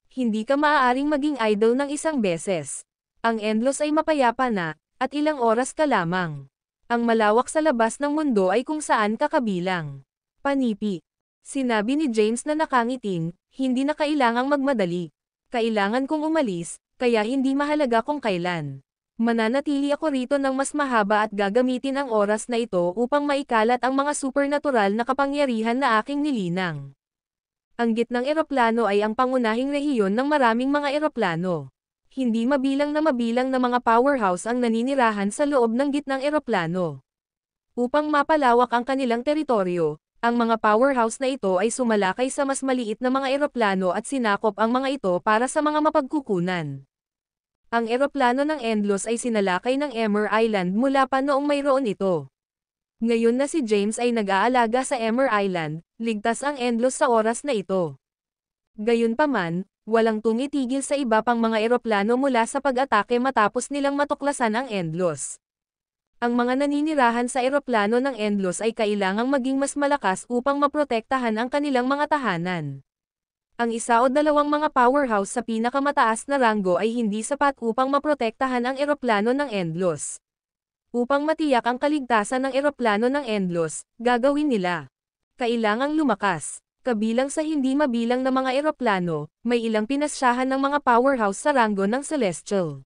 Hindi ka maaaring maging idol ng isang beses. Ang Endlos ay mapayapa na, at ilang oras ka lamang. Ang malawak sa labas ng mundo ay kung saan ka kabilang. Panipi. Sinabi ni James na nakangiting, hindi na kailangang magmadali. Kailangan kong umalis, kaya hindi mahalaga kung kailan. Mananatili ako rito ng mas mahaba at gagamitin ang oras na ito upang maikalat ang mga supernatural na kapangyarihan na aking nilinang. Ang gitnang eroplano ay ang pangunahing rehiyon ng maraming mga eroplano. Hindi mabilang na mga powerhouse ang naninirahan sa loob ng gitnang eroplano. Upang mapalawak ang kanilang teritoryo, Ang mga powerhouse na ito ay sumalakay sa mas maliit na mga eroplano at sinakop ang mga ito para sa mga mapagkukunan. Ang eroplano ng Endless ay sinalakay ng Emmer Island mula pa noong mayroon ito. Ngayon na si James ay nag-aalaga sa Emmer Island, ligtas ang Endless sa oras na ito. Gayunpaman, walang tumitigil sa iba pang mga eroplano mula sa pag-atake matapos nilang matuklasan ang Endless. Ang mga naninirahan sa eroplano ng Endless ay kailangang maging mas malakas upang maprotektahan ang kanilang mga tahanan. Ang isa o dalawang mga powerhouse sa pinakamataas na ranggo ay hindi sapat upang maprotektahan ang eroplano ng Endless. Upang matiyak ang kaligtasan ng eroplano ng Endless, gagawin nila. Kailangang lumakas. Kabilang sa hindi mabilang na mga eroplano, may ilang pinasyahan ng mga powerhouse sa ranggo ng Celestial.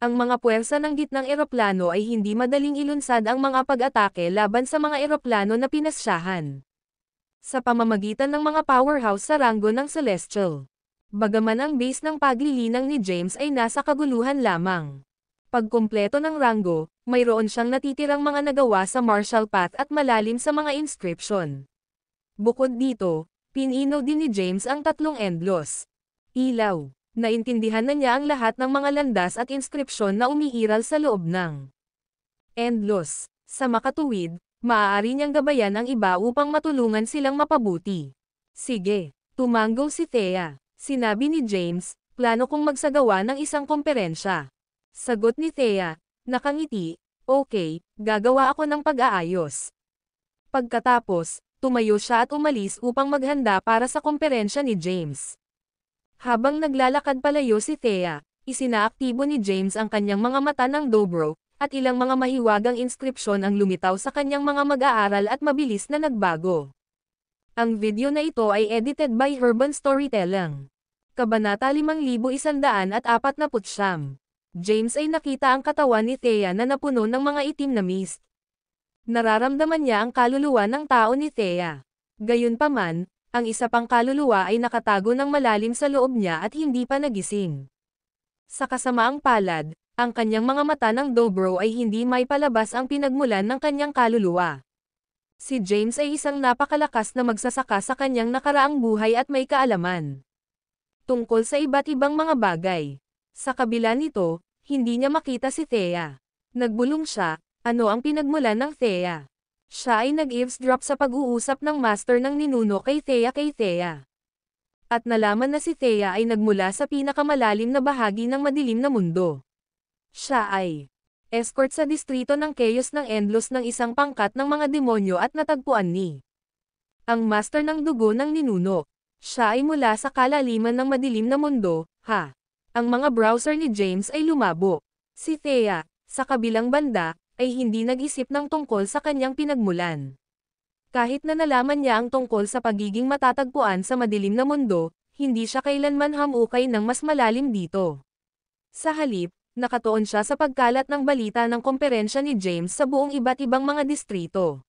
Ang mga puwersa ng gitnang eroplano ay hindi madaling ilunsad ang mga pag-atake laban sa mga eroplano na pinasyahan. Sa pamamagitan ng mga powerhouse sa ranggo ng Celestial. Bagaman ang base ng paglilinang ni James ay nasa kaguluhan lamang. Pagkumpleto ng ranggo, mayroon siyang natitirang mga nagawa sa Marshall Path at malalim sa mga inscription. Bukod dito, pinino din ni James ang tatlong Endless. Ilaw. Naintindihan na niya ang lahat ng mga landas at inskripsyon na umiiral sa loob ng Endless. Sa makatuwid, maaari niyang gabayan ang iba upang matulungan silang mapabuti. Sige, tumanggo si Thea. Sinabi ni James, plano kong magsagawa ng isang komperensya. Sagot ni Thea, nakangiti, okay, gagawa ako ng pag-aayos. Pagkatapos, tumayo siya at umalis upang maghanda para sa komperensya ni James. Habang naglalakad palayo si Thea, isinaaktibo ni James ang kanyang mga mata ng dobro, at ilang mga mahiwagang inskripsyon ang lumitaw sa kanyang mga mag-aaral at mabilis na nagbago. Ang video na ito ay edited by Urban Storytelling. Kabanata 5149. James ay nakita ang katawan ni Thea na napuno ng mga itim na mist. Nararamdaman niya ang kaluluwa ng tao ni Thea. Gayunpaman, ang isa pang kaluluwa ay nakatago ng malalim sa loob niya at hindi pa nagising. Sa kasamaang palad, ang kanyang mga mata ng dobro ay hindi may palabas ang pinagmulan ng kanyang kaluluwa. Si James ay isang napakalakas na magsasaka sa kanyang nakaraang buhay at may kaalaman tungkol sa iba't ibang mga bagay. Sa kabila nito, hindi niya makita si Thea. Nagbulong siya, ano ang pinagmulan ng Thea? Siya ay nag-eavesdrop sa pag-uusap ng master ng ninuno kay Thea. At nalaman na si Thea ay nagmula sa pinakamalalim na bahagi ng madilim na mundo. Siya ay escort sa distrito ng Chaos ng Endless ng isang pangkat ng mga demonyo at natagpuan ni ang master ng dugo ng ninuno. Siya ay mula sa kalaliman ng madilim na mundo, ha? Ang mga browser ni James ay lumabo. Si Thea, sa kabilang banda, ay hindi nag-isip ng tungkol sa kanyang pinagmulan. Kahit na nalaman niya ang tungkol sa pagiging matatagpuan sa madilim na mundo, hindi siya kailanman hamukay ng mas malalim dito. Sa halip, nakatuon siya sa pagkalat ng balita ng komperensya ni James sa buong iba't ibang mga distrito.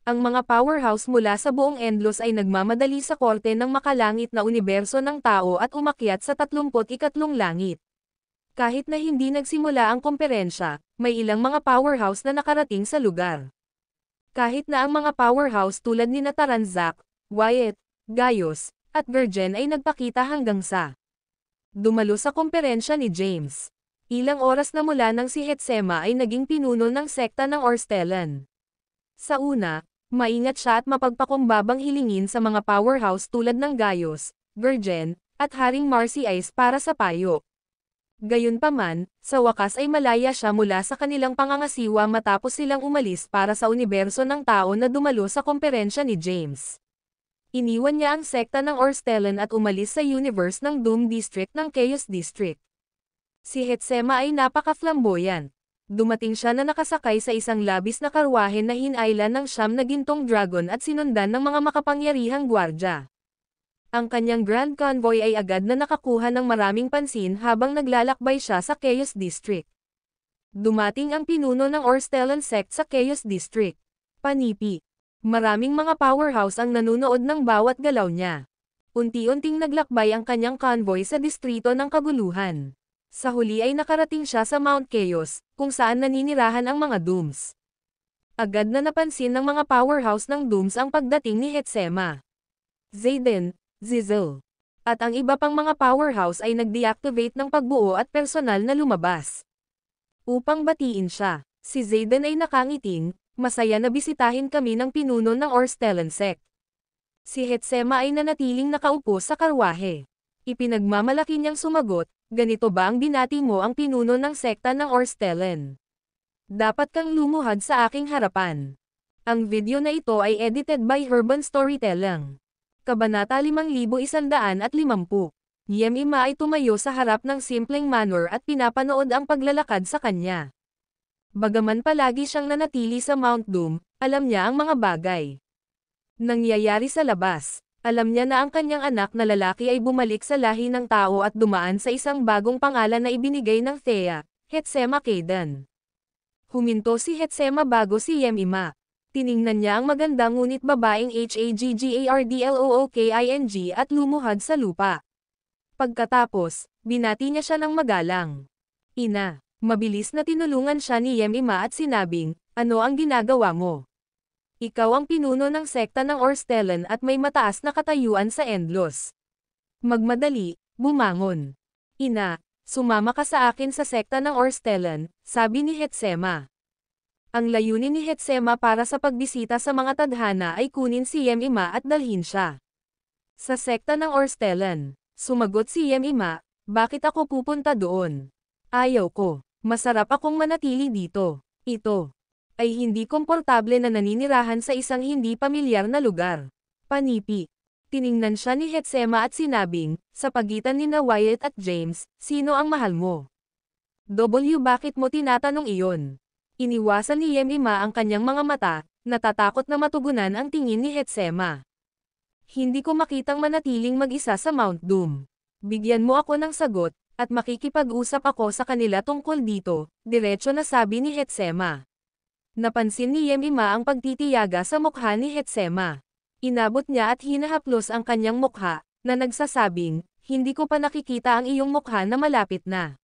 Ang mga powerhouse mula sa buong Endless ay nagmamadali sa korte ng makalangit na universo ng tao at umakyat sa 33 langit. Kahit na hindi nagsimula ang komperensya, may ilang mga powerhouse na nakarating sa lugar. Kahit na ang mga powerhouse tulad ni Taranzak, Wyatt, Gaius, at Virgin ay nagpakita hanggang sa dumalo sa komperensya ni James. Ilang oras na mula nang si Hetsema ay naging pinuno ng sekta ng Orstellan. Sa una, maingat siya at mapagpakumbabang hilingin sa mga powerhouse tulad ng Gaius, Virgin, at Haring Marciais para sa payo. Gayunpaman, sa wakas ay malaya siya mula sa kanilang pangangasiwa matapos silang umalis para sa universo ng tao na dumalo sa komperensya ni James. Iniwan niya ang sekta ng Orstellan at umalis sa universe ng Doom District ng Chaos District. Si Hetsema ay napaka-flamboyant. Dumating siya na nakasakay sa isang labis na karwahe na hinailan ng 9 na gintong dragon at sinundan ng mga makapangyarihang gwardya. Ang kanyang Grand Convoy ay agad na nakakuha ng maraming pansin habang naglalakbay siya sa Chaos District. Dumating ang pinuno ng Orstellan sect sa Chaos District. Panipi. Maraming mga powerhouse ang nanunood ng bawat galaw niya. Unti-unting naglakbay ang kanyang convoy sa distrito ng kaguluhan. Sa huli ay nakarating siya sa Mount Chaos, kung saan naninirahan ang mga Dooms. Agad na napansin ng mga powerhouse ng Dooms ang pagdating ni Hetsema, Zayden, Zizzle, at ang iba pang mga powerhouse ay nag-deactivate ng pagbuo at personal na lumabas upang batiin siya. Si Zayden ay nakangiting, masaya na bisitahin kami ng pinuno ng Orstellan sect. Si Hetsema ay nanatiling nakaupo sa karwahe. Ipinagmamalaki niyang sumagot, ganito ba ang binati mo ang pinuno ng sekta ng Orstellan? Dapat kang lumuhad sa aking harapan. Ang video na ito ay edited by Urban Storytelling. Kabanata 5150. Yemima ay tumayo sa harap ng simpleng manor at pinapanood ang paglalakad sa kanya. Bagaman palagi siyang nanatili sa Mount Doom, alam niya ang mga bagay nangyayari sa labas. Alam niya na ang kanyang anak na lalaki ay bumalik sa lahi ng tao at dumaan sa isang bagong pangalan na ibinigay ng Thea, Hetsema Kaidan. Huminto si Hetsema bago si Yemima. Tiningnan niya ang maganda ngunit babaeng Haggardlooking at lumuhad sa lupa. Pagkatapos, binati niya siya ng magalang. Ina, mabilis na tinulungan siya ni Yemima at sinabing, ano ang ginagawa mo? Ikaw ang pinuno ng sekta ng Orstellan at may mataas na katayuan sa Endlos. Magmadali, bumangon. Ina, sumama ka sa akin sa sekta ng Orstellan, sabi ni Hetsema. Ang layunin ni Hetsema para sa pagbisita sa mga tadhana ay kunin si Yemima at dalhin siya sa sekta ng Orstellan. Sumagot si Yemima, bakit ako pupunta doon? Ayaw ko. Masarap akong manatili dito. Ito ay hindi komportable na naninirahan sa isang hindi pamilyar na lugar. Panipi. Tiningnan siya ni Hetsema at sinabing, sa pagitan ni na Wyatt at James, sino ang mahal mo? Bakit mo tinatanong iyon? Iniwasan ni Yemima ang kanyang mga mata, natatakot na matugunan ang tingin ni Hetsema. Hindi ko makitang manatiling mag-isa sa Mount Doom. Bigyan mo ako ng sagot, at makikipag-usap ako sa kanila tungkol dito, diretso na sabi ni Hetsema. Napansin ni Yemima ang pagtitiyaga sa mukha ni Hetsema. Inabot niya at hinahaplos ang kanyang mukha, na nagsasabing, hindi ko pa nakikita ang iyong mukha na malapit na.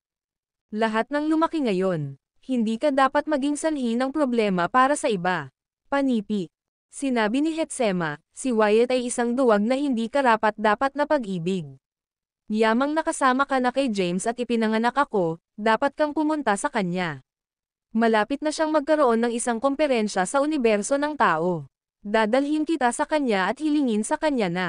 Lahat ng lumaki ngayon. Hindi ka dapat maging sanhi ng problema para sa iba. Panipi. Sinabi ni Hetsema, si Wyatt ay isang duwag na hindi karapat-dapat na pag-ibig. Yamang nakasama ka na kay James at ipinanganak ako, dapat kang pumunta sa kanya. Malapit na siyang magkaroon ng isang komperensya sa universo ng tao. Dadalhin kita sa kanya at hilingin sa kanya na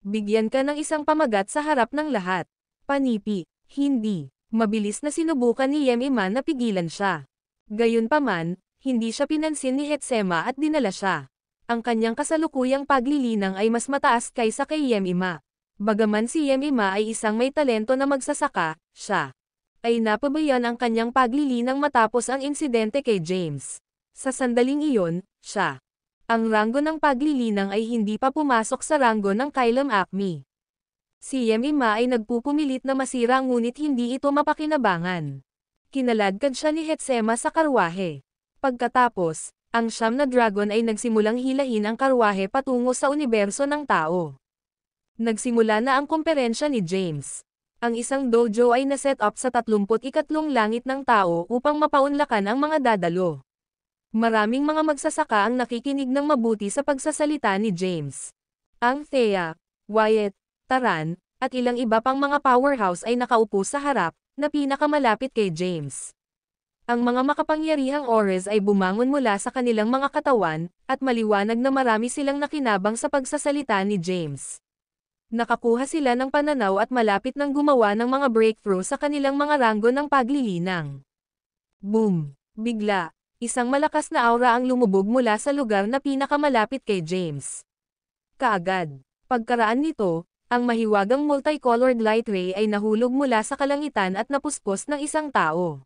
bigyan ka ng isang pamagat sa harap ng lahat. Panipi. Hindi. Mabilis na sinubukan ni Yemima na pigilan siya. Gayunpaman, hindi siya pinansin ni Hetsema at dinala siya. Ang kanyang kasalukuyang paglilinang ay mas mataas kaysa kay Yemima. Bagaman si Yemima ay isang may talento na magsasaka, siya ay napabayan ang kanyang paglilinang matapos ang insidente kay James. Sa sandaling iyon, siya ang ranggo ng paglilinang ay hindi pa pumasok sa ranggo ng Kailam Acme. Si Yemima ay nagpupumilit na masira ngunit hindi ito mapakinabangan. Kinaladkad siya ni Hetsema sa karwahe. Pagkatapos, ang siyam na dragon ay nagsimulang hilahin ang karwahe patungo sa universo ng tao. Nagsimula na ang komperensya ni James. Ang isang dojo ay naset up sa 31 langit ng tao upang mapaunlakan ang mga dadalo. Maraming mga magsasaka ang nakikinig ng mabuti sa pagsasalita ni James. Ang Thea, Wyatt, Taran, at ilang iba pang mga powerhouse ay nakaupo sa harap, na pinakamalapit kay James. Ang mga makapangyarihang Ores ay bumangon mula sa kanilang mga katawan, at maliwanag na marami silang nakinabang sa pagsasalita ni James. Nakakuha sila ng pananaw at malapit nang gumawa ng mga breakthrough sa kanilang mga ranggo ng paglilinang. Boom! Bigla, isang malakas na aura ang lumubog mula sa lugar na pinakamalapit kay James. Kaagad, pagkaraan nito, ang mahiwagang multicolored light ray ay nahulog mula sa kalangitan at napuspos ng isang tao.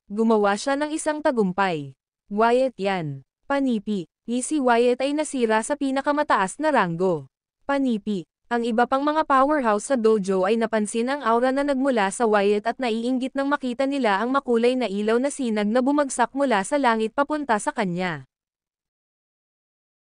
Gumawa siya ng isang tagumpay. Wyatt yan. Panipi. Si Wyatt ay nasira sa pinakamataas na ranggo. Panipi. Ang iba pang mga powerhouse sa dojo ay napansin ang aura na nagmula sa Wyatt at naiinggit nang makita nila ang makulay na ilaw na sinag na bumagsak mula sa langit papunta sa kanya.